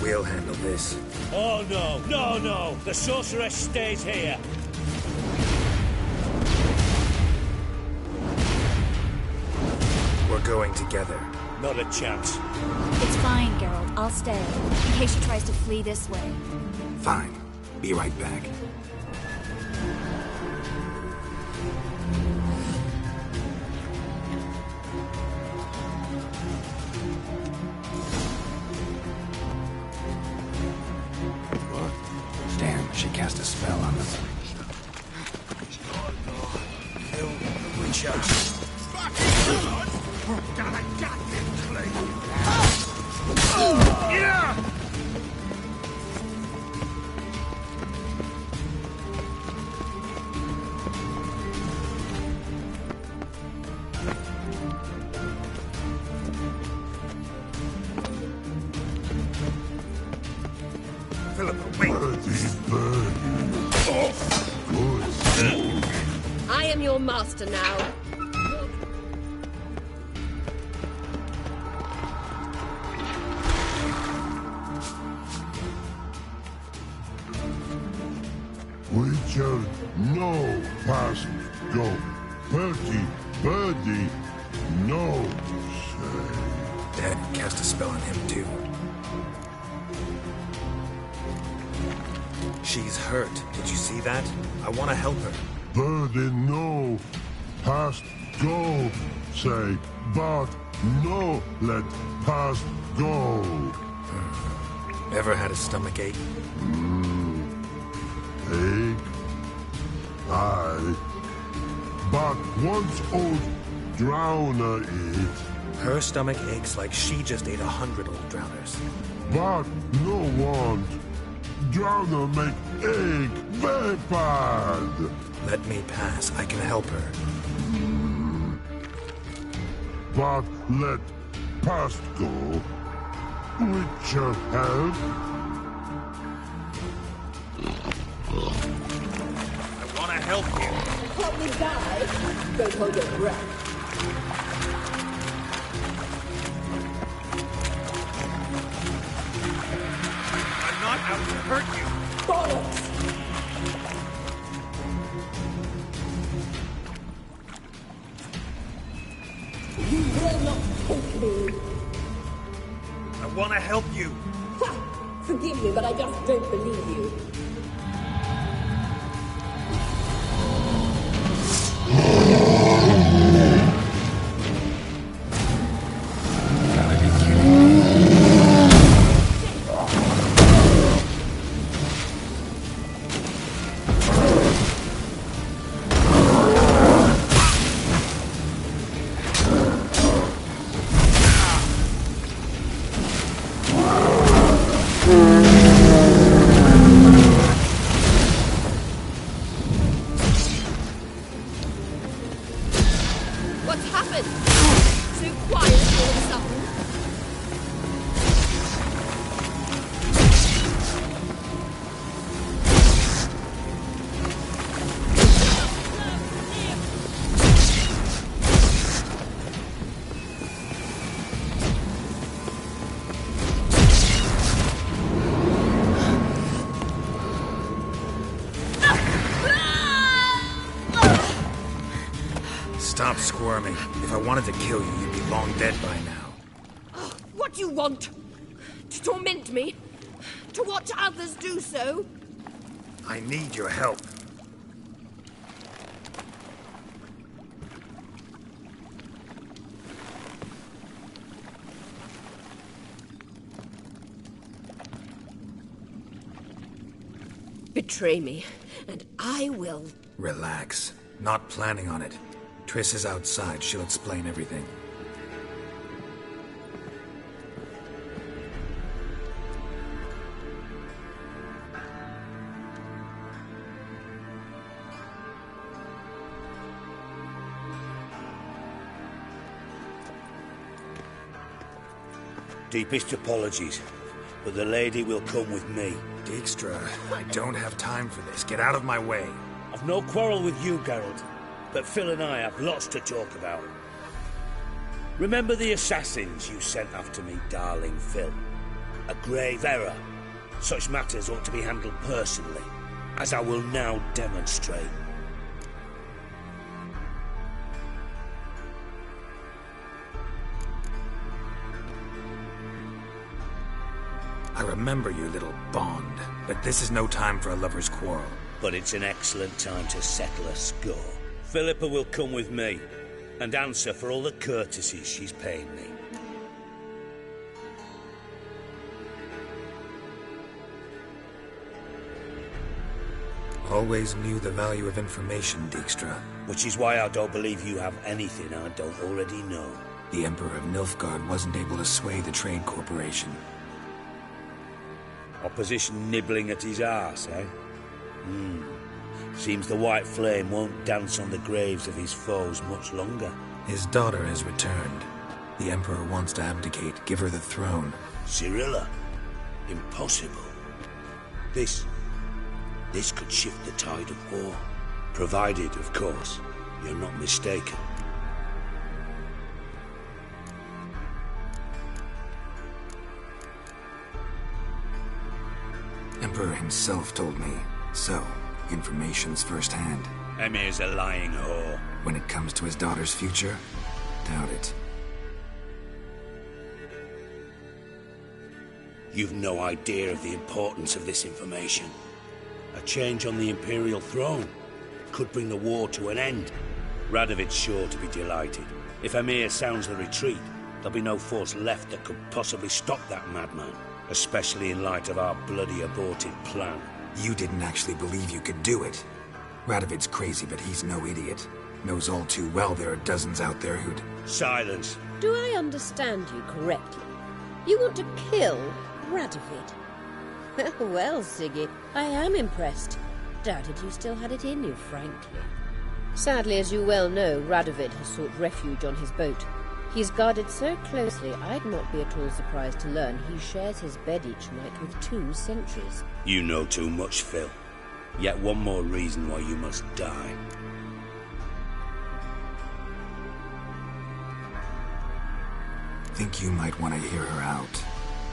We'll handle this. Oh no, no, no! The sorceress stays here! We're going together. Not a chance. It's fine, Geralt. I'll stay, in case she tries to flee this way. Fine. Be right back. Damn, she cast a spell on them. Kill the Witcher. Yeah! Philippa, wait! I am your master now. Witcher, no past go. Bertie, birdie, no say. Dad cast a spell on him too. She's hurt. Did you see that? I want to help her. Birdie, no past go say, but no let past go. Ever had a stomach ache? Ache? Aye. But once old drowner eat. Her stomach aches like she just ate 100 old drowners. But no want. Drowner make ache very bad. Let me pass. I can help her. But let past go. Witcher help. I want to help you. Help me die. Don't hold your breath. I'm not out to hurt you. Bollocks! You will not take me. I want to help you. Ha! Forgive me, but I just don't believe you. Stop squirming. If I wanted to kill you, you'd be long dead by now. What do you want? To torment me? To watch others do so? I need your help. Betray me, and I will. Relax. Not planning on it. Triss is outside. She'll explain everything. Deepest apologies, but the lady will come with me. Dijkstra, I don't have time for this. Get out of my way. I've no quarrel with you, Geralt, but Phil and I have lots to talk about. Remember the assassins you sent after me, darling Phil? A grave error. Such matters ought to be handled personally, as I will now demonstrate. I remember your little bond, but this is no time for a lover's quarrel. But it's an excellent time to settle a score. Philippa will come with me, and answer for all the courtesies she's paying me. Always knew the value of information, Dijkstra. Which is why I don't believe you have anything I don't already know. The Emperor of Nilfgaard wasn't able to sway the Trade Corporation. Opposition nibbling at his arse, eh? Seems the White Flame won't dance on the graves of his foes much longer. His daughter has returned. The Emperor wants to abdicate, give her the throne. Cirilla? Impossible. This could shift the tide of war. Provided, of course, you're not mistaken. Emperor himself told me. So, information's firsthand. Emir's a lying whore. When it comes to his daughter's future, doubt it. You've no idea of the importance of this information. A change on the Imperial throne could bring the war to an end. Radovid's sure to be delighted. If Emir sounds the retreat, there'll be no force left that could possibly stop that madman. Especially in light of our bloody aborted plan. You didn't actually believe you could do it. Radovid's crazy, but he's no idiot. Knows all too well there are dozens out there who'd... Silence. Do I understand you correctly? You want to kill Radovid? Well, Siggy, I am impressed. Doubted you still had it in you, frankly. Sadly, as you well know, Radovid has sought refuge on his boat. He's guarded so closely, I'd not be at all surprised to learn he shares his bed each night with 2 sentries. You know too much, Phil. Yet one more reason why you must die. Think you might want to hear her out.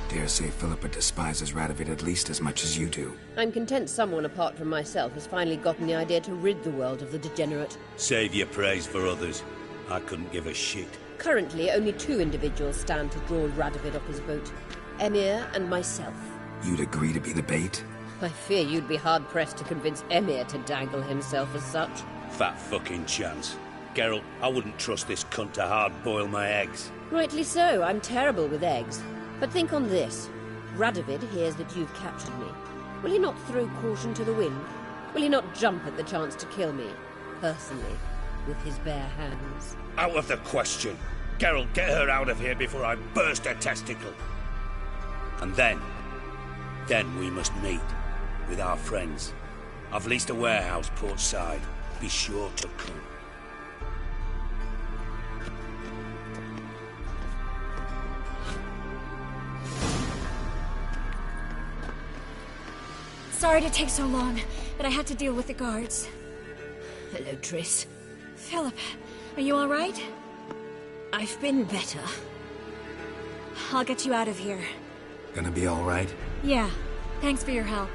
Dare say Philippa despises Radovid at least as much as you do. I'm content someone apart from myself has finally gotten the idea to rid the world of the degenerate. Save your praise for others. I couldn't give a shit. Currently, only 2 individuals stand to draw Radovid off his boat. Emir and myself. You'd agree to be the bait? I fear you'd be hard-pressed to convince Emir to dangle himself as such. Fat fucking chance. Geralt, I wouldn't trust this cunt to hard-boil my eggs. Rightly so, I'm terrible with eggs. But think on this. Radovid hears that you've captured me. Will he not throw caution to the wind? Will he not jump at the chance to kill me, personally, with his bare hands? Out of the question. Geralt, get her out of here before I burst her testicle. And then we must meet with our friends. I've leased a warehouse portside. Be sure to come. Sorry to take so long, but I had to deal with the guards. Hello, Triss. Philip, are you all right? I've been better. I'll get you out of here. Gonna be all right? Yeah. Thanks for your help.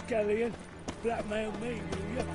rapscallion. Blackmail me, will you?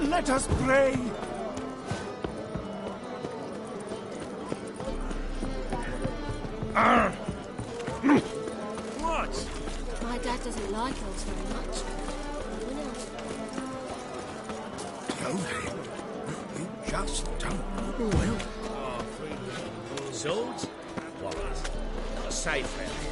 Let us pray. What? My dad doesn't like elves very much. You just don't know well. Oh, swords? What? Not safe out here.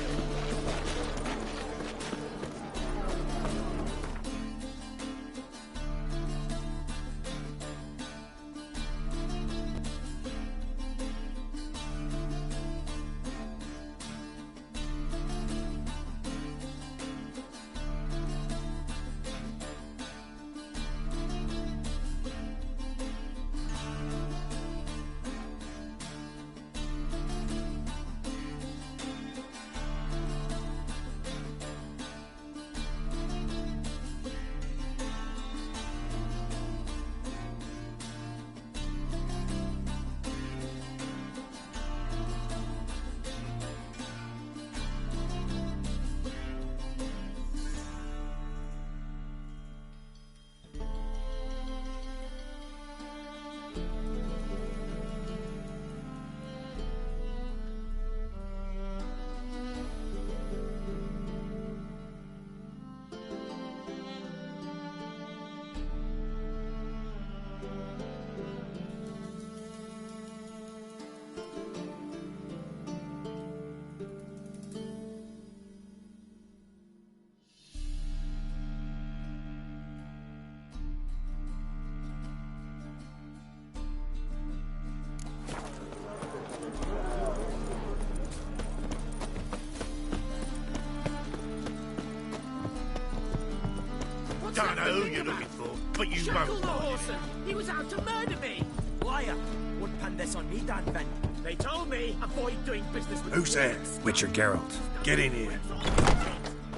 Don't know who you're looking for, but you won't find him. He was out to murder me! Liar! Wouldn't pan this on me, Dan Ven. They told me avoid doing business with Who's there? Witcher Geralt. Get in here.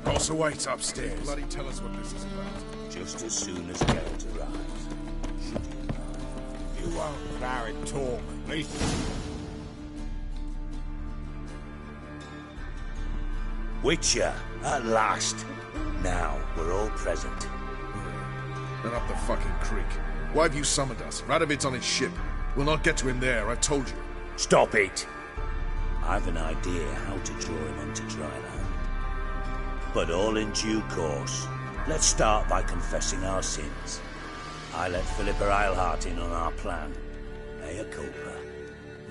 Boss awaits upstairs. Bloody tell us what this is about. Just as soon as Geralt arrives. Should he arrive? You won't carry talk, me. Witcher, at last. Now we're all present. Then up the fucking creek. Why have you summoned us? Radovid's on his ship. We'll not get to him there, I told you. Stop it! I've an idea how to draw him onto dry land. But all in due course. Let's start by confessing our sins. I let Philippa Eilhart in on our plan. Mea culpa.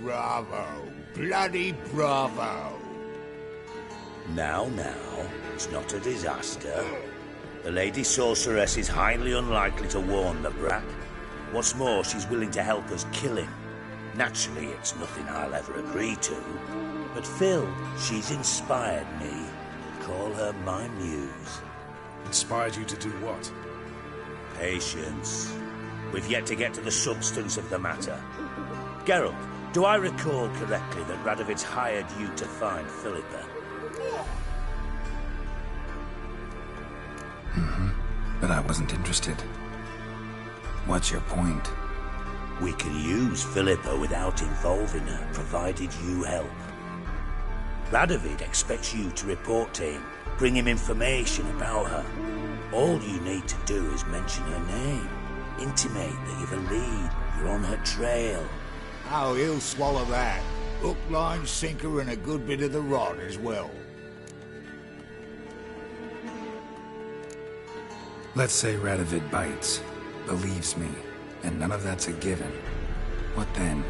Bravo. Bloody bravo. Now, it's not a disaster. The Lady Sorceress is highly unlikely to warn the brat. What's more, she's willing to help us kill him. Naturally, it's nothing I'll ever agree to. But Phil, she's inspired me. Call her my muse. Inspired you to do what? Patience. We've yet to get to the substance of the matter. Geralt, do I recall correctly that Radovid's hired you to find Philippa? But I wasn't interested. What's your point? We can use Philippa without involving her, provided you help. Radovid expects you to report to him, bring him information about her. All you need to do is mention her name, intimate that you've a lead, you're on her trail. Oh, he'll swallow that. Hook, line, sinker, and a good bit of the rod as well. Let's say Radovid bites, believes me, and none of that's a given. What then?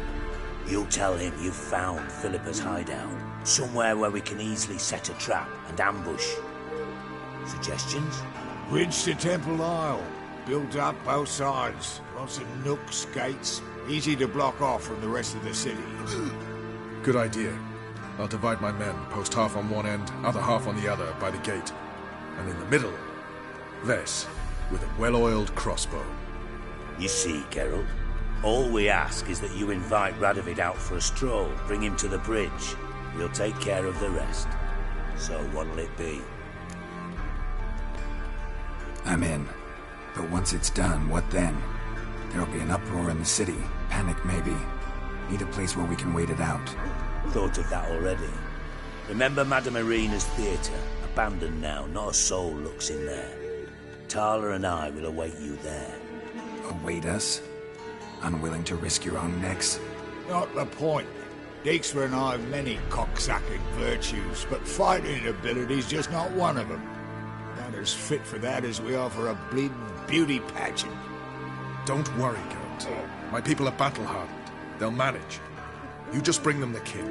You'll tell him you've found Philippa's hideout. Somewhere where we can easily set a trap and ambush. Suggestions? Bridge to Temple Isle. Built up both sides. Lots of nooks, gates. Easy to block off from the rest of the city. Good idea. I'll divide my men, post half on one end, other half on the other, by the gate. And in the middle, Ves, with a well-oiled crossbow. You see, Geralt, all we ask is that you invite Radovid out for a stroll, bring him to the bridge. We'll take care of the rest. So what'll it be? I'm in. But once it's done, what then? There'll be an uproar in the city. Panic, maybe. Need a place where we can wait it out. Thought of that already. Remember Madame Irina's theatre? Abandoned now, not a soul looks in there. Tala and I will await you there. Await us? Unwilling to risk your own necks? Not the point. Dijkstra and I have many cocksucking virtues, but fighting ability's just not one of them. Not as fit for that as we are for a bleeding beauty pageant. Don't worry, Geralt. My people are battle-hardened. They'll manage. You just bring them the kid.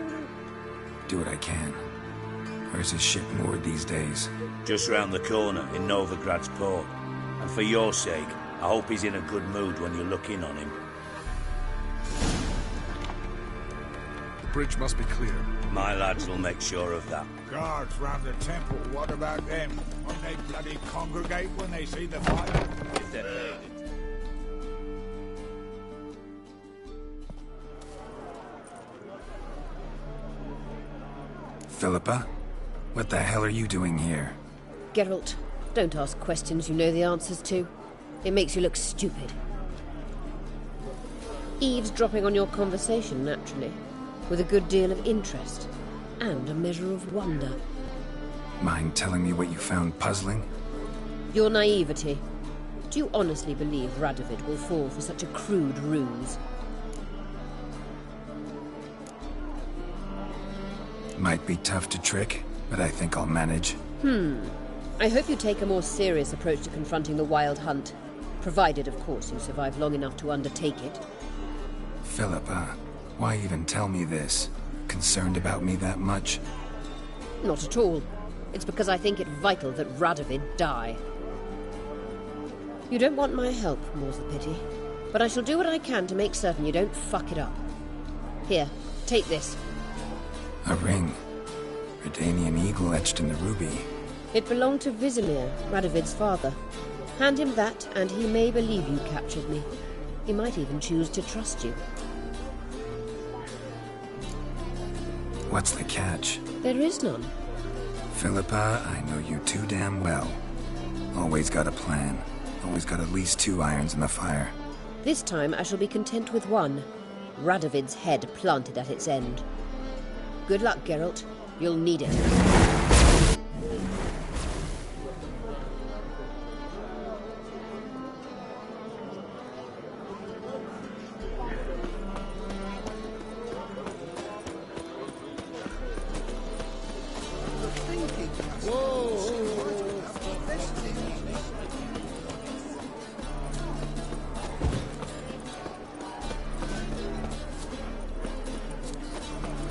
Do what I can. Where's his ship moored these days? Just round the corner, in Novigrad's port. And for your sake, I hope he's in a good mood when you look in on him. The bridge must be clear. My lads will make sure of that. Guards round the temple, what about them? Won't they bloody congregate when they see the fire? If they're paid. Philippa? What the hell are you doing here? Geralt, don't ask questions you know the answers to. It makes you look stupid. Eavesdropping on your conversation, naturally, with a good deal of interest, and a measure of wonder. Mind telling me what you found puzzling? Your naivety. Do you honestly believe Radovid will fall for such a crude ruse? Might be tough to trick, but I think I'll manage. I hope you take a more serious approach to confronting the Wild Hunt. Provided, of course, you survive long enough to undertake it. Philippa, why even tell me this? Concerned about me that much? Not at all. It's because I think it vital that Radovid die. You don't want my help, more's the pity. But I shall do what I can to make certain you don't fuck it up. Here, take this. A ring. Redanian eagle etched in the ruby. It belonged to Vizimir, Radovid's father. Hand him that, and he may believe you captured me. He might even choose to trust you. What's the catch? There is none. Philippa, I know you too damn well. Always got a plan. Always got at least 2 irons in the fire. This time I shall be content with one. Radovid's head planted at its end. Good luck, Geralt. You'll need it.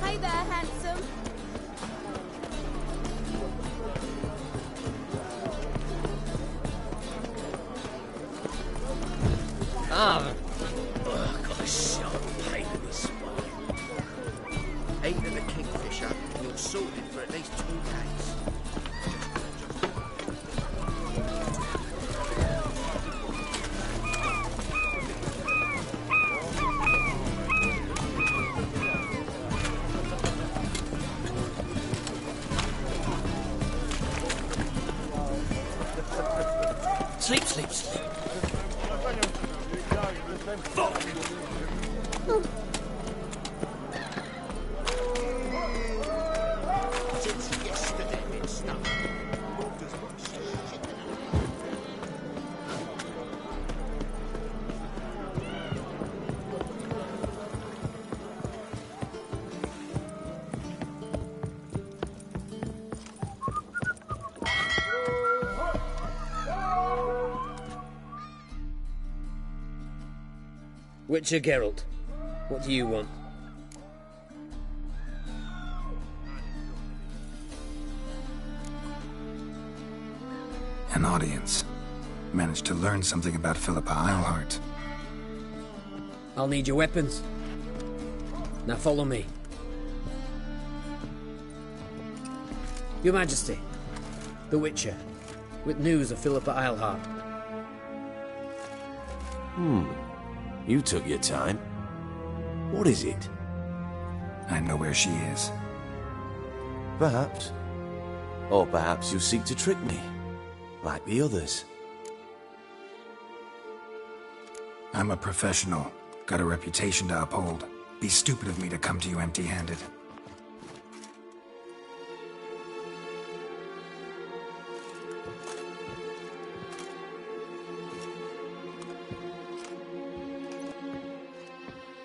Hey there, handsome. Got a sharp pain in the spine. Eating a kingfisher, and you're sorted for at least 2 days. Sleep, sleep, sleep. Fuck! Since yesterday, it's stuck. Witcher Geralt, what do you want? An audience. Managed to learn something about Philippa Eilhart. I'll need your weapons. Now follow me. Your Majesty, the Witcher, with news of Philippa Eilhart. You took your time. What is it? I know where she is. Perhaps. Or perhaps you seek to trick me, like the others. I'm a professional. Got a reputation to uphold. Be stupid of me to come to you empty-handed.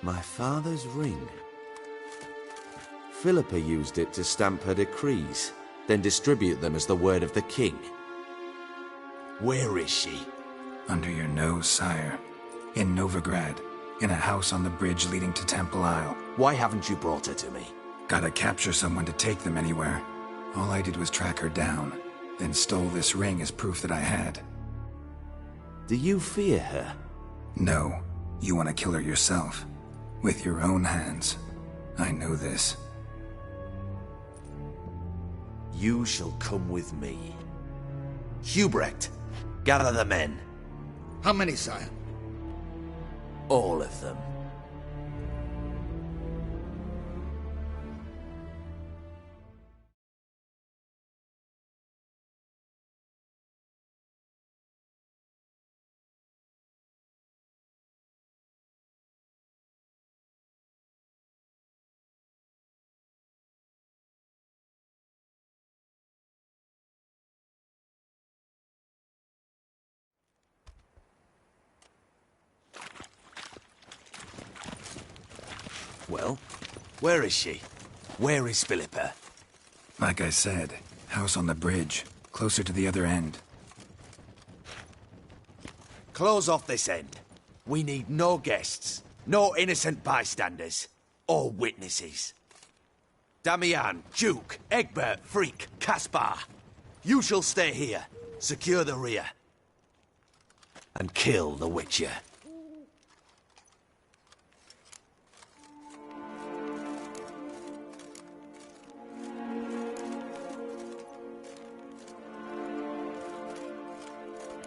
My father's ring. Philippa used it to stamp her decrees, then distribute them as the word of the king. Where is she? Under your nose, sire. In Novigrad. In a house on the bridge leading to Temple Isle. Why haven't you brought her to me? Gotta capture someone to take them anywhere. All I did was track her down, then stole this ring as proof that I had. Do you fear her? No. You want to kill her yourself. With your own hands. I know this. You shall come with me. Hubrecht, gather the men. How many, sire? All of them. Well, where is she? Where is Philippa? Like I said, house on the bridge, closer to the other end. Close off this end. We need no guests, no innocent bystanders, or witnesses. Damian, Duke, Egbert, Freak, Caspar. You shall stay here, secure the rear, and kill the Witcher.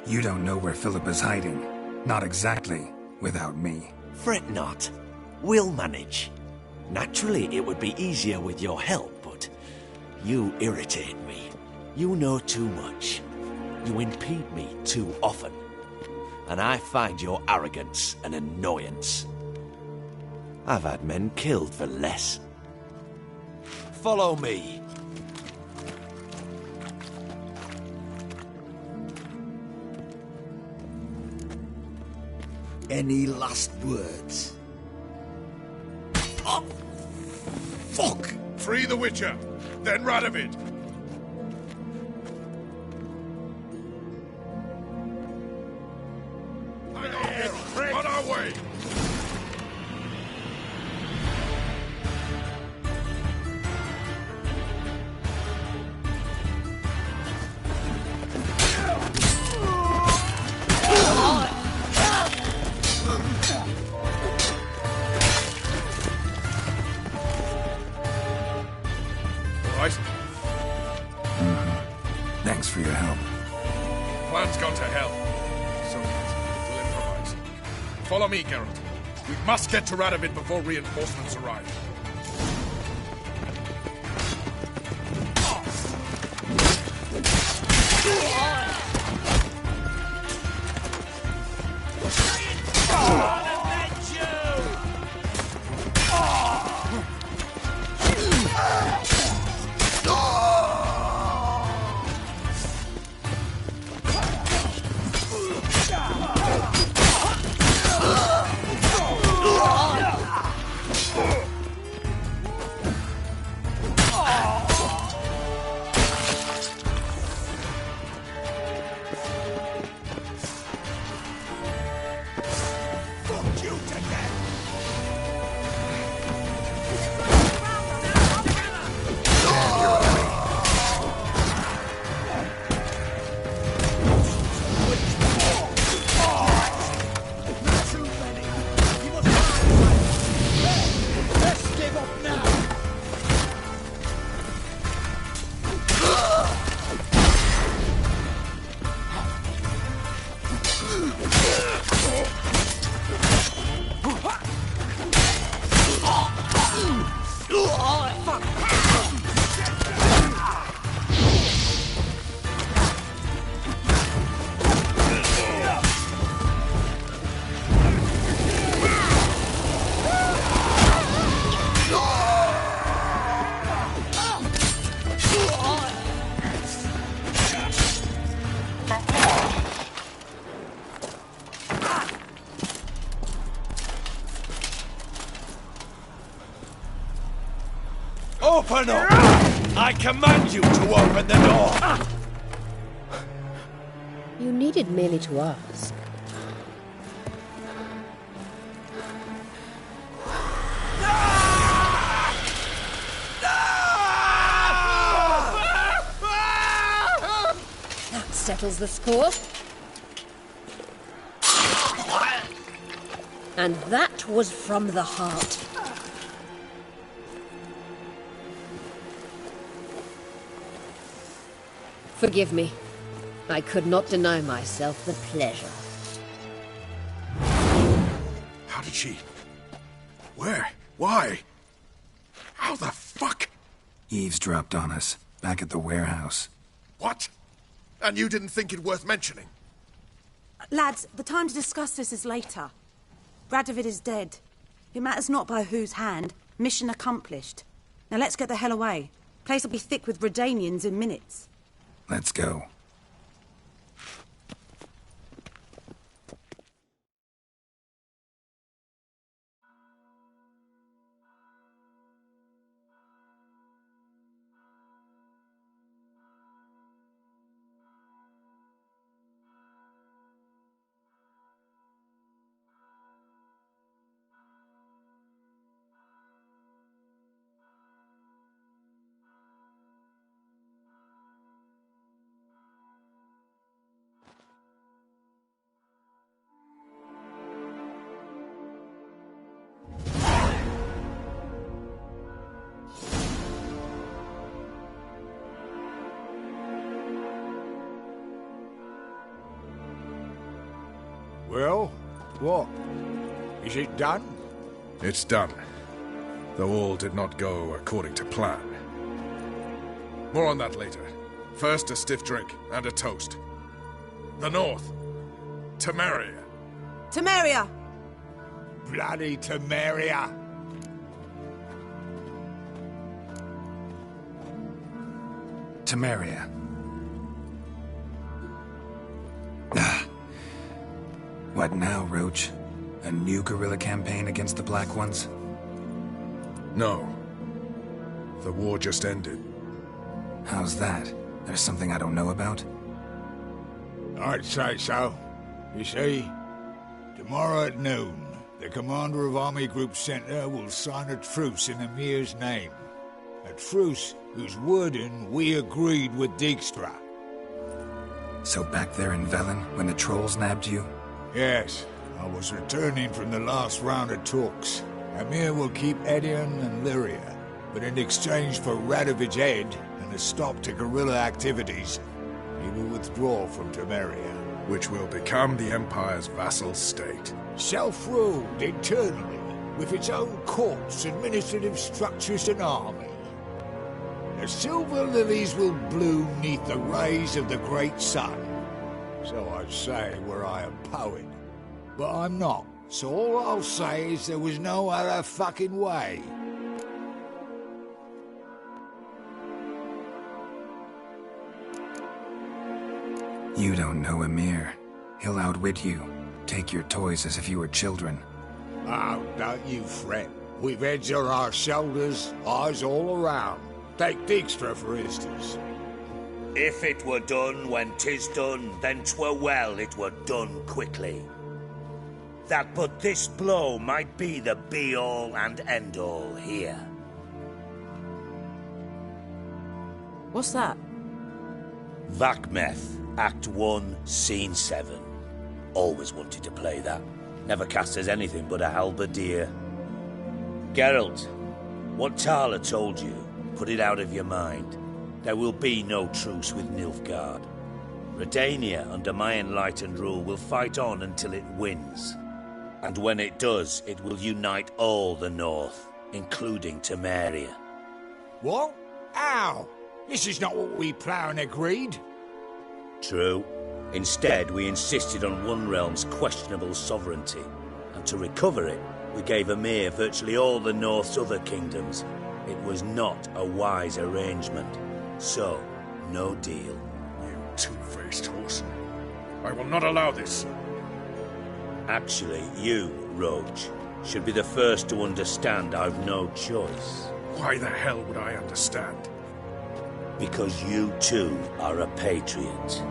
You don't know where Philippa's hiding. Not exactly, without me. Fret not. We'll manage. Naturally, it would be easier with your help, but you irritate me. You know too much. You impede me too often. And I find your arrogance an annoyance. I've had men killed for less. Follow me. Any last words? Oh, fuck! Free the Witcher, then Radovid. On our way! Thanks for your help. Plan's gone to hell. So we'll improvise. Follow me, Geralt. We must get to Radovid before reinforcements arrive. Open up! I command you to open the door! You needed merely to ask. That settles the score. And that was from the heart. Forgive me. I could not deny myself the pleasure. How did she... Where? Why? How the fuck? Eavesdropped on us, back at the warehouse. What? And you didn't think it worth mentioning? Lads, the time to discuss this is later. Radovid is dead. It matters not by whose hand. Mission accomplished. Now let's get the hell away. Place will be thick with Redanians in minutes. Let's go. Well, what? Is it done? It's done. Though all did not go according to plan. More on that later. First, a stiff drink and a toast. The North. Temeria. Temeria! Bloody Temeria! Temeria. What now, Roach? A new guerrilla campaign against the Black Ones? No. The war just ended. How's that? There's something I don't know about? I'd say so. You see, tomorrow at noon, the commander of Army Group Center will sign a truce in Emir's name. A truce whose wording we agreed with Dijkstra. So back there in Velen, when the trolls nabbed you? Yes, I was returning from the last round of talks. Emir will keep Edion and Lyria, but in exchange for Radovid's head and a stop to guerrilla activities, he will withdraw from Temeria. Which will become the Empire's vassal state. Self-ruled internally, with its own courts, administrative structures and army. The silver lilies will bloom neath the rays of the great sun. So I'd say were I a poet. But I'm not, so all I'll say is there was no other fucking way. You don't know Emir. He'll outwit you. Take your toys as if you were children. Oh, don't you fret. We've heads on our shoulders, eyes all around. Take Dijkstra, for instance. If it were done when 'tis done, then 'twere well it were done quickly. That but this blow might be the be-all and end-all here. What's that? Vakmeth, Act 1, Scene 7. Always wanted to play that. Never cast as anything but a halberdier. Geralt, what Tala told you, put it out of your mind. There will be no truce with Nilfgaard. Redania, under my enlightened rule, will fight on until it wins. And when it does, it will unite all the North, including Temeria. What? How? This is not what we planned and agreed. True. Instead, we insisted on one realm's questionable sovereignty, and to recover it, we gave Emir virtually all the North's other kingdoms. It was not a wise arrangement. So, no deal. You two-faced horse. I will not allow this. Actually, you, Roach, should be the first to understand I've no choice. Why the hell would I understand? Because you too are a patriot.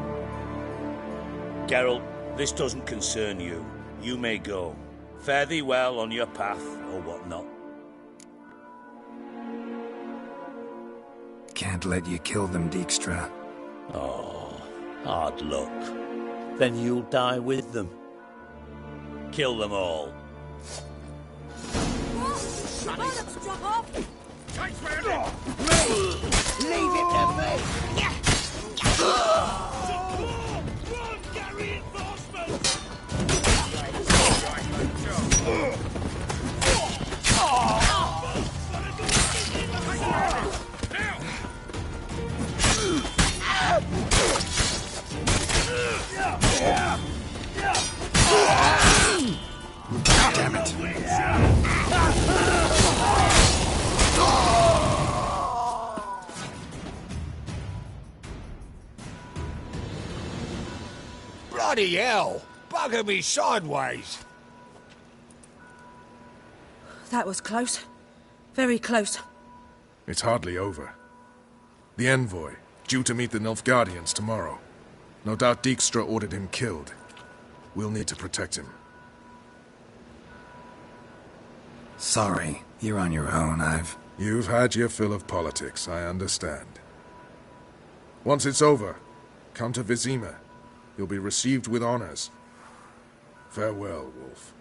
Geralt, this doesn't concern you. You may go. Fare thee well on your path, or whatnot. Can't let you kill them, Dijkstra. Oh, hard luck. Then you'll die with them. Kill them all. Drop off! Leave it to me! Damn it. Bloody hell! Bugger me sideways! That was close. Very close. It's hardly over. The envoy, due to meet the Nilfgaardians tomorrow. No doubt Dijkstra ordered him killed. We'll need to protect him. Sorry, you're on your own. You've had your fill of politics, I understand. Once it's over, come to Vizima. You'll be received with honors. Farewell, Wolf.